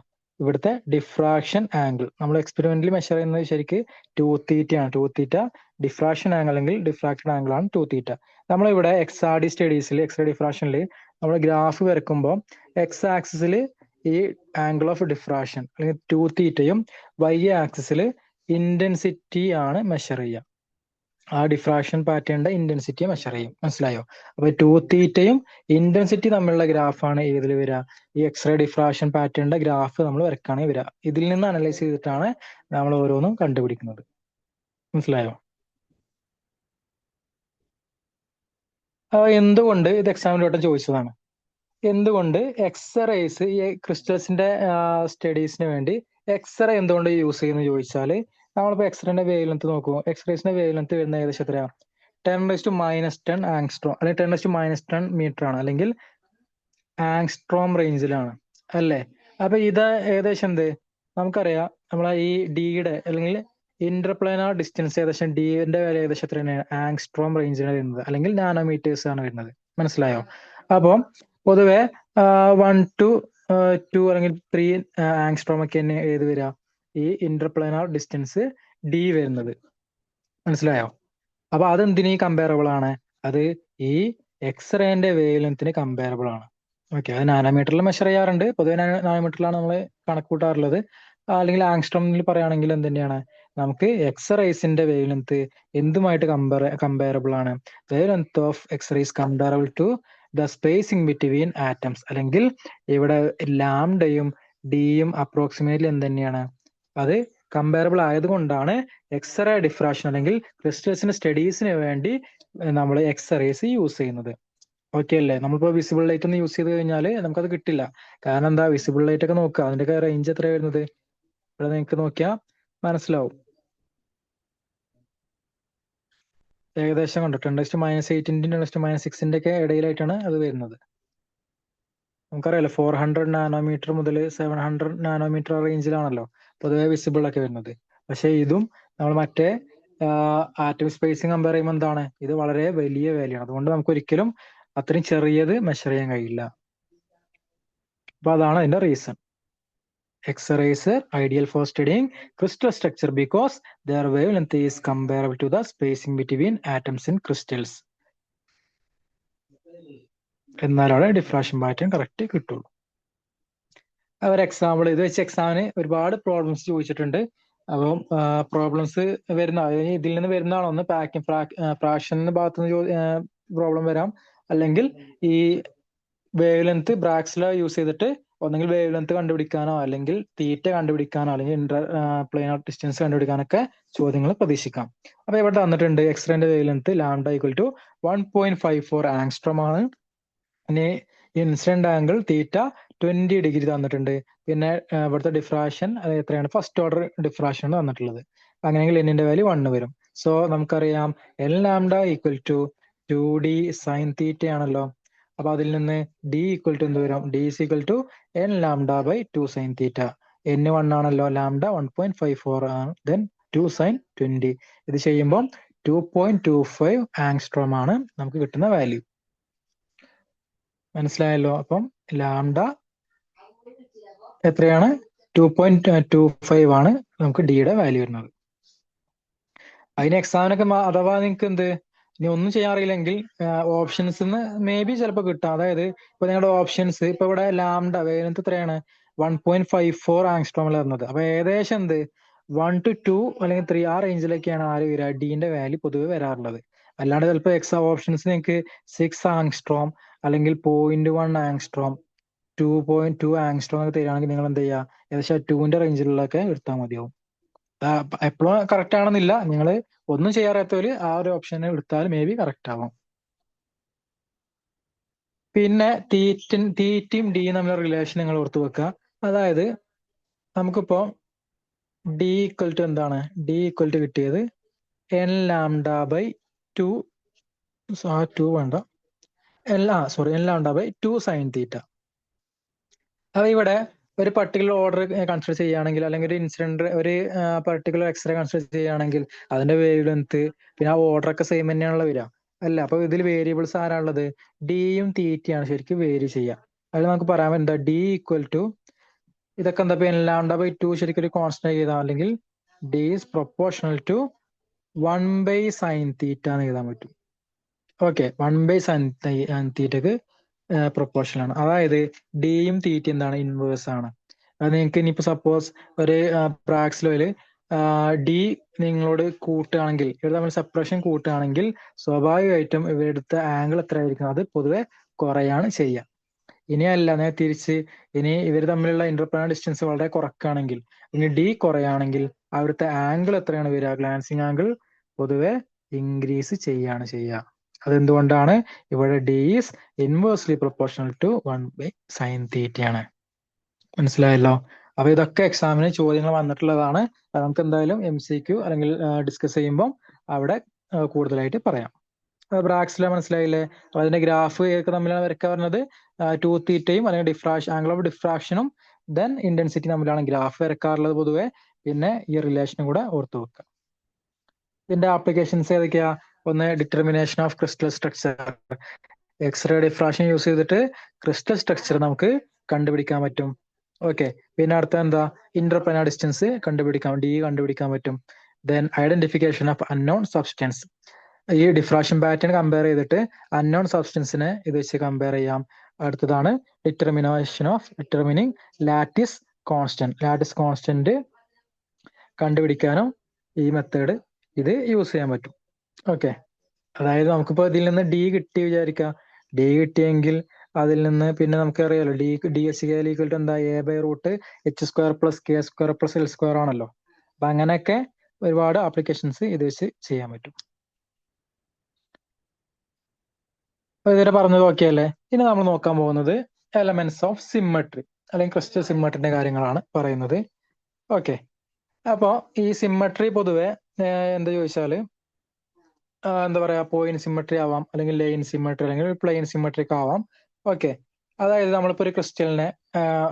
ഇവിടുത്തെ ഡിഫ്രാക്ഷൻ ആംഗിൾ. നമ്മൾ എക്സ്പെരിമെന്റിൽ മെഷർ ചെയ്യുന്നത് ശരിക്ക് 2 തീറ്റ ആണ്. 2 തീറ്റ ഡിഫ്രാക്ഷൻ ആംഗിൾ അല്ലെങ്കിൽ ഡിഫ്രാക്റ്റഡ് ആംഗിൾ ആണ് 2 തീറ്റ. നമ്മളിവിടെ എക്സ്ആർഡി സ്റ്റഡീസിൽ, എക്സ്റേ ഡിഫ്രാക്ഷനിൽ നമ്മൾ ഗ്രാഫ് വരക്കുമ്പോൾ എക്സ് ആക്സിസിൽ ഈ ആംഗിൾ ഓഫ് ഡിഫ്രാക്ഷൻ അല്ലെങ്കിൽ 2 തീറ്റയും വൈ ആക്സിസിൽ ഇന്റൻസിറ്റി ആണ് മെഷർ ചെയ്യുക. ആ ഡിഫ്രാക്ഷൻ പാറ്റേണിന്റെ ഇന്റൻസിറ്റി മെഷർ ചെയ്യും. മനസ്സിലായോ? അപ്പൊ 2 തീറ്റയും ഇന്റൻസിറ്റി തമ്മിലുള്ള ഗ്രാഫാണ് ഏതിൽ വരിക? ഈ എക്സ്റേ ഡിഫ്രാക്ഷൻ പാറ്റേണിന്റെ ഗ്രാഫ് നമ്മൾ വരക്കുകയാണെങ്കിൽ വരിക. ഇതിൽ നിന്ന് അനലൈസ് ചെയ്തിട്ടാണ് നമ്മൾ ഓരോന്നും കണ്ടുപിടിക്കുന്നത്. മനസ്സിലായോ? എന്തുകൊണ്ട് ഇത് എക്സാമിലോട്ട് ചോദിച്ചതാണ്. എന്തുകൊണ്ട് എക്സ്റേസ് ഈ ക്രിസ്റ്റൽസിന്റെ സ്റ്റഡീസിന് വേണ്ടി എക്സ്റേ എന്തുകൊണ്ട് യൂസ് ചെയ്യുന്നു ചോദിച്ചാൽ, നമ്മളിപ്പോ എക്സ്റേന്റെ വേവ് ലെങ്ത് നോക്കൂ. എക്സ്റേസിന്റെ വേവ് ലെങ്ത് വരുന്ന ഏകദേശം എത്രയാ? 10⁻⁻10 ആങ്സ്ട്രോം, അല്ലെങ്കിൽ 10⁻10 മീറ്റർ ആണ്, അല്ലെങ്കിൽ ആങ്സ്ട്രോം റേഞ്ചിലാണ്. അല്ലേ? അപ്പൊ ഇത് ഏകദേശം എന്ത്? നമുക്കറിയാം, നമ്മളെ ഈ ഡിയുടെ അല്ലെങ്കിൽ ഇന്റർപ്ലാനാർ ഡിസ്റ്റൻസ് ഏകദേശം ഡിന്റെ വില ഏകദേശം എത്രയാണ്? ആങ്സ്ട്രോം റേഞ്ചിലാണ് വരുന്നത്, അല്ലെങ്കിൽ നാനോമീറ്റേഴ്സ് ആണ് വരുന്നത്. മനസ്സിലായോ? അപ്പൊ പൊതുവെ 1 to 2 അല്ലെങ്കിൽ 3 ആങ്സ്ട്രോം ഒക്കെ തന്നെ ഏത് വരിക? ഈ ഇന്റർപ്ലാനാർ ഡിസ്റ്റൻസ് ഡി വരുന്നത്. മനസ്സിലായോ? അപ്പൊ അതെന്തിനീ കമ്പയറബിൾ ആണ്? അത് ഈ എക്സ്റേന്റെ വേവ് ലെങ്ത്തിന് കമ്പയറബിൾ ആണ്. ഓക്കെ, അത് നാനോമീറ്ററിൽ മെഷർ ചെയ്യാറുണ്ട്. പൊതുവെ നാനോമീറ്ററിലാണ് നമ്മൾ കണക്ക് കൂട്ടാറുള്ളത്. അല്ലെങ്കിൽ ആങ്സ്ട്രോമിൽ പറയുകയാണെങ്കിൽ എന്ത് തന്നെയാണ്? നമുക്ക് എക്സ്റേസിന്റെ വേവ് ലെങ്ത് എന്തുമായിട്ട് കമ്പയറബിൾ ആണ്? Wavelength of X rays comparable to the spacing between atoms, അല്ലെങ്കിൽ ഇവിടെ ലാംഡയും ഡിയും അപ്രോക്സിമേറ്റ്ലി എന്ത് തന്നെയാണ്? അത് കമ്പയറബിൾ ആയതുകൊണ്ടാണ് എക്സ്റേ ഡിഫ്രാക്ഷൻ അല്ലെങ്കിൽ ക്രിസ്റ്റൽസിന്റെ സ്റ്റഡീസിന് വേണ്ടി നമ്മൾ എക്സ്റേസ് യൂസ് ചെയ്യുന്നത്. ഓക്കെ അല്ലേ? നമ്മളിപ്പോ വിസിബിൾ ലൈറ്റ് ഒന്ന് യൂസ് ചെയ്ത് കഴിഞ്ഞാൽ നമുക്കത് കിട്ടില്ല. കാരണം എന്താ? വിസിബിൾ ലൈറ്റ് ഒക്കെ നോക്കുക, അതിന്റെ റേഞ്ച് എത്രയാണ് വരുന്നത്? ഇവിടെ നിങ്ങൾക്ക് നോക്കിയാൽ മനസ്സിലാവും. ഏകദേശം കണ്ടോ, 10⁻8 10⁻6 ഒക്കെ ഇടയിലായിട്ടാണ് അത് വരുന്നത്. നമുക്കറിയാലോ 400 നാനോമീറ്റർ മുതൽ 700 നാനോമീറ്റർ റേഞ്ചിലാണല്ലോ പൊതുവെ വിസിബിൾ ഒക്കെ വരുന്നത്. പക്ഷെ ഇതും നമ്മൾ മറ്റേ ആറ്റം സ്പേസിങ് കമ്പയർ ചെയ്യുമ്പോൾ എന്താണ്? ഇത് വളരെ വലിയ വാല്യൂ ആണ്. അതുകൊണ്ട് നമുക്ക് ഒരിക്കലും അത്രയും ചെറിയത് മെഷർ ചെയ്യാൻ കഴിയില്ല. അപ്പൊ അതാണ് അതിന്റെ reason. X-rays are ideal for studying crystal structure because their wavelength is comparable to the spacing between atoms in crystals. എന്നാലാണ് ഡിഫ്രാക്ഷൻ പാറ്റേൺ കറക്റ്റ് കിട്ടുള്ളൂ. ഒരു എക്സാമ്പിൾ ഇത് വെച്ച് എക്സാമിന് ഒരുപാട് പ്രോബ്ലംസ് ചോദിച്ചിട്ടുണ്ട്. അപ്പം പ്രോബ്ലംസ് വരുന്ന ഇതിൽ നിന്ന് വരുന്നതാണോ? ഒന്ന് ഫ്രാക്ഷൻ ഭാഗത്തുനിന്ന് പ്രോബ്ലം വരാം, അല്ലെങ്കിൽ ഈ വേവ് ലെങ്ത് ബ്രാഗ്സ് ലോ യൂസ് ചെയ്തിട്ട് ഒന്നെങ്കിൽ വേവ് ലെങ്ത് കണ്ടുപിടിക്കാനോ അല്ലെങ്കിൽ തീറ്റ കണ്ടുപിടിക്കാനോ അല്ലെങ്കിൽ ഇന്റർ പ്ലെയിനർ ഡിസ്റ്റൻസ് കണ്ടുപിടിക്കാനൊക്കെ ചോദ്യങ്ങൾ പ്രതീക്ഷിക്കാം. അപ്പൊ ഇവിടെ തന്നിട്ടുണ്ട് എക്സ്റേന്റെ wavelength lambda equal to 1.54 angstrom ആണ്. ഇനി ഇൻസിഡന്റ് ആംഗിൾ തീറ്റ 20 ഡിഗ്രി തന്നിട്ടുണ്ട്. പിന്നെ ഇവിടുത്തെ ഡിഫ്രാക്ഷൻ അത് എത്രയാണ്? ഫസ്റ്റ് ഓർഡർ ഡിഫ്രാക്ഷൻ ആണ് തന്നിട്ടുള്ളത്. അങ്ങനെയെങ്കിൽ എന്നിന്റെ വാല്യൂ 1 വരും. സോ നമുക്കറിയാം L lambda equal to 2d sine theta ആണല്ലോ. അപ്പൊ അതിൽ നിന്ന് ഡി ഈക്വൽ ടു എന്ത് വരും? D is equal to N lambda by 2 sine theta. n 1 ആണല്ലോ, ലാംഡ 1.54 ആണ്, ദെൻ 2 സൈൻ 20. ഇത് ചെയ്യുമ്പോൾ 2.25 ആങ്സ്ട്രോം ആണ് നമുക്ക് കിട്ടുന്ന വാല്യൂ. മനസ്സിലായല്ലോ? അപ്പം ലാംഡ എത്രയാണ്? 2.25 ആണ് നമുക്ക് ഡിയുടെ വാല്യൂ വരുന്നത്. അതിന് എക്സാമിനൊക്കെ അഥവാ നിങ്ങൾക്ക് എന്ത് ഇനി ഒന്നും ചെയ്യാറില്ലെങ്കിൽ ഓപ്ഷൻസ് മേ ബി ചിലപ്പോൾ കിട്ടാം. അതായത് ഇപ്പൊ നിങ്ങളുടെ ഓപ്ഷൻസ് ഇപ്പൊ ഇവിടെ ലാംഡ വേഗത്ത് എത്രയാണ്? 1.54 ആങ്സ്ട്രോമിൽ വരുന്നത്. അപ്പൊ ഏകദേശം എന്ത് 1 to 2 അല്ലെങ്കിൽ 3 ആ റേഞ്ചിലൊക്കെയാണ് ആര് വരിക? ഡിന്റെ വാല്യൂ പൊതുവെ വരാറുള്ളത്. അല്ലാണ്ട് ചിലപ്പോൾ എക്സാം ഓപ്ഷൻസ് നിങ്ങൾക്ക് 6 ആങ്സ്ട്രോം അല്ലെങ്കിൽ 0.1 ആങ്സ്ട്രോം 2.2 ആങ്സ്ട്രോം ഒക്കെ തരികയാണെങ്കിൽ നിങ്ങൾ എന്ത് ചെയ്യുക? ഏകദേശം 2ന്റെ റേഞ്ചിലുള്ളതൊക്കെ എടുത്താൽ മതിയാവും. എപ്പോഴും കറക്റ്റ് ആണെന്നില്ല. നിങ്ങൾ ഒന്നും ചെയ്യാറാത്തവര് ആ ഒരു ഓപ്ഷൻ എടുത്താൽ മേ ബി കറക്റ്റ് ആവും. പിന്നെ തീറ്റയും ഡിയും തമ്മിലുള്ള റിലേഷൻ നിങ്ങൾ ഓർത്തു വെക്കുക. അതായത് നമുക്കിപ്പോ ഡി ഈക്വൽ ടു എന്താണ്? ഡി ഈക്വൽ ടു കിട്ടിയത് എൻ ലാംഡ ബൈ 2 വേണ്ട N lambda by 2 sine theta. അപ്പൊ ഇവിടെ ഒരു പർട്ടിക്കുലർ ഓർഡർ കൺസിഡർ ചെയ്യുകയാണെങ്കിൽ അല്ലെങ്കിൽ ഒരു ഇൻസിഡന്റ് ഒരു പർട്ടിക്കുലർ എക്സ്റേ കൺസിഡർ ചെയ്യുകയാണെങ്കിൽ അതിന്റെ വേവ് ലെങ്ത് പിന്നെ ആ ഓർഡർ ഒക്കെ സെയിം തന്നെയാണല്ലോ വരിക അല്ല. അപ്പൊ ഇതിൽ വേരിയബിൾസ് ആരാളുള്ളത്? ഡിയും തീറ്റയാണ് ശരിക്കും വേരി ചെയ്യുക. അതിൽ നമുക്ക് പറയാൻ എന്താ? ഡി ഈക്വൽ ടു ഇതൊക്കെ എന്താ? എൻ ലാംഡ ബൈ 2 ശരിക്കും ഒരു കോൺസ്റ്റന്റ് ചെയ്താൽ അല്ലെങ്കിൽ D is proportional to 1 by sine theta എന്ന് എഴുതാൻ പറ്റും. ഓക്കെ, 1 ബൈ സൈൻ തീറ്റക്ക് പ്രൊപ്പോർഷണൽ ആണ്. അതായത് ഡിയും തീറ്റ എന്താണ്? ഇൻവേഴ്സ് ആണ്. അത് നിങ്ങൾക്ക് ഇനിയിപ്പോ സപ്പോസ് ഒരു പ്രാക്സിലോയില് ഡി നിങ്ങളോട് കൂട്ടുകയാണെങ്കിൽ ഇവർ തമ്മിൽ സെപ്പറേഷൻ കൂട്ടുകയാണെങ്കിൽ സ്വാഭാവികമായിട്ടും ഇവരുടെ ആംഗിൾ എത്ര ആയിരിക്കും? അത് പൊതുവെ കുറയാണ് ചെയ്യുക. ഇനിയല്ല നേരെ തിരിച്ച് ഇനി ഇവർ തമ്മിലുള്ള ഇന്റർപ്ലാനർ ഡിസ്റ്റൻസ് വളരെ കുറക്കുകയാണെങ്കിൽ ഇനി ഡി കുറയാണെങ്കിൽ അവിടുത്തെ ആംഗിൾ എത്രയാണ് വരിക? ഗ്ലാൻസിങ് ആംഗിൾ പൊതുവെ ഇൻക്രീസ് ചെയ്യാണ് ചെയ്യുക. അതെന്തുകൊണ്ടാണ്? ഇവിടെ D is inversely proportional to 1 by sine തീറ്റയാണ്. മനസ്സിലായല്ലോ? അപ്പൊ ഇതൊക്കെ എക്സാമിന് ചോദ്യങ്ങൾ വന്നിട്ടുള്ളതാണ്. അത് നമുക്ക് എന്തായാലും MCQ അല്ലെങ്കിൽ ഡിസ്കസ് ചെയ്യുമ്പോൾ അവിടെ കൂടുതലായിട്ട് പറയാം. ബ്രാക്സിലെ മനസ്സിലായില്ലേ? അപ്പൊ അതിന്റെ ഗ്രാഫ് ഒക്കെ തമ്മിലാണ് വരയ്ക്കുക പറഞ്ഞത്. 2 തീറ്റയും അല്ലെങ്കിൽ ആംഗിൾ ഓഫ് ഡിഫ്രാക്ഷനും ദെൻ ഇന്റൻസിറ്റി തമ്മിലാണ് ഗ്രാഫ് വരക്കാറുള്ളത് പൊതുവെ. പിന്നെ ഈ റിലേഷനും കൂടെ ഓർത്തു വെക്കുക. ഇതിന്റെ ആപ്ലിക്കേഷൻസ് ഏതൊക്കെയാ? ഒന്ന് determination of crystal structure. X ray diffraction use ചെയ്തിട്ട് ക്രിസ്റ്റൽ സ്ട്രക്ചർ നമുക്ക് കണ്ടുപിടിക്കാൻ പറ്റും. ഓക്കെ, പിന്നെ അടുത്ത എന്താ? ഇന്റർപ്ലാനർ ഡിസ്റ്റൻസ് കണ്ടുപിടിക്കാൻ ഡി കണ്ടുപിടിക്കാൻ പറ്റും. Then identification of unknown substance. ഈ ഡിഫ്രാക്ഷൻ പാറ്റേൺ കമ്പയർ ചെയ്തിട്ട് അൺനോൺ സബ്സ്റ്റൻസിനെ ഇത് വെച്ച് കമ്പയർ ചെയ്യാം. അടുത്തതാണ് ഡിറ്റർമിനിങ് ലാറ്റിസ് കോൺസ്റ്റന്റ് കണ്ടുപിടിക്കാനും ഈ മെത്തേഡ് ഇത് യൂസ് ചെയ്യാൻ പറ്റും. ഓക്കെ, അതായത് നമുക്കിപ്പോ ഇതിൽ നിന്ന് ഡി കിട്ടി വിചാരിക്കാം. ഡി കിട്ടിയെങ്കിൽ അതിൽ നിന്ന് പിന്നെ നമുക്ക് അറിയാലോ ഡി എസ് ഈക്വൽ ടു എന്താ? A by root h² plus k² plus L² ആണല്ലോ. അപ്പൊ അങ്ങനെയൊക്കെ ഒരുപാട് ആപ്ലിക്കേഷൻസ് ഇത് വെച്ച് ചെയ്യാൻ പറ്റും. അപ്പൊ ഇതുവരെ പറഞ്ഞത് ഓക്കെ അല്ലേ? ഇനി നമ്മൾ നോക്കാൻ പോകുന്നത് എലമെന്റ്സ് ഓഫ് സിമ്മട്രി അല്ലെങ്കിൽ ക്രിസ്റ്റൽ സിമ്മട്രിന്റെ കാര്യങ്ങളാണ് പറയുന്നത്. ഓക്കെ, അപ്പോ ഈ സിമ്മട്രി പൊതുവെ എന്താ ചോദിച്ചാല് എന്താ പറയാ, പോയിന്റ് സിമ്മട്രി ആവാം, അല്ലെങ്കിൽ ലൈൻ സിമ്മട്രി, അല്ലെങ്കിൽ പ്ലെയിൻ സിമ്മട്രിക് ആവാം. ഓക്കെ, അതായത് നമ്മളിപ്പോ ഒരു ക്രിസ്റ്റലിനെ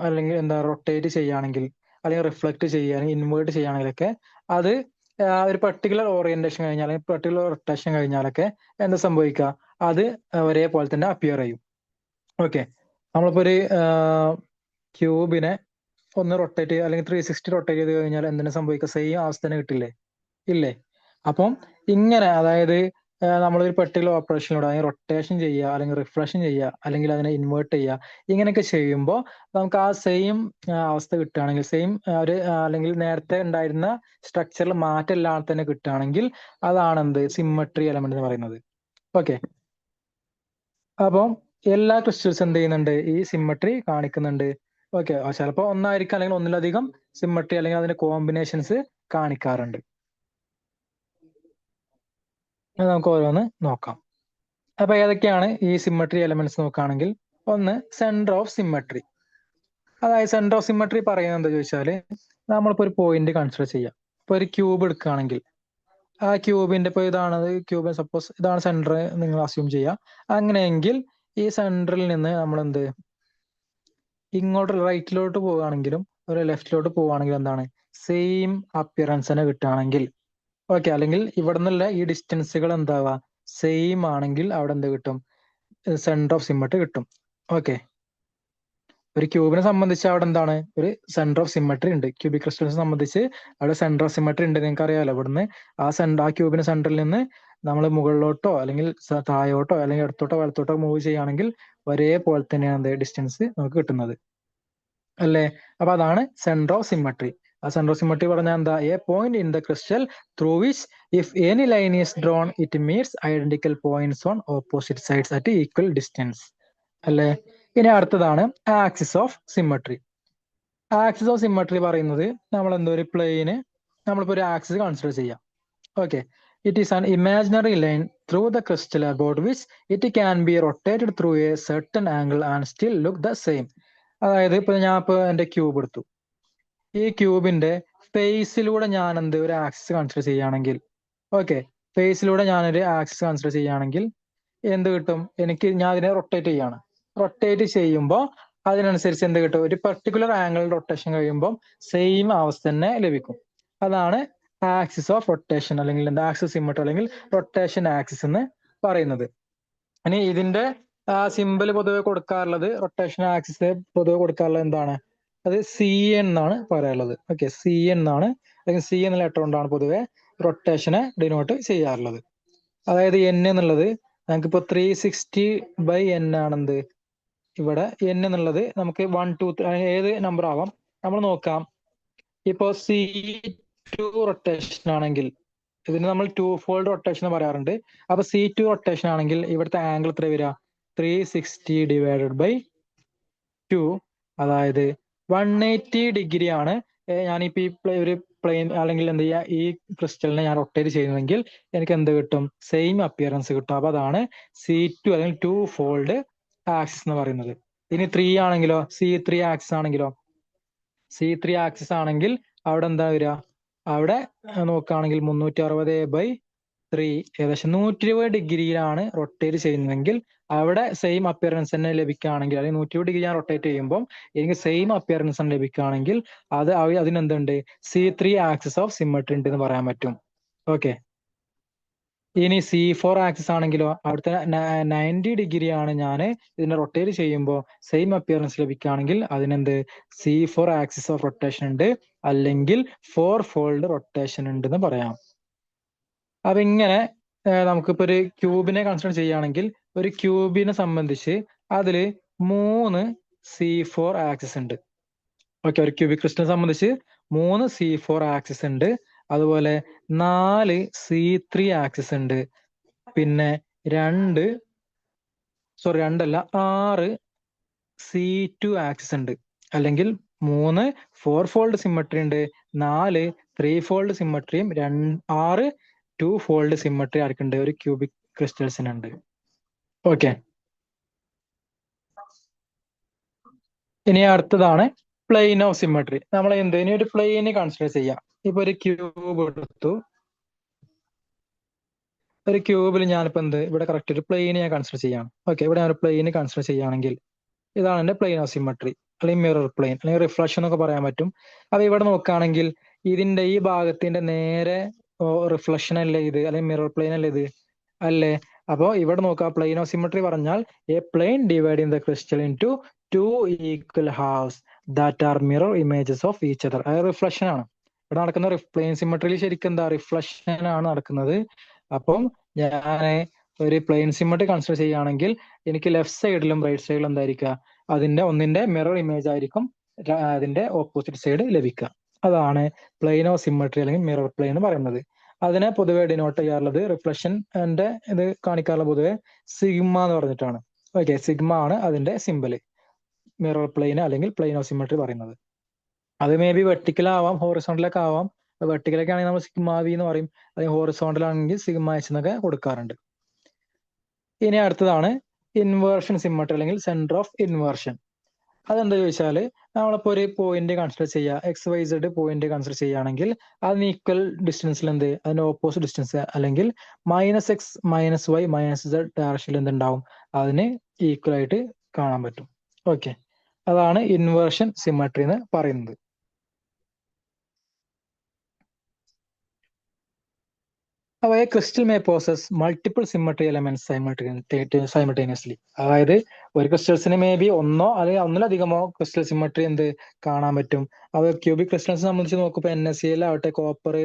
അല്ലെങ്കിൽ എന്താ റൊട്ടേറ്റ് ചെയ്യുകയാണെങ്കിൽ അല്ലെങ്കിൽ റിഫ്ലക്ട് ചെയ്യുകയാണെങ്കിൽ ഇൻവേർട്ട് ചെയ്യുകയാണെങ്കിലൊക്കെ അത് ഒരു പർട്ടിക്കുലർ ഓറിയന്റേഷൻ കഴിഞ്ഞാൽ അല്ലെങ്കിൽ പർട്ടിക്കുലർ റൊട്ടേഷൻ കഴിഞ്ഞാലൊക്കെ എന്താ സംഭവിക്കുക? അത് ഒരേപോലെ തന്നെ അപ്പിയർ ചെയ്യും. ഓക്കെ, നമ്മളിപ്പോ ഒരു ക്യൂബിനെ ഒന്ന് റൊട്ടേറ്റ് ചെയ്യുക അല്ലെങ്കിൽ 360 റൊട്ടേറ്റ് ചെയ്ത് കഴിഞ്ഞാൽ എന്തിനാ സംഭവിക്കുക? സെയിം അവസ്ഥ തന്നെ കിട്ടില്ലേ? ഇല്ലേ? അപ്പം ഇങ്ങനെ അതായത് നമ്മളൊരു പർട്ടിക്കുലർ ഓപ്പറേഷനിലൂടെ അതിന് റൊട്ടേഷൻ ചെയ്യുക അല്ലെങ്കിൽ റിഫ്ലക്ഷൻ ചെയ്യുക അല്ലെങ്കിൽ അതിനെ ഇൻവേർട്ട് ചെയ്യുക, ഇങ്ങനെയൊക്കെ ചെയ്യുമ്പോൾ നമുക്ക് ആ സെയിം അവസ്ഥ കിട്ടുകയാണെങ്കിൽ സെയിം ഒരു അല്ലെങ്കിൽ നേരത്തെ ഉണ്ടായിരുന്ന സ്ട്രക്ചറിൽ മാറ്റമില്ലാതെ തന്നെ കിട്ടുകയാണെങ്കിൽ അതാണ് എന്ത്? സിമ്മട്രി എലമെന്റ് എന്ന് പറയുന്നത്. ഓക്കെ, അപ്പം എല്ലാ ക്രിസ്റ്റൽസ് എന്ത് ചെയ്യുന്നുണ്ട്? ഈ സിമ്മട്രി കാണിക്കുന്നുണ്ട്. ഓക്കെ, ചിലപ്പോൾ ഒന്നായിരിക്കും അല്ലെങ്കിൽ ഒന്നിലധികം സിമ്മട്രി അല്ലെങ്കിൽ അതിന്റെ കോമ്പിനേഷൻസ് കാണിക്കാറുണ്ട്. അത് നമുക്ക് ഓരോന്ന് നോക്കാം. അപ്പൊ ഏതൊക്കെയാണ് ഈ സിമ്മട്രി എലമെന്റ്സ് നോക്കുകയാണെങ്കിൽ, ഒന്ന് സെന്റർ ഓഫ് സിമ്മട്രി. അതായത് സെന്റർ ഓഫ് സിമ്മട്രി പറയുന്നത് എന്താ ചോദിച്ചാല്, നമ്മളിപ്പോ ഒരു പോയിന്റ് കൺസിഡർ ചെയ്യാം. ഇപ്പൊ ഒരു ക്യൂബ് എടുക്കുകയാണെങ്കിൽ ആ ക്യൂബിന്റെ ഇപ്പൊ ഇതാണ് ക്യൂബ്, സപ്പോസ് ഇതാണ് സെന്റർ നിങ്ങൾ അസ്യൂം ചെയ്യാം. അങ്ങനെയെങ്കിൽ ഈ സെന്ററിൽ നിന്ന് നമ്മൾ എന്ത് ഇങ്ങോട്ട് റൈറ്റിലോട്ട് പോവുകയാണെങ്കിലും ഒരു ലെഫ്റ്റിലോട്ട് പോവുകയാണെങ്കിലും എന്താണ് സെയിം അപ്പിയറൻസ് തന്നെ കിട്ടുകയാണെങ്കിൽ ഓക്കെ, അല്ലെങ്കിൽ ഇവിടെ നിന്നുള്ള ഈ ഡിസ്റ്റൻസുകൾ എന്താവാ സെയിം ആണെങ്കിൽ അവിടെ എന്ത് കിട്ടും, സെന്റർ ഓഫ് സിമ്മട്രി കിട്ടും. ഓക്കെ, ഒരു ക്യൂബിനെ സംബന്ധിച്ച് അവിടെ എന്താണ് ഒരു സെന്റർ ഓഫ് സിമ്മട്രി ഉണ്ട്. ക്യൂബിക് ക്രിസ്റ്റൽസിനെ സംബന്ധിച്ച് അവിടെ സെന്റർ ഓഫ് സിമ്മട്രി ഉണ്ട്. നിങ്ങൾക്ക് അറിയാലോ, ഇവിടുന്ന് ആ ക്യൂബിന്റെ സെന്ററിൽ നിന്ന് നമ്മൾ മുകളിലോട്ടോ അല്ലെങ്കിൽ താഴോട്ടോ അല്ലെങ്കിൽ ഇടത്തോട്ടോ വലത്തോട്ടോ മൂവ് ചെയ്യുകയാണെങ്കിൽ ഒരേപോലെ തന്നെയാണ് എന്ത് ഡിസ്റ്റൻസ് നമുക്ക് കിട്ടുന്നത് അല്ലേ. അപ്പൊ അതാണ് സെന്റർ ഓഫ് സിമ്മട്രി. ആ സെന്റർ ഓഫ് സിമ്മട്രി പറഞ്ഞാൽ എന്താ, A point in the crystal through which if any line is drawn it meats identical points on opposite sides at equal distance അല്ലേ. ഇനി അടുത്തതാണ് axis of symmetry. Axis of symmetry പറയുന്നത് നമ്മൾ എന്തോ ഒരു പ്ലെയിന് നമ്മളിപ്പോ ഒരു ആക്സിസ് കൺസിഡർ ചെയ്യാം. Okay, it is an imaginary line through the crystal about which it can be rotated through A certain angle and still look the same. അതായത് ഞാൻ എന്റെ ക്യൂബ് എടുത്തു. ഈ ക്യൂബിന്റെ ഫേസിലൂടെ ഞാൻ എന്ത് ഒരു ആക്സിസ് കൺസിഡർ ചെയ്യുകയാണെങ്കിൽ, ഓക്കെ, ഫേസിലൂടെ ഞാനൊരു ആക്സിസ് കൺസിഡർ ചെയ്യുകയാണെങ്കിൽ എന്ത് കിട്ടും, ഞാൻ അതിനെ റൊട്ടേറ്റ് ചെയ്യാണ്. റൊട്ടേറ്റ് ചെയ്യുമ്പോൾ അതിനനുസരിച്ച് എന്ത് കിട്ടും, ഒരു പെർട്ടിക്കുലർ ആംഗിൾ റൊട്ടേഷൻ കഴിയുമ്പോൾ സെയിം അവസ്ഥ തന്നെ ലഭിക്കും. അതാണ് ആക്സിസ് ഓഫ് റൊട്ടേഷൻ അല്ലെങ്കിൽ എന്താ ആക്സിസ് സിമ്മട്രി അല്ലെങ്കിൽ റൊട്ടേഷൻ ആക്സിസ് എന്ന് പറയുന്നത്. ഇനി ഇതിന്റെ സിമ്പിൾ പൊതുവെ കൊടുക്കാറുള്ളത്, റൊട്ടേഷൻ ആക്സിസ് പൊതുവെ കൊടുക്കാറുള്ളത് എന്താണ്, അത് സി എന്നാണ് പറയാറുള്ളത്. ഓക്കെ, സി എന്നാണ്, അല്ലെങ്കിൽ സി എന്ന ലെറ്റർ കൊണ്ടാണ് പൊതുവെ റൊട്ടേഷനെ ഡിനോട്ട് ചെയ്യാറുള്ളത്. അതായത് എൻ എന്നുള്ളത് നമുക്കിപ്പോ 360/n ആണെന്ത് ഇവിടെ എൻ എന്നുള്ളത് നമുക്ക് 1 2 3 ഏത് നമ്പർ ആവാം നമ്മൾ നോക്കാം. ഇപ്പോ C2 റൊട്ടേഷൻ ആണെങ്കിൽ ഇതിന് നമ്മൾ 2 ഫോൾഡ് റൊട്ടേഷൻ പറയാറുണ്ട്. അപ്പൊ C2 റൊട്ടേഷൻ ആണെങ്കിൽ ഇവിടുത്തെ ആംഗിൾ എത്ര വരിക, 360/2, അതായത് 180 ഡിഗ്രി ആണ്. ഞാനിപ്പോ ഈ ഒരു പ്ലെയിൻ അല്ലെങ്കിൽ എന്ത് ചെയ്യുക, ഈ ക്രിസ്റ്റലിനെ ഞാൻ റൊട്ടേറ്റ് ചെയ്യുന്നതെങ്കിൽ എനിക്ക് എന്ത് കിട്ടും, സെയിം അപ്പിയറൻസ് കിട്ടും. അപ്പൊ അതാണ് C2 അല്ലെങ്കിൽ 2 ഫോൾഡ് ആക്സിസ് എന്ന് പറയുന്നത്. ഇനി 3 ആണെങ്കിലോ, C3 ആക്സിസ് ആണെങ്കിലോ, C3 ആക്സിസ് ആണെങ്കിൽ അവിടെ എന്താ വരിക, അവിടെ നോക്കുകയാണെങ്കിൽ 360/3 ഏകദേശം 120 ഡിഗ്രിയിലാണ് റൊട്ടേറ്റ് ചെയ്യുന്നതെങ്കിൽ അവിടെ സെയിം അപ്പിയറൻസ് തന്നെ ലഭിക്കുകയാണെങ്കിൽ, അല്ലെങ്കിൽ 120 ഡിഗ്രി ഞാൻ റൊട്ടേറ്റ് ചെയ്യുമ്പോൾ എനിക്ക് സെയിം അപ്പിയറൻസ് തന്നെ ലഭിക്കുകയാണെങ്കിൽ അതിനെന്തുണ്ട്, C3 ആക്സിസ് ഓഫ് സിമ്മട്രി ഉണ്ട് എന്ന് പറയാൻ പറ്റും. ഓക്കെ, ഇനി C4 ആക്സിസ് ആണെങ്കിലോ അവിടുത്തെ 90 ഡിഗ്രി ആണ് ഞാൻ ഇതിനെ റൊട്ടേറ്റ് ചെയ്യുമ്പോൾ സെയിം അപ്പിയറൻസ് ലഭിക്കുകയാണെങ്കിൽ അതിനെന്ത് C4 ആക്സിസ് ഓഫ് റൊട്ടേഷൻ ഉണ്ട്, അല്ലെങ്കിൽ 4 ഫോൾഡ് റൊട്ടേഷൻ ഉണ്ട് എന്ന് പറയാം. അപ്പൊ ഇങ്ങനെ നമുക്കിപ്പോ ഒരു ക്യൂബിനെ കൺസിഡർ ചെയ്യുകയാണെങ്കിൽ ഒരു ക്യൂബിനെ സംബന്ധിച്ച് അതില് 3 C4 ആക്സിസ് ഉണ്ട്. ഓക്കെ, ഒരു ക്യൂബിക് ക്രിസ്റ്റലിനെ സംബന്ധിച്ച് 3 C4 ആക്സിസ് ഉണ്ട്. അതുപോലെ 4 C3 ആക്സിസ് ഉണ്ട്. പിന്നെ 6 C2 ആക്സിസ് ഉണ്ട്. അല്ലെങ്കിൽ 3 4 ഫോൾഡ് സിമ്മട്രി ഉണ്ട്, 4 3 ഫോൾഡ് സിമ്മട്രിയും 6 2 ഫോൾഡ് സിമ്മട്രി ആർക്കുണ്ട്, ഒരു ക്യൂബിക് ക്രിസ്റ്റൽസിനുണ്ട്. ഓക്കെ, ഇനി അടുത്തതാണ് പ്ലെയിൻ ഓഫ് സിമ്മട്രി. നമ്മൾ ഇനി ഒരു പ്ലെയിന് കൺസിഡർ ചെയ്യാം. ഇപ്പൊ ഒരു ക്യൂബ് എടുത്തു. ഒരു ക്യൂബിൽ ഞാനിപ്പോ ഇവിടെ കറക്റ്റ് ഒരു പ്ലെയിന് ഞാൻ കൺസിഡർ ചെയ്യാണ്. ഓക്കെ, ഇവിടെ ഞാൻ ഒരു പ്ലെയിന് കൺസിഡർ ചെയ്യുകയാണെങ്കിൽ ഇതാണ് എന്റെ പ്ലെയിൻ ഓഫ് സിമ്മട്രി, അല്ലെങ്കിൽ മിറർ പ്ലെയിൻ, അല്ലെങ്കിൽ റിഫ്ലക്ഷൻ എന്നൊക്കെ പറയാൻ പറ്റും. അപ്പൊ ഇവിടെ നോക്കുകയാണെങ്കിൽ ഇതിന്റെ ഈ ഭാഗത്തിന്റെ നേരെ റിഫ്ലക്ഷൻ അല്ലേ ഇത്, അല്ലെങ്കിൽ മിറർ പ്ലെയിൻ അല്ലേ ഇത് അല്ലേ. അപ്പോ ഇവിടെ നോക്കുക, പ്ലെയിൻ ഓഫ് സിമ്മട്രി പറഞ്ഞാൽ a plane dividing the crystal into 2 equal halves that are mirror images of each other. അത് റിഫ്ലക്ഷൻ ആണ് ഇവിടെ നടക്കുന്ന. പ്ലെയിൻ സിമ്മട്രിയിൽ ശരിക്കും എന്താ റിഫ്ലക്ഷൻ ആണ് നടക്കുന്നത്. അപ്പം ഞാൻ ഒരു പ്ലെയിൻ സിമ്മട്രി കൺസിഡർ ചെയ്യുകയാണെങ്കിൽ എനിക്ക് ലെഫ്റ്റ് സൈഡിലും റൈറ്റ് സൈഡിലും എന്തായിരിക്കുക, ഒന്നിന്റെ മിറർ ഇമേജ് ആയിരിക്കും അതിന്റെ ഓപ്പോസിറ്റ് സൈഡ് ലഭിക്കുക. അതാണ് പ്ലെയിൻ ഓഫ് സിമ്മട്രി അല്ലെങ്കിൽ മിറർ പ്ലെയിൻ എന്ന് പറയുന്നത്. അതിനെ പൊതുവെ ഡിനോട്ട് ചെയ്യാറുള്ളത് റിഫ്ലക്ഷന്റെ ഇത് കാണിക്കാറുള്ള പൊതുവെ സിഗ്മ എന്ന് പറഞ്ഞിട്ടാണ്. ഓക്കെ, സിഗ്മ ആണ് അതിന്റെ സിമ്പല്. മിറർ പ്ലെയിൻ അല്ലെങ്കിൽ പ്ലെയിൻ ഓഫ് സിമെട്രി പറയുന്നത്. അത് മേ ബി വെർട്ടിക്കൽ ആവാം, ഹോറിസോണ്ടലൊക്കെ ആവാം. വെർട്ടിക്കലൊക്കെ ആണെങ്കിൽ നമ്മൾ സിഗ്മ വി എന്ന് പറയും, അല്ലെങ്കിൽ ഹോറിസോണ്ടൽ ആണെങ്കിൽ സിഗ്മ എച്ച് എന്നൊക്കെ കൊടുക്കാറുണ്ട്. ഇനി അടുത്തതാണ് ഇൻവേർഷൻ സിമെട്രി അല്ലെങ്കിൽ സെന്റർ ഓഫ് ഇൻവേർഷൻ. അതെന്താ ചോദിച്ചാൽ, നമ്മളിപ്പോൾ ഒരു പോയിന്റ് കൺസിഡർ ചെയ്യുക, X Y Z point consider ചെയ്യുകയാണെങ്കിൽ അതിന് ഈക്വൽ ഡിസ്റ്റൻസിൽ എന്ത്, അതിന്റെ ഓപ്പോസിറ്റ് ഡിസ്റ്റൻസ് അല്ലെങ്കിൽ -x -y -z ഡയറക്ഷനിൽ എന്തുണ്ടാവും, അതിന് ഈക്വൽ ആയിട്ട് കാണാൻ പറ്റും. ഓക്കെ, അതാണ് ഇൻവേർഷൻ സിമെട്രി എന്ന് പറയുന്നത്. A crystal may possess multiple symmetry elements simultaneously. അതായത് ഒരു ക്രിസ്റ്റൽസിന് മേ ബി ഒന്നോ അല്ലെങ്കിൽ ഒന്നിലധികമോ ക്രിസ്റ്റൽ സിമെട്രി എന്ത് കാണാൻ പറ്റും. അത് ക്യൂബിക് ക്രിസ്റ്റൽസിനെ സംബന്ധിച്ച് നോക്കുമ്പോൾ NaCl ആവട്ടെ, കോപ്പർ,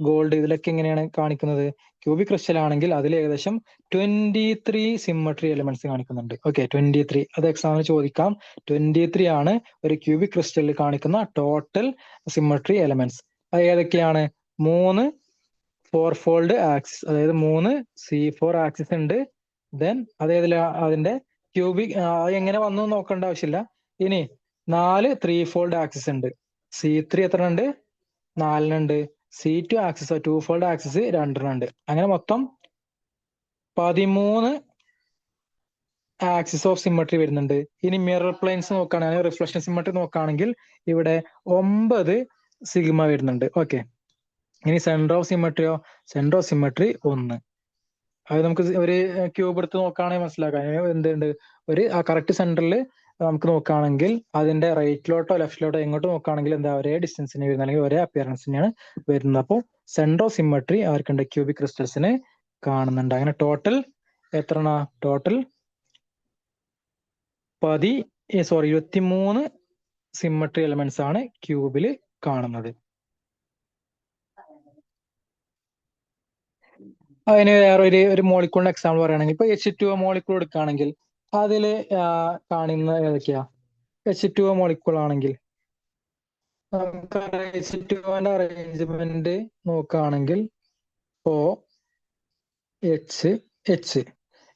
ഗോൾഡ്, ഇതിലൊക്കെ എങ്ങനെയാണ് കാണിക്കുന്നത്? ക്യൂബിക് ക്രിസ്റ്റൽ ആണെങ്കിൽ അതിൽ ഏകദേശം 23 സിമെട്രി എലമെന്റ്സ് കാണിക്കുന്നുണ്ട്. ഓക്കെ, 23. അത് എക്സാമിന് ചോദിക്കാം. 23 ആണ് ഒരു ക്യൂബിക് ക്രിസ്റ്റലിൽ കാണിക്കുന്ന ടോട്ടൽ സിമെട്രി എലമെന്റ്സ്. അത് ഏതൊക്കെയാണ്? 3 4 ഫോൾഡ് ആക്സിസ്, അതായത് 3 C4 ആക്സിസ് ഉണ്ട്. ദെൻ അതേതില അതിന്റെ ക്യൂബിക് എങ്ങനെ വന്നു നോക്കേണ്ട ആവശ്യമില്ല. ഇനി 4 3 ഫോൾഡ് ആക്സിസ് ഉണ്ട്. C3 എത്ര ഉണ്ട്? 4 ഉണ്ട്. C2 ആക്സിസ് 2 ഫോൾഡ് ആക്സിസ് 2 ഉണ്ട്. അങ്ങനെ മൊത്തം 13 ആക്സിസ് ഓഫ് സിമെട്രി വരുന്നുണ്ട്. ഇനി മിറർ പ്ലെയിൻസ് നോക്കുകയാണെങ്കിൽ, റിഫ്ലക്ഷൻ സിമെട്രി നോക്കുകയാണെങ്കിൽ ഇവിടെ 9 സിഗ്മ വരുന്നുണ്ട്. ഓക്കെ, ഇനി സെന്റർ ഓഫ് സിമെട്രിയോ? Centre of symmetry 1. അത് നമുക്ക് ഒരു ക്യൂബ് എടുത്ത് നോക്കുകയാണെങ്കിൽ മനസ്സിലാക്കാം. എന്തുണ്ട്, ഒരു കറക്റ്റ് സെന്ററിൽ നമുക്ക് നോക്കുകയാണെങ്കിൽ അതിന്റെ റൈറ്റിലോട്ടോ ലെഫ്റ്റിലോട്ടോ എങ്ങോട്ട് നോക്കുകയാണെങ്കിൽ എന്താ, ഒരേ ഡിസ്റ്റൻസിന് വരുന്നത് അല്ലെങ്കിൽ ഒരേ അപ്പിയറൻസിനെയാണ് വരുന്നത്. അപ്പോൾ സെന്റർ ഓഫ് സിമെട്രി ആർക്കുണ്ട്? ക്യൂബിക് ക്രിസ്റ്റൽസിന് കാണുന്നുണ്ട്. അങ്ങനെ ടോട്ടൽ എത്ര? ടോട്ടൽ 23 സിമെട്രി എലമെന്റ്സ് ആണ് ക്യൂബിൽ കാണുന്നത്. അതിന് വേറെ ഒരു മോളിക്കൂളിന്റെ എക്സാമ്പിൾ പറയുകയാണെങ്കിൽ, ഇപ്പൊ H2O മോളിക്കൂൾ എടുക്കുകയാണെങ്കിൽ അതിൽ കാണുന്ന ഏതൊക്കെയാ? H2O മോളിക്കൂൾ ആണെങ്കിൽ നമുക്കറിയാം, H2Oന്റെ അറേഞ്ച്മെന്റ് നോക്കുകയാണെങ്കിൽ OH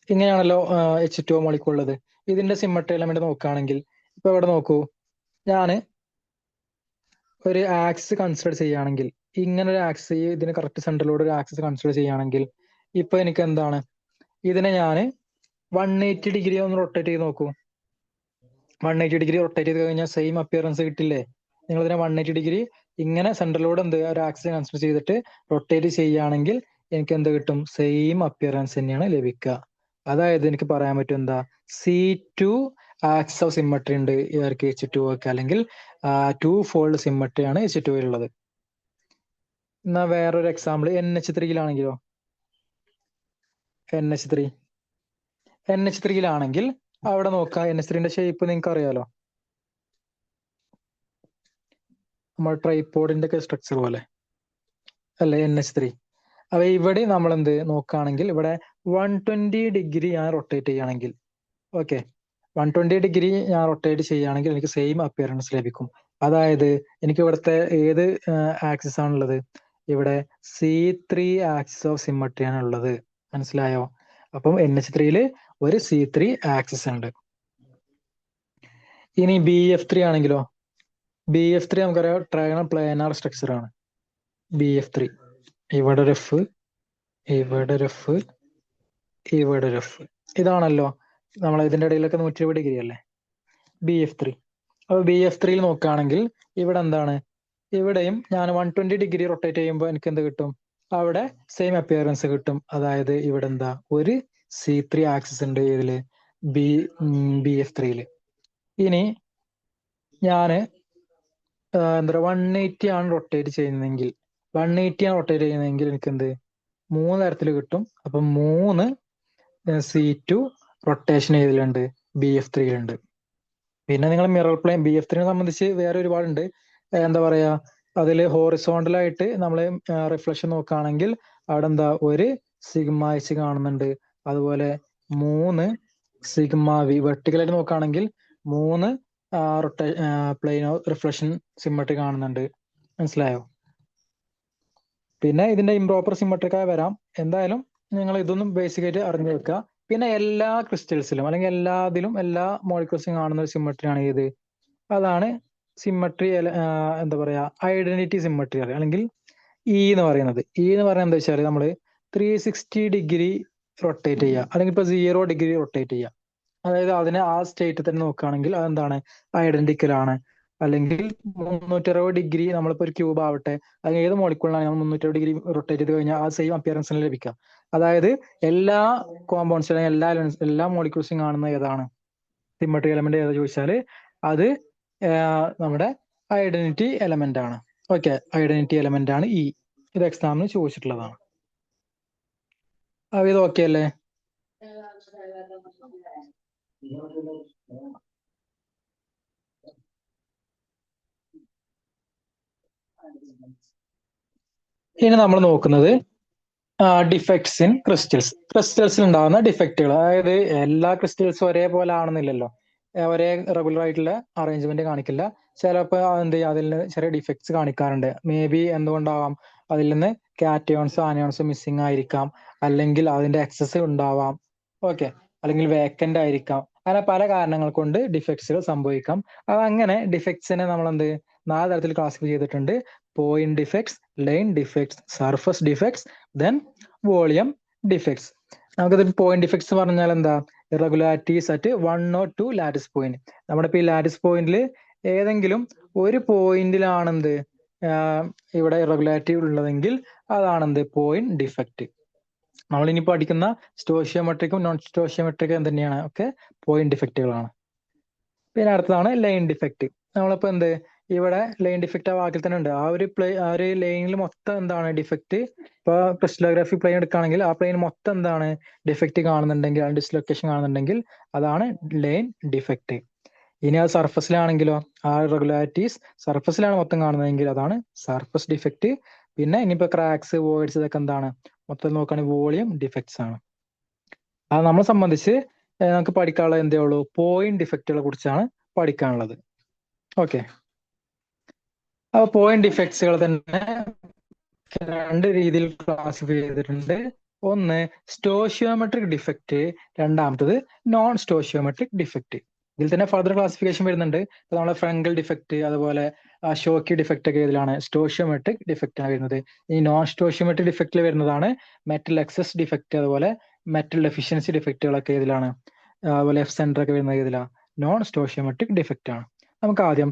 ഇങ്ങനെയാണല്ലോ H2O മോളിക്കൂൾ ഉള്ളത്. ഇതിന്റെ സിമെട്രി എലമെന്റ് നോക്കുകയാണെങ്കിൽ, ഇപ്പൊ ഇവിടെ നോക്കൂ, ഞാൻ ഒരു ആക്സിസ് കൺസിഡർ ചെയ്യുകയാണെങ്കിൽ, ഇങ്ങനെ ഒരു ആക്സിസ്, ഇതിന് കറക്റ്റ് സെന്ററിലൂടെ ഒരു ആക്സിസ് കൺസിഡർ ചെയ്യുകയാണെങ്കിൽ, ഇപ്പൊ എനിക്ക് എന്താണ്, ഇതിനെ ഞാൻ 180 ഡിഗ്രി ഒന്ന് റൊട്ടേറ്റ് ചെയ്ത് നോക്കൂ. 180 ഡിഗ്രി റൊട്ടേറ്റ് ചെയ്ത് കഴിഞ്ഞാൽ സെയിം അപ്പിയറൻസ് കിട്ടില്ലേ? നിങ്ങൾ ഇതിനെ 180 ഡിഗ്രി ഇങ്ങനെ സെന്ററിലൂടെ എന്ത് ഒരു ആക്സിസ് കൺസിഡർ ചെയ്തിട്ട് റൊട്ടേറ്റ് ചെയ്യുകയാണെങ്കിൽ എനിക്ക് എന്ത് കിട്ടും? സെയിം അപ്പിയറൻസ് തന്നെയാണ് ലഭിക്കുക. അതായത് എനിക്ക് പറയാൻ പറ്റും എന്താ, C2 ആക്സിസ് ഓഫ് സിമെട്രി ഉണ്ട് ഇവർക്ക് H2O ഒക്കെ, അല്ലെങ്കിൽ 2 ഫോൾഡ് സിമെട്രി ആണ് H2O ഉള്ളത്. എന്നാ വേറൊരു എക്സാമ്പിൾ NH3-യിലാണെങ്കിലോ? NH3-യിലാണെങ്കിൽ അവിടെ നോക്കാം, NH3-ന്റെ ഷേപ്പ് നിങ്ങൾക്ക് അറിയാലോ, നമ്മൾ ട്രൈപോഡിന്റെ ഒക്കെ സ്ട്രക്ചർ പോലെ അല്ലെ NH3. അപ്പൊ ഇവിടെ നമ്മൾ എന്ത് നോക്കുകയാണെങ്കിൽ, ഇവിടെ 120 ഡിഗ്രി ഞാൻ റൊട്ടേറ്റ് ചെയ്യുകയാണെങ്കിൽ, ഓക്കെ, 120 ഡിഗ്രി ഞാൻ റൊട്ടേറ്റ് ചെയ്യുകയാണെങ്കിൽ എനിക്ക് സെയിം അപ്പിയറൻസ് ലഭിക്കും. അതായത് എനിക്ക് ഇവിടുത്തെ ഏത് ആക്സിസ് ആണുള്ളത്? ഇവിടെ C3 ആക്സിസ് ഓഫ് സിമെട്രി ആണ് ഉള്ളത്. മനസ്സിലായോ? അപ്പം NH3-യിൽ ഒരു C3 ആക്സിസ് ഉണ്ട്. ഇനി BF3 ആണെങ്കിലോ? BF3 നമുക്കറിയാം ട്രയാഗണൽ പ്ലാനാർ സ്ട്രക്ചർ ആണ്. BF3 ഇവിടെ ഒരു എഫ്, ഇവിടെ ഒരു എഫ്, ഇവിടെ ഒരു എഫ്, ഇതാണല്ലോ നമ്മൾ ഇതിന്റെ ഇടയിലൊക്കെ 120 ഡിഗ്രി അല്ലേ BF3. അപ്പൊ BF3-യിൽ നോക്കുകയാണെങ്കിൽ ഇവിടെ എന്താണ്, ഇവിടെയും ഞാൻ 120 ഡിഗ്രി റൊട്ടേറ്റ് ചെയ്യുമ്പോൾ എനിക്ക് എന്ത് കിട്ടും? അവിടെ സെയിം അപ്പിയറൻസ് കിട്ടും. അതായത് ഇവിടെ എന്താ, ഒരു C3 ആക്സിസ് ഉണ്ട് ഇതില് BF3-യിൽ. ഇനി ഞാൻ എന്താ 180 ആണ് റൊട്ടേറ്റ് ചെയ്യുന്നതെങ്കിൽ, 180 ആണ് റൊട്ടേറ്റ് ചെയ്യുന്നതെങ്കിൽ എനിക്ക് എന്ത് 3 തരത്തിൽ കിട്ടും. അപ്പൊ 3 C2 റൊട്ടേഷൻ ഏതിലുണ്ട്? BF3-യിലുണ്ട്. പിന്നെ നിങ്ങൾ മിറർ പ്ലെയിൻ BF3-നെ സംബന്ധിച്ച് വേറെ ഒരുപാടുണ്ട്. എന്താ പറയാ, അതിൽ ഹോറിസോണ്ടലായിട്ട് നമ്മൾ റിഫ്ലക്ഷൻ നോക്കുകയാണെങ്കിൽ അവിടെ എന്താ ഒരു സിഗ്മ എച്ച് കാണുന്നുണ്ട്. അതുപോലെ 3 സിഗ്മ വി. വെർട്ടിക്കലായിട്ട് നോക്കുകയാണെങ്കിൽ 3 പ്ലെയിൻ റിഫ്ലക്ഷൻ സിമെട്രി കാണുന്നുണ്ട്. മനസ്സിലായോ? പിന്നെ ഇതിന്റെ ഇംപ്രോപ്പർ സിമെട്രിക്കായി വരാം. എന്തായാലും നിങ്ങൾ ഇതൊന്നും ബേസിക് ആയിട്ട് അറിഞ്ഞു വെക്കുക. പിന്നെ എല്ലാ ക്രിസ്റ്റൽസിലും അല്ലെങ്കിൽ എല്ലാതിലും എല്ലാ മോളിക്യൂൾസും കാണുന്ന ഒരു സിമ്മട്രിയാണ് ഏത്? അതാണ് സിമ്മട്രി, എന്താ പറയാ, ഐഡന്റിറ്റി സിമ്മട്രി അല്ലെങ്കിൽ ഇ എന്ന് പറയുന്നത്. ഇ എന്ന് പറയുന്നത് എന്താ വെച്ചാൽ നമ്മൾ 360 ഡിഗ്രി റൊട്ടേറ്റ് ചെയ്യുക, അല്ലെങ്കിൽ ഇപ്പൊ 0 ഡിഗ്രി റൊട്ടേറ്റ് ചെയ്യുക. അതായത് അതിനെ ആ സ്റ്റേറ്റിൽ തന്നെ നോക്കുകയാണെങ്കിൽ അതെന്താണ്, ഐഡന്റിക്കൽ ആണ്. അല്ലെങ്കിൽ 360 ഡിഗ്രി നമ്മളിപ്പോ ഒരു ക്യൂബ് ആവട്ടെ, അല്ലെങ്കിൽ ഏത് മോളിക്കൂളിനാണ് നമ്മൾ 360 ഡിഗ്രി റൊട്ടേറ്റ് ചെയ്ത് കഴിഞ്ഞാൽ ആ സെയിം അപ്പിയറൻസിന് ലഭിക്കാം. അതായത് എല്ലാ കോമ്പൗണ്ട്സ് അല്ലെങ്കിൽ എല്ലാ മോളിക്യൂൾസും കാണുന്ന ഏതാണ് സിമ്മട്രി എലമെന്റ് ഏതാ ചോദിച്ചാൽ അത് നമ്മുടെ ഐഡന്റിറ്റി എലമെന്റ് ആണ്. ഓക്കെ, ഐഡന്റിറ്റി എലമെന്റ് ആണ് ഇ. ഇത് എക്സാമിന് ചോദിച്ചിട്ടുള്ളതാണ്. അപ്പൊ ഇത് ഓക്കെ അല്ലേ? ഇനി നമ്മൾ നോക്കുന്നത് ഡിഫക്ട്സ് ഇൻ ക്രിസ്റ്റൽസ്. ക്രിസ്റ്റൽസിൽ ഉണ്ടാകുന്ന ഡിഫക്റ്റുകൾ. അതായത് എല്ലാ ക്രിസ്റ്റൽസും ഒരേപോലെ ആണെന്നില്ലല്ലോ, ഒരേ റെഗുലർ ആയിട്ടുള്ള അറേഞ്ച്മെന്റ് കാണിക്കില്ല. ചിലപ്പോൾ എന്ത് ചെയ്യും, അതിൽ നിന്ന് ചെറിയ ഡിഫക്ട്സ് കാണിക്കാറുണ്ട്. മേ ബി എന്തുകൊണ്ടാവാം, അതിൽ നിന്ന് കാറ്റയോൺസോ ആനയോൺസോ മിസ്സിംഗ് ആയിരിക്കാം, അല്ലെങ്കിൽ അതിന്റെ എക്സസ് ഉണ്ടാവാം. ഓക്കെ, അല്ലെങ്കിൽ വേക്കന്റ് ആയിരിക്കാം. അങ്ങനെ പല കാരണങ്ങൾ കൊണ്ട് ഡിഫക്ട്സുകൾ സംഭവിക്കാം. അത് അങ്ങനെ ഡിഫക്ട്സിനെ നമ്മൾ 4 തരത്തിൽ ക്ലാസിഫൈ ചെയ്തിട്ടുണ്ട്. Point defects, line defects, surface defects, then volume defects. നമുക്കത് പോയിന്റ് ഡിഫക്ട്സ് പറഞ്ഞാൽ എന്താ, irregularities at 1 or 2 lattice point. നമ്മുടെ ഇപ്പൊ ഈ ലാറ്റിസ് പോയിന്റിൽ ഏതെങ്കിലും ഒരു പോയിന്റിലാണെന്ത് ഇവിടെ ഇറഗുലാരിറ്റി ഉള്ളതെങ്കിൽ അതാണെന്ത് പോയിന്റ് ഡിഫക്റ്റ്. നമ്മൾ ഇനി പഠിക്കുന്ന സ്റ്റോഷിയോമെട്രിക്കും നോൺ സ്റ്റോഷിയോമെട്രിക്കും എന്ത് ഒക്കെ പോയിന്റ് ഡിഫക്റ്റുകളാണ്. പിന്നെ അടുത്തതാണ് ലൈൻ ഡിഫക്റ്റ്. നമ്മളിപ്പോ ഇവിടെ ലൈൻ ഡിഫക്റ്റ് ആ വാക്കിൽ തന്നെ ഉണ്ട്. ആ ഒരു ലൈനിൽ മൊത്തം എന്താണ് ഡിഫക്റ്റ്. ഇപ്പൊ ക്രിസ്റ്റലോഗ്രാഫി പ്ലെയിൻ എടുക്കുകയാണെങ്കിൽ ആ പ്ലെയിൻ മൊത്തം എന്താണ് ഡിഫക്റ്റ് കാണുന്നുണ്ടെങ്കിൽ, ആ ഡിസ്ലൊക്കേഷൻ കാണുന്നുണ്ടെങ്കിൽ അതാണ് ലൈൻ ഡിഫക്റ്റ്. ഇനി അത് സർഫസിലാണെങ്കിലോ, ആ റെഗുലാരിറ്റീസ് സർഫസിലാണ് മൊത്തം കാണുന്നതെങ്കിൽ അതാണ് സർഫസ് ഡിഫക്റ്റ്. പിന്നെ ഇനിയിപ്പോ ക്രാക്സ്, വോയിഡ്സ് ഇതൊക്കെ എന്താണ് മൊത്തം നോക്കുകയാണെങ്കിൽ വോളിയം ഡിഫക്ട്സ് ആണ്. അത് നമ്മളെ സംബന്ധിച്ച് നമുക്ക് പഠിക്കാനുള്ളത് എന്തേ ഉള്ളൂ, പോയിന്റ് ഡിഫക്റ്റുകളെ കുറിച്ചാണ് പഠിക്കാനുള്ളത്. ഓക്കെ, അപ്പൊ പോയിന്റ് ഡിഫക്ട്സുകൾ തന്നെ 2 രീതിയിൽ ക്ലാസിഫൈ ചെയ്തിട്ടുണ്ട്. ഒന്ന് സ്റ്റോഷിയോമെട്രിക് ഡിഫക്റ്റ്, രണ്ടാമത്തത് നോൺ സ്റ്റോഷിയോമെട്രിക് ഡിഫക്റ്റ്. ഇതിൽ തന്നെ ഫർദർ ക്ലാസിഫിക്കേഷൻ വരുന്നുണ്ട്. നമ്മളെ ഫ്രങ്കൽ ഡിഫക്റ്റ്, അതുപോലെ ഷോക്കി ഡിഫക്റ്റ് ഒക്കെ ഇതിലാണ് സ്റ്റോഷിയോമെട്രിക് ഡിഫക്റ്റ് ആണ് വരുന്നത്. ഈ നോൺ സ്റ്റോഷിയോമെട്രിക് ഡിഫക്റ്റിൽ വരുന്നതാണ് മെറ്റൽ എക്സസ് ഡിഫക്റ്റ്, അതുപോലെ മെറ്റൽ ഡെഫിഷ്യൻസി ഡിഫക്റ്റുകളൊക്കെ ഇതിലാണ്. അതുപോലെ എഫ് സെന്റർ ഒക്കെ വരുന്നത് ഇതിലാണ്. നോൺ സ്റ്റോഷിയോമെട്രിക് ഡിഫക്റ്റ് ആണ്. നമുക്ക് ആദ്യം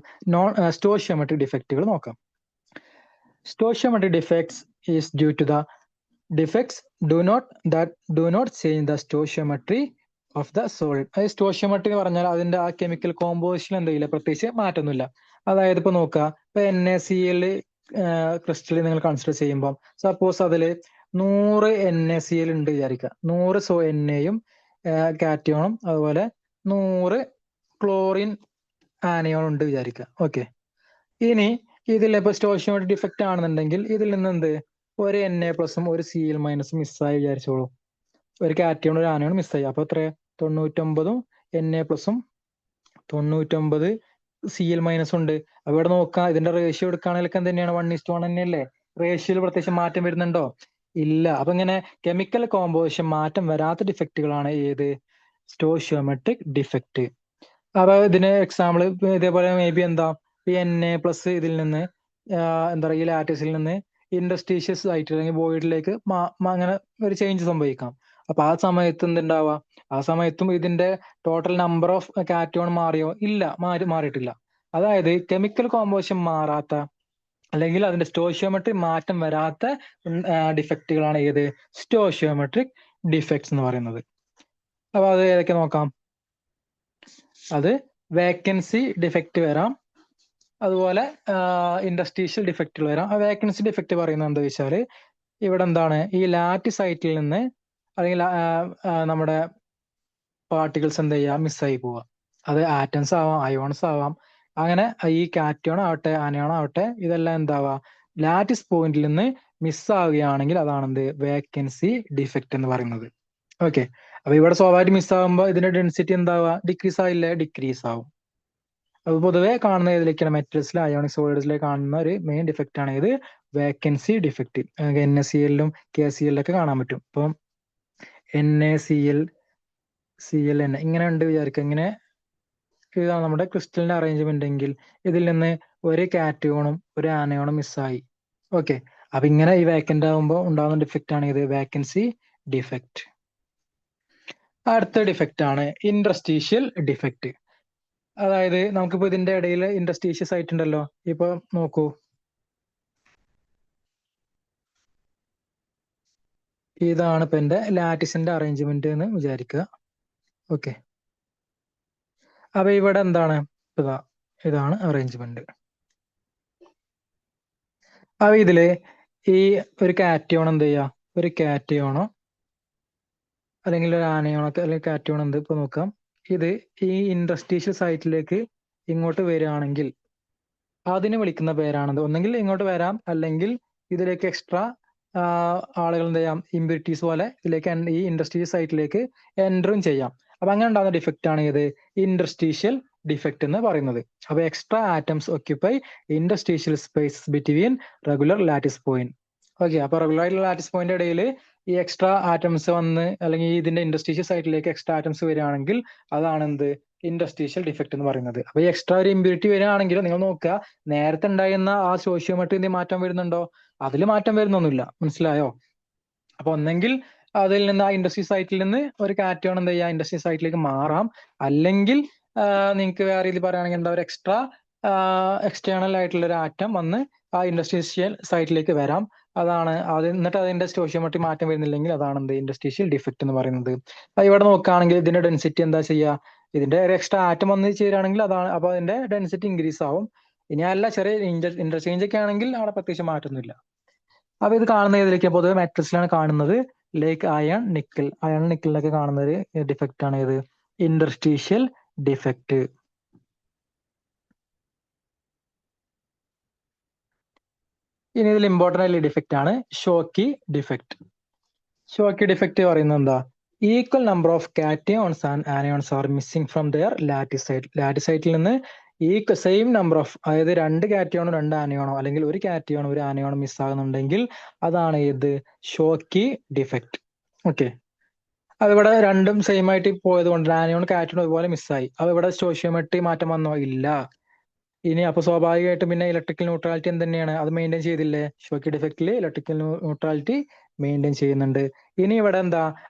സ്റ്റോഷിയോമെട്രിക് ഡിഫക്റ്റുകൾ നോക്കാം. Stoichiometric defects is due to the defects do not change the stoichiometry of the solid. അതായത് സ്റ്റോഷിയോമെട്രി എന്ന് പറഞ്ഞാൽ അതിന്റെ ആ കെമിക്കൽ കോമ്പോസിഷൻ എന്തെങ്കിലും പ്രത്യേകിച്ച് മാറ്റൊന്നുമില്ല. അതായത് ഇപ്പൊ നോക്കുക, ഇപ്പൊ NaCl ക്രിസ്റ്റൽ നിങ്ങൾ കൺസിഡർ ചെയ്യുമ്പോൾ സപ്പോസ് അതില് 100 NaCl ഉണ്ട് വിചാരിക്കുക. 100 Naയും കാറ്റയോണും അതുപോലെ 100 ക്ലോറിൻ ആനയോണും ഉണ്ട് വിചാരിക്കുക. ഓക്കെ, ഇനി ഇതിൽ ഇപ്പൊ സ്റ്റോഷിയോമെട്രിക് ഡിഫക്റ്റ് ആണെന്നുണ്ടെങ്കിൽ ഇതിൽ നിന്ന് ഒരു Na+ഉം ഒരു Cl- മിസ്സായി വിചാരിച്ചോളൂ. ഒരു കാറ്റയോൺ ഒരു ആനയോൺ മിസ്സായി. അപ്പൊ എത്ര, 99 Na+ഉം 99 Cl- ഉണ്ട്. അപ്പൊ ഇവിടെ നോക്കാം, ഇതിന്റെ റേഷ്യോ എടുക്കുകയാണെങ്കിൽ തന്നെയാണ് 1:1 തന്നെയല്ലേ. റേഷ്യോയിൽ പ്രത്യേകിച്ച് മാറ്റം വരുന്നുണ്ടോ? ഇല്ല. അപ്പൊ ഇങ്ങനെ കെമിക്കൽ കോമ്പോസിഷൻ മാറ്റം വരാത്ത ഡിഫക്റ്റുകളാണ് ഏത്, സ്റ്റോഷിയോമെട്രിക് ഡിഫക്റ്റ്. അപ്പൊ ഇതിന് എക്സാമ്പിൾ ഇതേപോലെ മേ ബി എന്താ, Na+ ഇതിൽ നിന്ന് എന്താ പറയുക, ഈ ലാറ്റിസിൽ നിന്ന് ഇൻഡസ്ട്രീഷ്യസ് ആയിട്ട് അല്ലെങ്കിൽ വോയിഡിലേക്ക് അങ്ങനെ ഒരു ചേഞ്ച് സംഭവിക്കാം. അപ്പൊ ആ സമയത്ത് എന്തുണ്ടാവുക, ആ സമയത്തും ഇതിന്റെ ടോട്ടൽ നമ്പർ ഓഫ് കാറ്റയോൺ മാറിയോ? ഇല്ല, മാറിയിട്ടില്ല. അതായത് കെമിക്കൽ കോമ്പോസിഷൻ മാറാത്ത അല്ലെങ്കിൽ അതിന്റെ സ്റ്റോഷിയോമെട്രി മാറ്റം വരാത്ത ഡിഫക്റ്റുകളാണ് ഏത്, സ്റ്റോഷിയോമെട്രിക് ഡിഫക്ട്സ് എന്ന് പറയുന്നത്. അപ്പൊ അത് ഏതൊക്കെ നോക്കാം. അത് വേക്കൻസി ഡിഫക്റ്റ് വരാം, അതുപോലെ ഇൻഡസ്ട്രീഷ്യൽ ഡിഫക്റ്റുകൾ വരാം. ആ വേക്കൻസി ഡിഫക്റ്റ് പറയുന്നത് എന്താ വെച്ചാല്, ഇവിടെ എന്താണ്, ഈ ലാറ്റിസൈറ്റിൽ നിന്ന് അല്ലെങ്കിൽ നമ്മുടെ പാർട്ടിക്കിൾസ് എന്ത് ചെയ്യുക, മിസ്സായി പോവുക. അത് ആറ്റംസ് ആവാം, അയോൺസ് ആവാം. അങ്ങനെ ഈ കാറ്റയോൺ ആവട്ടെ ആനയോൺ ആവട്ടെ ഇതെല്ലാം എന്താവാ, ലാറ്റിസ് പോയിന്റിൽ നിന്ന് മിസ്സാവുകയാണെങ്കിൽ അതാണ് എന്ത്, വേക്കൻസി ഡിഫക്റ്റ് എന്ന് പറയുന്നത്. ഓക്കെ, അപ്പൊ ഇവിടെ സ്വാഭാവികമായിട്ട് മിസ്സാകുമ്പോൾ ഇതിന്റെ ഡെൻസിറ്റി എന്താവുക, ഡിക്രീസ് ആയില്ലേ, ഡിക്രീസ് ആവും. അപ്പൊ പൊതുവെ കാണുന്ന ഏതിലേക്കാണ്, മെറ്റൽസിലെ അയോണിക് സോളിഡ്സിലേക്ക് കാണുന്ന ഒരു മെയിൻ ഡിഫക്റ്റ് ആണ് ഇത്, വേക്കൻസി ഡിഫക്റ്റ്. NaCl-ലും KCl-ലൊക്കെ കാണാൻ പറ്റും. ഇപ്പം NaCl ClN ഇങ്ങനെ ഉണ്ട് വിചാരിക്കുക. ഇങ്ങനെ ഇതാണ് നമ്മുടെ ക്രിസ്റ്റലിന്റെ അറേഞ്ച്മെന്റ് എങ്കിൽ ഇതിൽ നിന്ന് ഒരു കാറ്റയോണും ഒരു ആനയോണും മിസ്സായി. ഓക്കെ, അപ്പൊ ഇങ്ങനെ ഈ വേക്കന്റ് ആകുമ്പോൾ ഉണ്ടാകുന്ന ഡിഫക്റ്റ് ആണ് ഇത് വേക്കൻസി ഡിഫക്റ്റ്. അടുത്ത ഡിഫക്റ്റ് ആണ് ഇൻട്രസ്റ്റീഷ്യൽ ഡിഫക്റ്റ്. അതായത് നമുക്കിപ്പോ ഇതിന്റെ ഇടയിൽ ഇൻട്രസ്റ്റീഷ്യസ് ആയിട്ടുണ്ടല്ലോ. ഇപ്പൊ നോക്കൂ, ഇതാണ് ഇപ്പൊ എന്റെ ലാറ്റിസിന്റെ അറേഞ്ച്മെന്റ് എന്ന് വിചാരിക്കുക. ഓക്കെ, അപ്പൊ ഇവിടെ എന്താണ്, ഇതാണ് അറേഞ്ച്മെന്റ്. അപ്പൊ ഇതില് ഈ ഒരു കാറ്റയോൺ എന്ത് ചെയ്യാ, ഒരു കാറ്റയോണോ അല്ലെങ്കിൽ ഒരു ആനയോണോ അല്ലെങ്കിൽ കാറ്റയോൺ എന്ത് ഇപ്പൊ നോക്കാം, ഇത് ഈ ഇൻട്രസ്റ്റീഷ്യൽ സൈറ്റിലേക്ക് ഇങ്ങോട്ട് വരികയാണെങ്കിൽ അതിന് വിളിക്കുന്ന പേരാണത്. ഒന്നെങ്കിൽ ഇങ്ങോട്ട് വരാം, അല്ലെങ്കിൽ ഇതിലേക്ക് എക്സ്ട്രാ ആളുകൾ എന്ത് ചെയ്യാം, ഇമ്പ്യൂരിറ്റീസ് പോലെ ഇതിലേക്ക് ഈ ഇൻട്രസ്റ്റീഷ്യൽ സൈറ്റിലേക്ക് എൻറ്ററും ചെയ്യാം. അപ്പൊ അങ്ങനെ ഉണ്ടാകുന്ന ഡിഫക്റ്റ് ആണ് ഇത് ഇൻട്രസ്റ്റീഷ്യൽ ഡിഫക്റ്റ് എന്ന് പറയുന്നത്. അപ്പൊ extra atoms occupy ഇൻട്രസ്റ്റീഷ്യൽ space between regular lattice point. Okay, അപ്പൊ റെഗുലർ ആയിട്ടുള്ള ലാറ്റിസ് പോയിന്റ് ഇടയിൽ ഈ എക്സ്ട്രാ ആറ്റംസ് വന്ന് അല്ലെങ്കിൽ ഇതിന്റെ ഇൻട്രസ്റ്റീഷ്യൽ സൈറ്റിലേക്ക് എക്സ്ട്രാ ആറ്റംസ് വരികയാണെങ്കിൽ അതാണ് എന്ത് ഇൻട്രസ്റ്റീഷ്യൽ ഡിഫക്റ്റ് എന്ന് പറയുന്നത്. അപ്പൊ ഈ എക്സ്ട്രാ ഒരു ഇമ്പ്യൂരിറ്റി വരികയാണെങ്കിൽ നിങ്ങൾ നോക്കുക, നേരത്തെ ഉണ്ടായിരുന്ന ആ സോഷ്യോമെട്രി എന്തെങ്കിലും മാറ്റം വരുന്നുണ്ടോ? അതിൽ മാറ്റം വരുന്നൊന്നുമില്ല. മനസ്സിലായോ? അപ്പൊ ഒന്നെങ്കിൽ അതിൽ നിന്ന് ആ ഇൻഡസ്ട്രി സൈറ്റിൽ നിന്ന് ഒരു കാറ്റയോൺ എന്ത് ചെയ്യുക, ഇൻഡസ്ട്രി സൈറ്റിലേക്ക് മാറാം. അല്ലെങ്കിൽ നിങ്ങൾക്ക് വേറെ രീതിയിൽ പറയുകയാണെങ്കിൽ എന്താ, ഒരു എക്സ്റ്റേണൽ ആയിട്ടുള്ള ഒരു ആറ്റം വന്ന് ആ ഇൻഡസ്ട്രീഷ്യൽ സൈറ്റിലേക്ക് വരാം. അതാണ് അത്. എന്നിട്ട് അതിന്റെ സ്റ്റോഷിയോമെട്രി മാറ്റം വരുന്നില്ലെങ്കിൽ അതാണ് എന്ത് ഇൻഡസ്ട്രീഷ്യൽ ഡിഫക്റ്റ് എന്ന് പറയുന്നത്. ഇവിടെ നോക്കുകയാണെങ്കിൽ ഇതിന്റെ ഡെൻസിറ്റി എന്താ ചെയ്യുക, ഇതിന്റെ ഒരു എക്സ്ട്രാ ആറ്റം വന്ന് ചേരുകയാണെങ്കിൽ അതാണ്, അപ്പൊ അതിന്റെ ഡെൻസിറ്റി ഇൻക്രീസ് ആവും. ഇനി അല്ല ചെറിയ ഇന്റർചേഞ്ച് ഒക്കെ ആണെങ്കിൽ അവിടെ പ്രത്യേകിച്ച് മാറ്റമൊന്നുമില്ല. അപ്പൊ ഇത് കാണുന്ന ഏതിലേക്ക്, പൊതുവെ മാട്രിക്സിലാണ് കാണുന്നത്. ലൈക്ക് അയൺ നിക്കൽ, അയൺ നിക്കലിലൊക്കെ കാണുന്ന ഒരു ഡിഫക്റ്റ് ആണ് ഇത് ഇൻഡസ്ട്രീഷ്യൽ ഡിഫക്റ്റ്. ഇനി ഇതിൽ ഇമ്പോർട്ടന്റ് ആയിട്ടുള്ള ഡിഫക്റ്റ് ആണ് ഷോക്കി ഡിഫക്റ്റ്. ഷോക്കി ഡിഫക്റ്റ് പറയുന്നത് എന്താ, equal number of cations and anions are missing from their lattice site. ലാറ്റിസൈറ്റിൽ നിന്ന് സെയിം നമ്പർ ഓഫ്, അതായത് രണ്ട് കാറ്റയോണോ രണ്ട് ആനയോണോ അല്ലെങ്കിൽ ഒരു കാറ്റയോണോ ഒരു ആനയോണോ മിസ്സാകുന്നുണ്ടെങ്കിൽ അതാണ് ഇത് ഷോക്കി ഡിഫക്റ്റ്. ഓക്കെ, അതിവിടെ രണ്ടും സെയിം ആയിട്ട് പോയത് കൊണ്ട് ആനയോൺ കാറ്റയോൺ അതുപോലെ മിസ്സായി. അത് ഇവിടെ സ്റ്റോഷിയോമെട്രി മാറ്റം വന്നോ? ഇല്ല. ഇനി അപ്പൊ സ്വാഭാവികമായിട്ടും പിന്നെ ഇലക്ട്രിക്കൽ ന്യൂട്രാലിറ്റി എന്ത് തന്നെയാണ്, അത് മെയിൻറ്റെയിൻ ചെയ്തില്ലേ? ഷോക്കി ഡിഫക്റ്റില് ഇലക്ട്രിക്കൽ ന്യൂട്രാലിറ്റി മെയിൻറ്റെയിൻ ചെയ്യുന്നുണ്ട്. ഇനി ഇവിടെ എന്താ,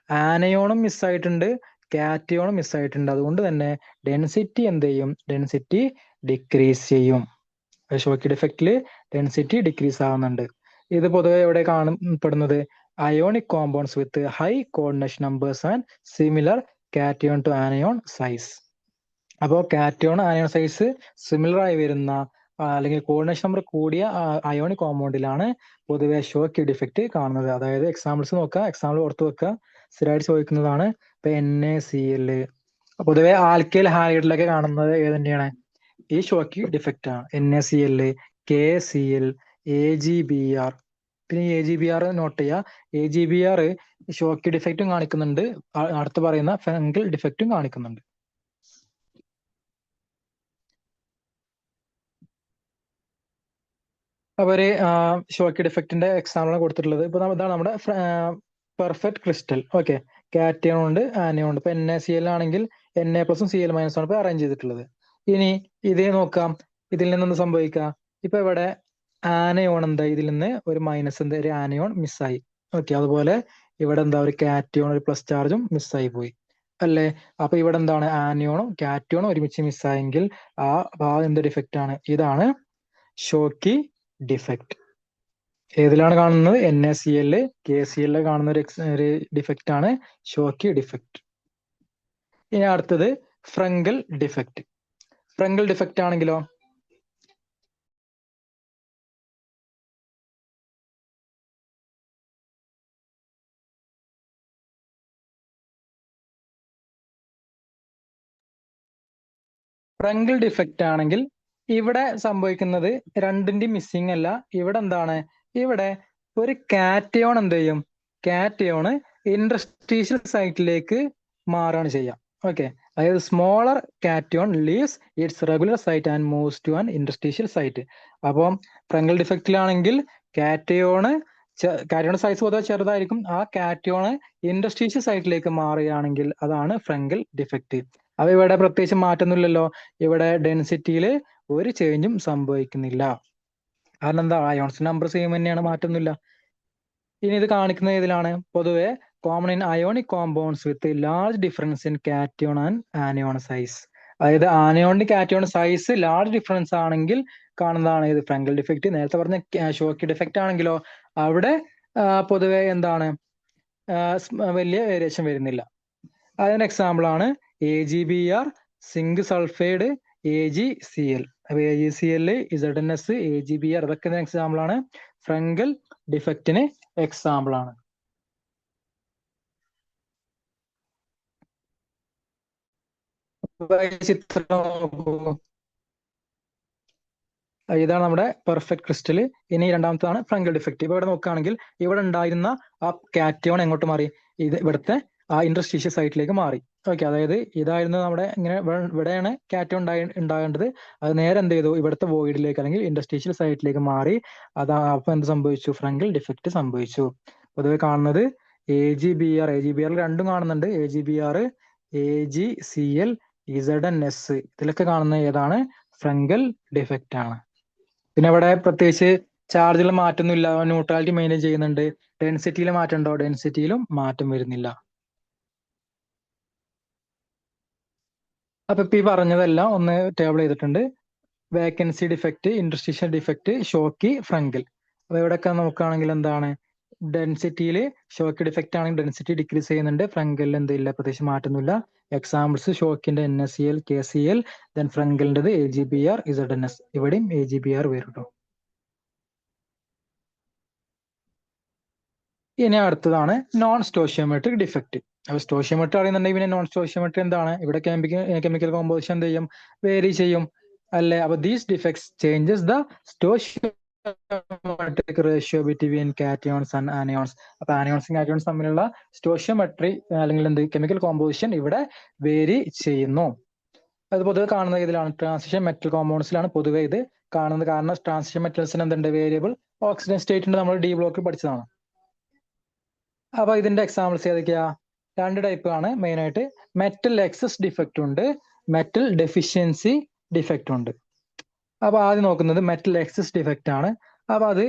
ആനയോണും മിസ്സായിട്ടുണ്ട്, കാറ്റയോണും മിസ്സായിട്ടുണ്ട്. അതുകൊണ്ട് തന്നെ ഡെൻസിറ്റി എന്ത് ചെയ്യും, ഡെൻസിറ്റി ഡിക്രീസ് ചെയ്യും. ഷോക്കി ഡിഫക്റ്റില് ഡെൻസിറ്റി ഡിക്രീസ് ആവുന്നുണ്ട്. ഇത് പൊതുവെ എവിടെ കാണപ്പെടുന്നത്, ionic compounds with high coordination numbers and similar cation to anion size. അപ്പോൾ കാറ്റയോൺ ആനയോൺ സൈസ് സിമിലർ ആയി വരുന്ന അല്ലെങ്കിൽ കോർഡിനേഷൻ നമ്പർ കൂടിയ അയോണിക് കോമ്പൗണ്ടിലാണ് പൊതുവെ ഷോക്കി ഡിഫക്റ്റ് കാണുന്നത്. അതായത് എക്സാമ്പിൾസ് നോക്കുക, എക്സാമ്പിൾ ഓർത്ത് വെക്കുക, സ്ഥിരമായിട്ട് ചോദിക്കുന്നതാണ്. ഇപ്പൊ NaCl, പൊതുവെ ആൽക്കൈൽ ഹാലൈഡിലൊക്കെ കാണുന്നത് ഏത് തന്നെയാണ്, ഈ ഷോക്കി ഡിഫക്റ്റ് ആണ്. NaCl, KCl, AgBr. പിന്നെ AgBr നോട്ട് ചെയ്യുക, AgBr ഷോക്കി ഡിഫക്റ്റും കാണിക്കുന്നുണ്ട്, അടുത്ത് പറയുന്ന ഫംഗൽ ഡിഫക്റ്റും കാണിക്കുന്നുണ്ട്. അപ്പൊ ഒരു ഷോക്കി ഡിഫക്റ്റിന്റെ എക്സാമ്പിൾ ആണ് കൊടുത്തിട്ടുള്ളത്. ഇപ്പൊ ഇതാണ് നമ്മുടെ പെർഫെക്റ്റ് ക്രിസ്റ്റൽ. ഓക്കെ, കാറ്റയോൺ ഉണ്ട് ആനയോൺ ഉണ്ട്. ഇപ്പൊ NaCl ആണെങ്കിൽ Na പ്ലസും Cl മൈനസും ആണ് ഇപ്പൊ അറേഞ്ച് ചെയ്തിട്ടുള്ളത്. ഇനി ഇതേ നോക്കാം, ഇതിൽ നിന്നൊന്ന് സംഭവിക്കാം. ഇപ്പൊ ഇവിടെ ആനയോൺ എന്താ, ഇതിൽ നിന്ന് ഒരു മൈനസ് എന്താ, ഒരു ആനയോൺ മിസ്സായി. ഓക്കെ, അതുപോലെ ഇവിടെ എന്താ, ഒരു കാറ്റയോൺ ഒരു പ്ലസ് ചാർജും മിസ്സായി പോയി അല്ലേ. അപ്പൊ ഇവിടെ എന്താണ്, ആനയോണും കാറ്റയോണും ഒരുമിച്ച് മിസ്സായെങ്കിൽ ആ എന്ത് ഡിഫക്റ്റ് ആണ്, ഇതാണ് ഷോക്കി ഡിഫക്റ്റ്. ഏതിലാണ് കാണുന്നത്, NaCl, KCl കാണുന്ന ഒരു ഡിഫക്റ്റ് ആണ് ഷോക്കി ഡിഫക്റ്റ്. ഇനി അടുത്തത് ഫ്രങ്കൽ ഡിഫക്റ്റ്. ഫ്രങ്കൽ ഡിഫക്റ്റ് ആണെങ്കിലോ, ഫ്രങ്കൽ ഡിഫക്റ്റ് ആണെങ്കിൽ ഇവിടെ സംഭവിക്കുന്നത് രണ്ടിന്റെയും മിസ്സിംഗ് അല്ല. ഇവിടെ എന്താണ്, ഇവിടെ ഒരു കാറ്റയോൺ എന്ത് ചെയ്യും, കാറ്റയോണ് ഇൻട്രസ്റ്റീഷ്യൽ സൈറ്റിലേക്ക് മാറാണ് ചെയ്യാം. ഓക്കെ, അതായത് smaller cation leaves its regular site and moves to an interstitial site. അപ്പം ഫ്രങ്കൽ ഡിഫക്റ്റിലാണെങ്കിൽ കാറ്റയോണ് കാറ്റയോൺ സൈസ് പൊതുവെ ചെറുതായിരിക്കും. ആ കാറ്റയോണ് ഇന്റർസ്റ്റീഷ്യൽ സൈറ്റിലേക്ക് മാറുകയാണെങ്കിൽ അതാണ് ഫ്രങ്കൽ ഡിഫക്റ്റ്. അപ്പൊ ഇവിടെ പ്രത്യേകിച്ച് മാറ്റമൊന്നുമില്ലല്ലോ. ഇവിടെ ഡെൻസിറ്റിയിൽ ഒരു ചേഞ്ചും സംഭവിക്കുന്നില്ല. കാരണം എന്താ, അയോൺസ് നമ്പർ സെയിം തന്നെയാണ്, മാറ്റമൊന്നുമില്ല. ഇനി ഇത് കാണിക്കുന്നത് ഏതിലാണ്? പൊതുവെ common in ionic compounds with large difference in cation and anion size. അതായത് ആനയോണിന്റെ കാറ്റയോൺ സൈസ് ലാർജ് ഡിഫറൻസ് ആണെങ്കിൽ കാണുന്നതാണ് ഇത് ഫ്രങ്കൽ ഡിഫക്റ്റ്. നേരത്തെ പറഞ്ഞ ഷോക്കി ഡിഫക്റ്റ് ആണെങ്കിലോ അവിടെ പൊതുവെ എന്താണ് വലിയ വേരിയേഷൻ വരുന്നില്ല. അതിന് എക്സാമ്പിൾ ആണ് AgBr, സിങ്ക് സൾഫൈഡ്, AgCl. അപ്പൊ AgCl, ZnS, AgBr ഇതൊക്കെ എക്സാമ്പിൾ ആണ്, ഫ്രങ്കൽ ഡിഫക്റ്റിന് എക്സാമ്പിൾ ആണ്. ചിത്രം നോക്കൂ, ഇതാണ് നമ്മുടെ പെർഫെക്റ്റ് ക്രിസ്റ്റൽ. ഇനി രണ്ടാമത്താണ് ഫ്രങ്കൽ ഡിഫക്റ്റ്. ഇപ്പൊ ഇവിടെ നോക്കുകയാണെങ്കിൽ ഇവിടെ ഉണ്ടായിരുന്ന ആ കാറ്റയോൺ എങ്ങോട്ട് മാറി? ഇത് ഇവിടുത്തെ ആ ഇന്റർസ്റ്റീഷ്യൽ സൈറ്റിലേക്ക് മാറി. ഓക്കെ, അതായത് ഇതായിരുന്നു നമ്മുടെ ഇങ്ങനെ ഇവിടെയാണ് കാറ്റയോൺ ഉണ്ടാകേണ്ടത്. അത് നേരെ എന്ത് ചെയ്തു? ഇവിടുത്തെ വോയിഡിലേക്ക് അല്ലെങ്കിൽ ഇന്റർസ്റ്റീഷ്യൽ സൈറ്റിലേക്ക് മാറി. അപ്പൊ എന്ത് സംഭവിച്ചു? ഫ്രങ്കൽ ഡിഫക്റ്റ് സംഭവിച്ചു. പൊതുവെ കാണുന്നത് AgBr, AgBr രണ്ടും കാണുന്നുണ്ട്. AgBr, AgCl, ZnS ഇതിലൊക്കെ കാണുന്ന ഏതാണ്? ഫ്രങ്കൽ ഡിഫക്റ്റ് ആണ്. പിന്നെ ഇവിടെ പ്രത്യേകിച്ച് ചാർജിൽ മാറ്റമൊന്നുമില്ല, ന്യൂട്രാലിറ്റി മെയിൻറ്റെയിൻ ചെയ്യുന്നുണ്ട്. ഡെൻസിറ്റിയിൽ മാറ്റം ഉണ്ടോ? ഡെൻസിറ്റിയിലും മാറ്റം വരുന്നില്ല. അപ്പൊ ഇപ്പൊ ഈ പറഞ്ഞതെല്ലാം ഒന്ന് ടേബിൾ ചെയ്തിട്ടുണ്ട്. Vacancy defect, interstitial defect, Schottky, Frenkel. അപ്പൊ ഇവിടെയൊക്കെ നോക്കുകയാണെങ്കിൽ എന്താണ്? ഡെൻസിറ്റിയിൽ ഷോക്കി ഡിഫക്റ്റ് ആണെങ്കിൽ ഡെൻസിറ്റി ഡിക്രീസ് ചെയ്യുന്നുണ്ട്. ഫ്രങ്കലിൽ എന്തില്ല? പ്രത്യേകിച്ച് മാറ്റമൊന്നുമില്ല. എക്സാമ്പിൾസ് ഷോക്കിന്റെ NaCl, KCl, ദെൻ ഫ്രങ്കലിൻ്റെത് AgBr, ZnS. ഇവിടെയും AgBr വരും കേട്ടോ. ഇനി അടുത്തതാണ് നോൺ സ്റ്റോഷിയോമെട്രിക് ഡിഫക്റ്റ്. അപ്പൊ സ്റ്റോഷിയോമെട്രി അറിയുന്നുണ്ടെങ്കിൽ പിന്നെ നോൺ സ്റ്റോഷിയോമെട്രി എന്താണ്? ഇവിടെ കെമിക്കൽ കോമ്പോസിഷൻ എന്ത് ചെയ്യും? വേരി ചെയ്യും അല്ലെ? അപ്പൊ these defects changes the stoichiometric ratio between cations and anions. അപ്പൊ ആനയോൺസും കാറ്റയോൺസ് തമ്മിലുള്ള സ്റ്റോഷിയോമെട്രി അല്ലെങ്കിൽ എന്ത് കെമിക്കൽ കോമ്പോസിഷൻ ഇവിടെ വേരി ചെയ്യുന്നു. അത് പൊതുവെ കാണുന്നത് ഇതിലാണ്, ട്രാൻസിഷൻ മെറ്റൽ കോമ്പൗണ്ട്സിലാണ് പൊതുവെ ഇത് കാണുന്നത്. കാരണം ട്രാൻസിഷൻ മെറ്റൽസിന് എന്തുണ്ട്? വേരിയബിൾ ഓക്സിഡൻ സ്റ്റേറ്റ് ഉണ്ട്, നമ്മൾ D ബ്ലോക്കിൽ പഠിച്ചതാണ്. അപ്പൊ ഇതിന്റെ എക്സാമ്പിൾസ് ഏതൊക്കെയാ? രണ്ട് ടൈപ്പ് ആണ് മെയിൻ ആയിട്ട്. മെറ്റൽ എക്സസ് ഡിഫക്റ്റ് ഉണ്ട്, മെറ്റൽ ഡെഫിഷ്യൻസി ഡിഫക്റ്റ് ഉണ്ട്. അപ്പൊ ആദ്യം നോക്കുന്നത് മെറ്റൽ എക്സസ് ഡിഫക്റ്റ് ആണ്. അപ്പൊ അത്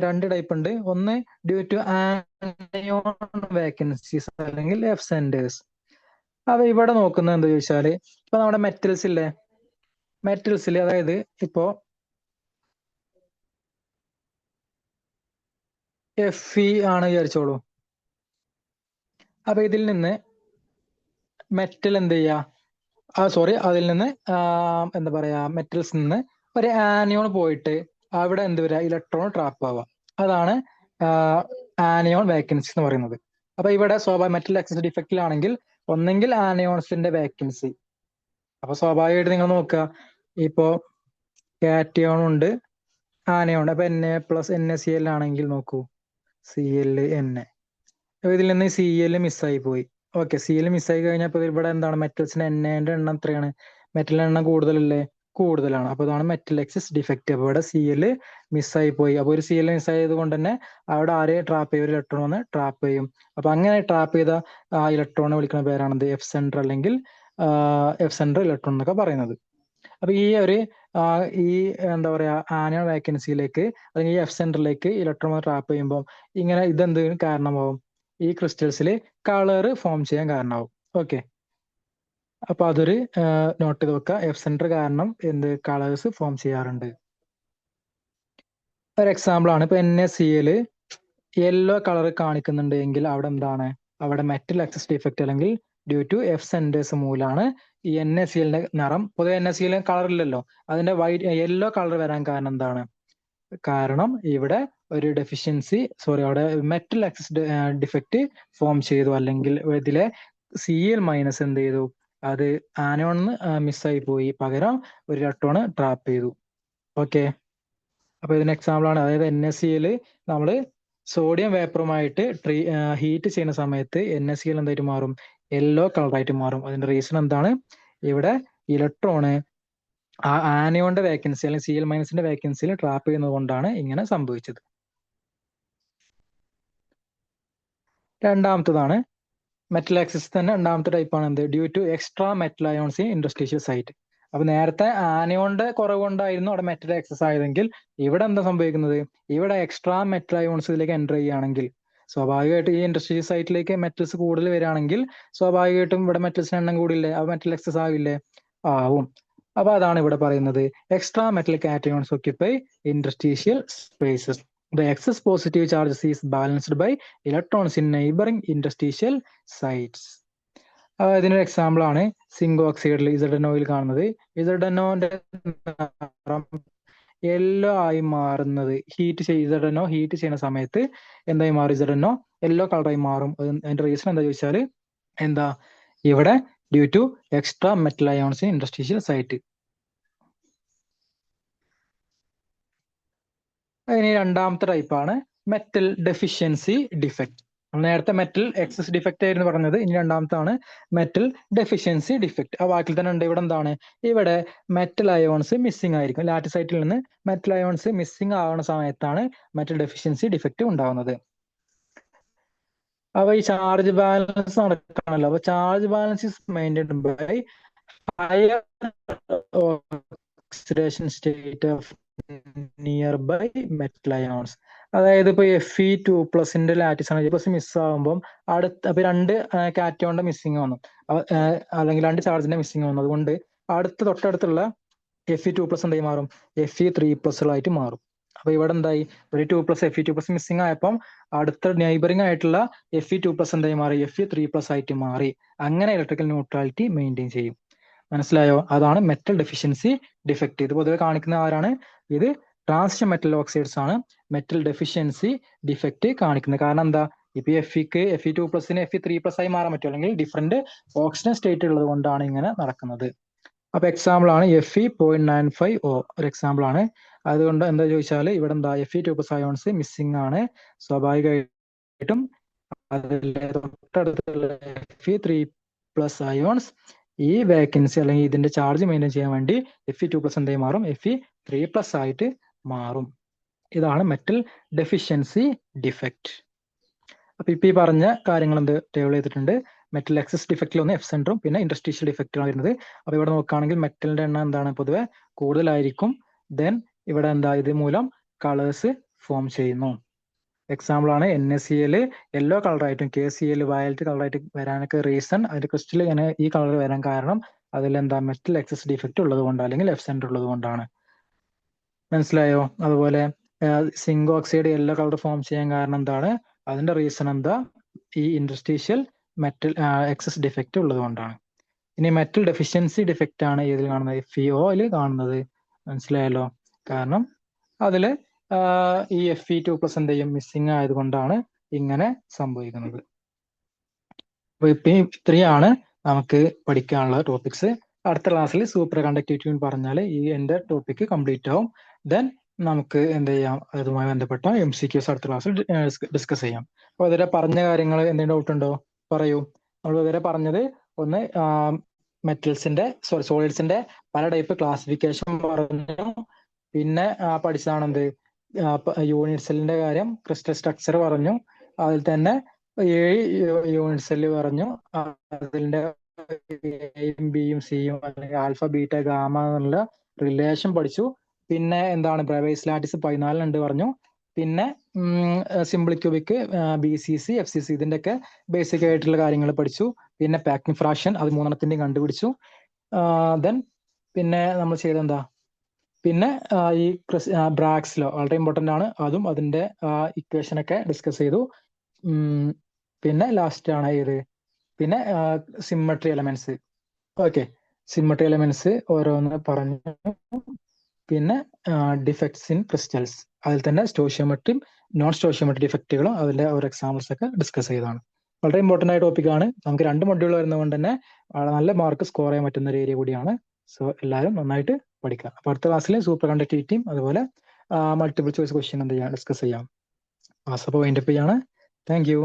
രണ്ട് ടൈപ്പ് ഉണ്ട്. ഒന്ന് ഡ്യൂ ടു ആനയോൺ വേക്കൻസീസ് അല്ലെങ്കിൽ എഫ് സെന്റേഴ്സ്. അപ്പൊ ഇവിടെ നോക്കുന്നത് എന്താ ചോദിച്ചാല്, ഇപ്പൊ നമ്മുടെ മെറ്റൽസ് ഇല്ലേ, മെറ്റൽസിൽ അതായത് ഇപ്പോ Fe ആണ് വിചാരിച്ചോളൂ. അപ്പൊ ഇതിൽ നിന്ന് മെറ്റൽ എന്ത് ചെയ്യാ? അതിൽ നിന്ന് എന്താ പറയാ, മെറ്റൽസിൽ നിന്ന് ഒരു ആനിയോൺ പോയിട്ട് അവിടെ എന്ത് വരിക? ഇലക്ട്രോൺ ട്രാപ്പ് ആവുക. അതാണ് ആനിയോൺ വേക്കൻസി എന്ന് പറയുന്നത്. അപ്പൊ ഇവിടെ മെറ്റൽ എക്സസ് ഡിഫക്റ്റിലാണെങ്കിൽ ഒന്നെങ്കിൽ ആനയോൺസിന്റെ വേക്കൻസി. അപ്പൊ സ്വാഭാവികമായിട്ട് നിങ്ങൾ നോക്കുക, ഇപ്പോ കാറ്റയോൺ ഉണ്ട്, ആനയോൺ. അപ്പൊ Na+NaCl ആണെങ്കിൽ നോക്കൂ, Cl, Na. ഇതിൽ നിന്ന് Cl മിസ്സായി പോയി. ഓക്കെ, Cl മിസ്സായി കഴിഞ്ഞപ്പോൾ ഇവിടെ എന്താണ്? മെറ്റൽസിന് Naന്റെ എണ്ണം എത്രയാണ്? മെറ്റലിന്റെ എണ്ണം കൂടുതലല്ലേ? കൂടുതലാണ്. അപ്പൊ ഇതാണ് മെറ്റൽ എക്സസ് ഡിഫക്റ്റ്. അപ്പൊ ഇവിടെ Cl മിസ്സായി പോയി. അപ്പൊ ഒരു Cl മിസ്സായത് കൊണ്ട് തന്നെ അവിടെ ആരെ ട്രാപ്പ് ചെയ്യും? ഒരു ഇലക്ട്രോൺ വന്ന് ട്രാപ്പ് ചെയ്യും. അപ്പൊ അങ്ങനെ ട്രാപ്പ് ചെയ്ത ആ ഇലക്ട്രോണിനെ വിളിക്കുന്ന പേരാണെന്ത്? എഫ് സെന്റർ അല്ലെങ്കിൽ എഫ് സെന്റർ ഇലക്ട്രോൺ എന്നൊക്കെ പറയുന്നത്. അപ്പൊ ഈ എന്താ പറയാ, ആനയോൺ വേക്കൻസിയിലേക്ക് അല്ലെങ്കിൽ ഈ എഫ് സെന്ററിലേക്ക് ഇലക്ട്രോൺ ട്രാപ്പ് ചെയ്യുമ്പോൾ ഇങ്ങനെ ഇതെന്ത് കാരണമാവും? ഈ ക്രിസ്റ്റൽസിൽ കളറ് ഫോം ചെയ്യാൻ കാരണമാവും. ഓക്കെ, അപ്പൊ അതൊരു നോട്ട് ചെയ്ത് വെക്കുക. എഫ് സെന്റർ കാരണം എന്ത് കളേഴ്സ് ഫോം ചെയ്യാറുണ്ട്. ഒരു എക്സാമ്പിൾ ആണ്, ഇപ്പൊ NaCl യെല്ലോ കളർ കാണിക്കുന്നുണ്ട് എങ്കിൽ അവിടെ എന്താണ്? അവിടെ മെറ്റൽ എക്സസ് ഡിഫക്റ്റ് അല്ലെങ്കിൽ ഡ്യൂ ടു എഫ് സെന്റേഴ്സ് മൂലമാണ് ഈ NaClന്റെ നിറം. പൊതുവെ NaCl കളർ ഇല്ലല്ലോ, അതിന്റെ യെല്ലോ കളർ വരാൻ കാരണം എന്താണ്? കാരണം ഇവിടെ ഒരു ഡെഫിഷ്യൻസി, അവിടെ മെറ്റൽ എക്സസ് ഡിഫക്റ്റ് ഫോം ചെയ്തു, അല്ലെങ്കിൽ ഇതിലെ Cl- എന്ത് ചെയ്തു? അത് ആനോണിന്ന് മിസ്സായി പോയി, പകരം ഒരു ഇലക്ട്രോൺ ട്രാപ്പ് ചെയ്തു. ഓക്കെ, അപ്പൊ ഇതിന് എക്സാമ്പിൾ ആണ്. അതായത് NaCl നമ്മള് സോഡിയം വേപ്പറുമായിട്ട് ഹീറ്റ് ചെയ്യുന്ന സമയത്ത് NaCl എന്തായിട്ട് മാറും? യെല്ലോ കളറായിട്ട് മാറും. അതിന്റെ റീസൺ എന്താണ്? ഇവിടെ ഇലക്ട്രോണ് ആ ആനയോന്റെ വേക്കൻസി അല്ലെങ്കിൽ Cl- വേക്കൻസിയിൽ ട്രാപ്പ് ചെയ്യുന്നത് കൊണ്ടാണ് ഇങ്ങനെ സംഭവിച്ചത്. രണ്ടാമത്തതാണ് മെറ്റൽ ആക്സിസ് തന്നെ രണ്ടാമത്തെ ടൈപ്പാണ് എന്ത്, due to extra metal ions in interstitial site. അപ്പൊ നേരത്തെ ആനയോണ്ട് കുറവ് കൊണ്ടായിരുന്നു അവിടെ മെറ്റൽ ആക്സിസ് ആയതെങ്കിൽ ഇവിടെ എന്താ സംഭവിക്കുന്നത്, ഇവിടെ എക്സ്ട്രാ മെറ്റൽ അയോൺസ് ഇതിലേക്ക് എൻ്റർ ചെയ്യുകയാണെങ്കിൽ സ്വാഭാവികമായിട്ട് ഈ ഇൻഡസ്ട്രിയൽ സൈറ്റിലേക്ക് മെറ്റൽസ് കൂടുതൽ വരികയാണെങ്കിൽ സ്വാഭാവികമായിട്ടും ഇവിടെ മെറ്റൽസിന് എണ്ണം കൂടില്ലേ, അപ്പൊ മെറ്റൽ എക്സസ് ആവില്ലേ, ആവും. അപ്പൊ അതാണ് ഇവിടെ പറയുന്നത്, extra metal cations occupy interstitial spaces. The excess positive charges is balanced by electrons in neighboring interstitial sites. ഇതിനൊരു എക്സാമ്പിൾ ആണ് സിങ്ക് ഓക്സൈഡിൽ ZnOയിൽ കാണുന്നത്. ZnOന്റെ നിറം യെല്ലോ ആയി മാറുന്നത് ZnO ഹീറ്റ് ചെയ്യുന്ന സമയത്ത് എന്തായി മാറും, ZnO യെല്ലോ കളറായി മാറും. അതിന്റെ റീസൺ എന്താ ചോദിച്ചാൽ എന്താ, ഇവിടെ due to extra metal ions in interstitial site. ഇനി രണ്ടാമത്തെ ടൈപ്പാണ് മെറ്റൽ ഡെഫിഷ്യൻസി ഡിഫക്റ്റ്. നേരത്തെ മെറ്റൽ എക്സസ് ഡിഫക്റ്റ് ആയിരുന്നു പറഞ്ഞത്, ഇനി രണ്ടാമത്താണ് മെറ്റൽ ഡെഫിഷ്യൻസി ഡിഫക്റ്റ്. ആ വാക്കിൽ തന്നെ ഉണ്ട്. ഇവിടെ എന്താണ്, ഇവിടെ മെറ്റൽ അയോൺസ് മിസ്സിംഗ് ആയിരിക്കും. ലാറ്റിസൈറ്റിൽ നിന്ന് മെറ്റൽ അയോൺസ് മിസ്സിംഗ് ആവുന്ന സമയത്താണ് മെറ്റൽ ഡെഫിഷ്യൻസി ഡിഫക്റ്റ് ഉണ്ടാവുന്നത്. അപ്പൊ ഈ ചാർജ് ബാലൻസ് നടക്കണമല്ലോ. അപ്പൊ charge balance is maintained by higher oxidation state of nearby metal ions. അതായത് ഇപ്പൊ Fe2+ ലാറ്റിസ് ആണ്, പ്ലസ് മിസ് ആകുമ്പോൾ അപ്പൊ രണ്ട് കാറ്റോണിന്റെ മിസ്സിങ് വന്നു, അല്ലെങ്കിൽ രണ്ട് ചാർജിന്റെ മിസ്സിങ് വന്നു. അതുകൊണ്ട് തൊട്ടടുത്തുള്ള Fe2+ എന്തായി മാറും, Fe3+ മാറും. അപ്പൊ ഇവിടെ എന്തായി, ഒരു 2+ Fe2+ മിസ്സിങ് ആയപ്പം അടുത്ത നെയ്ബറിംഗ് ആയിട്ടുള്ള Fe2+ എന്തായി മാറി, Fe3+ ആയിട്ട് മാറി. അങ്ങനെ ഇലക്ട്രിക്കൽ ന്യൂട്രാലിറ്റി മെയിൻറ്റെയിൻ ചെയ്യും. മനസ്സിലായോ? അതാണ് മെറ്റൽ ഡെഫിഷ്യൻസി ഡിഫക്റ്റ്. ഇത് പൊതുവെ കാണിക്കുന്ന ആരാണ്, ഇത് ട്രാൻസിഷൻ മെറ്റൽ ഓക്സൈഡ്സ് ആണ് മെറ്റൽ ഡെഫിഷ്യൻസി ഡിഫക്റ്റ് കാണിക്കുന്നത്. കാരണം എന്താ, ഇപ്പൊ Fe2+ന് Fe3+ ആയി മാറാൻ പറ്റും, അല്ലെങ്കിൽ ഡിഫറെന്റ് ഓക്സിജൻ സ്റ്റേറ്റ് ഉള്ളത് കൊണ്ടാണ് ഇങ്ങനെ നടക്കുന്നത്. അപ്പൊ എക്സാമ്പിൾ ആണ് Fe0.95O ഒരു എക്സാമ്പിൾ ആണ്. അതുകൊണ്ട് എന്താ ചോദിച്ചാൽ ഇവിടെ എന്താ, Fe2+ അയോൺസ് മിസ്സിംഗ് ആണ്. സ്വാഭാവികമായിട്ടും അതിലെ തൊട്ടടുത്തുള്ള Fe3+ അയോൺസ് ഈ വേക്കൻസി അല്ലെങ്കിൽ ഇതിന്റെ ചാർജ് മെയിൻറ്റെയിൻ ചെയ്യാൻ വേണ്ടി Fe2+ എന്തായി മാറും, Fe3+ ആയിട്ട് മാറും. ഇതാണ് മെറ്റൽ ഡെഫിഷ്യൻസി ഡിഫക്റ്റ്. അപ്പൊ ഇപ്പൊ ഈ പറഞ്ഞ കാര്യങ്ങൾ എന്ത് ടേബിൾ ചെയ്തിട്ടുണ്ട്. മെറ്റൽ എക്സസ് ഡിഫക്റ്റിൽ ഒന്ന് F സെന്ററും പിന്നെ ഇൻഡസ്ട്രീഷ്യൽ ഡിഫക്റ്റാണ് വരുന്നത്. അപ്പൊ ഇവിടെ നോക്കുകയാണെങ്കിൽ മെറ്റലിന്റെ എണ്ണം എന്താണ്, പൊതുവെ കൂടുതലായിരിക്കും. ദെൻ ഇവിടെ എന്താ, ഇത് മൂലം കളേഴ്സ് ഫോം ചെയ്യുന്നു. എക്സാമ്പിൾ ആണ് NaCl യെല്ലോ കളറായിട്ടും KCl വയലറ്റ് കളറായിട്ട് വരാനൊക്കെ റീസൺ, അതിന്റെ ക്രിസ്റ്റൽ ഇങ്ങനെ ഈ കളർ വരാൻ കാരണം അതിലെന്താ, മെറ്റൽ എക്സസ് ഡിഫക്റ്റ് ഉള്ളത് കൊണ്ട് അല്ലെങ്കിൽ F സെന്റർ ഉള്ളത് കൊണ്ടാണ്. മനസ്സിലായോ? അതുപോലെ zinc oxide yellow colour form ചെയ്യാൻ കാരണം എന്താണ്, അതിന്റെ റീസൺ എന്താ, ഈ ഇന്റർസ്റ്റീഷ്യൽ മെറ്റൽ എക്സസ് ഡിഫക്റ്റ് ഉള്ളത് കൊണ്ടാണ്. ഇനി മെറ്റൽ ഡെഫിഷ്യൻസി ഡിഫക്റ്റ് ആണ് ഏതിൽ കാണുന്നത്, FeOയിൽ കാണുന്നത്. മനസ്സിലായല്ലോ? കാരണം അതില് ഈ Fe2+ എന്ത് ചെയ്യും, മിസ്സിംഗ് ആയതുകൊണ്ടാണ് ഇങ്ങനെ സംഭവിക്കുന്നത്. അപ്പൊ ഇപ്പൊ ഇത്രയാണ് നമുക്ക് പഠിക്കാനുള്ള ടോപ്പിക്സ്. അടുത്ത ക്ലാസ്സിൽ സൂപ്പർ കണ്ടക്ടിവിറ്റി പറഞ്ഞാൽ ഈ എന്റെ ടോപ്പിക് കംപ്ലീറ്റ് ആവും. ദെൻ നമുക്ക് എന്ത് ചെയ്യാം, അതുമായി ബന്ധപ്പെട്ട MCQs അടുത്ത ക്ലാസ്സിൽ ഡിസ്കസ് ചെയ്യാം. അപ്പൊ ഇതുവരെ പറഞ്ഞ കാര്യങ്ങൾ എന്തെങ്കിലും ഡൗട്ട് ഉണ്ടോ, പറയൂ. നമ്മൾ ഇതുവരെ പറഞ്ഞത് ഒന്ന് മെറ്റൽസിന്റെ സോളിഡ്സിന്റെ പല ടൈപ്പ് ക്ലാസിഫിക്കേഷൻ പറഞ്ഞു. പിന്നെ പഠിച്ചതാണ് എന്ത്, യൂണിറ്റ് സെല്ലിന്റെ കാര്യം, ക്രിസ്റ്റൽ സ്ട്രക്ചർ പറഞ്ഞു. അതിൽ തന്നെ 7 യൂണിറ്റ് സെല്ല് പറഞ്ഞു. അതിന്റെ എയും ബിയും സിയും അല്ലെങ്കിൽ ആൽഫ ബീറ്റ ഗാമ എന്നുള്ള റിലേഷൻ പഠിച്ചു. പിന്നെ എന്താണ് ബ്രേവൈസ് ലാറ്റിസ് 14 പറഞ്ഞു. പിന്നെ സിമ്പിൾ ക്യൂബിക്, BCC, FCC ഇതിന്റെയൊക്കെ ബേസിക് ആയിട്ടുള്ള കാര്യങ്ങൾ പഠിച്ചു. പിന്നെ പാക്കിംഗ് ഫ്രാക്ഷൻ അത് 3 കണ്ടുപിടിച്ചു. ദെൻ പിന്നെ നമ്മൾ ചെയ്തെന്താ, പിന്നെ ഈ ബ്രാഗ്സ് ലോ വളരെ ഇമ്പോർട്ടന്റ് ആണ്, അതും അതിന്റെ ഇക്വേഷൻ ഒക്കെ ഡിസ്കസ് ചെയ്തു. പിന്നെ ലാസ്റ്റ് ആണ് ഇത്, പിന്നെ symmetry elements. Okay, symmetry elements ഓരോന്ന് പറഞ്ഞു. പിന്നെ ഡിഫക്ട്സ് ഇൻ ക്രിസ്റ്റൽസ്, അതിൽ തന്നെ സ്റ്റോഷിയോമെട്രിയും നോൺ സ്റ്റോഷിയോമെട്രി ഡിഫക്റ്റുകളും അതിന്റെ ഓരോ എക്സാമ്പിൾസ് ഒക്കെ ഡിസ്കസ് ചെയ്തതാണ്. വളരെ ഇമ്പോർട്ടന്റ് ആയ ടോപ്പിക്കാണ്. നമുക്ക് 2 മൊഡ്യൂൾ വരുന്നതുകൊണ്ട് തന്നെ നല്ല മാർക്ക് സ്കോർ ചെയ്യാൻ പറ്റുന്ന ഒരു ഏരിയ കൂടിയാണ്. സോ എല്ലാവരും നന്നായിട്ട് പഠിക്കുക. അപ്പൊ അടുത്ത ക്ലാസ്സിൽ സൂപ്പർ കണ്ടക്ടിവിറ്റിയും അതുപോലെ മൾട്ടിപ്പിൾ ചോയ്സ് ക്വസ്റ്റ്യൻ എന്ത് ചെയ്യാം, ഡിസ്കസ് ചെയ്യാം. ക്ലാസ് അപ്പോൾ വൈൻഡപ്പ് ചെയ്യാണ്. Thank you.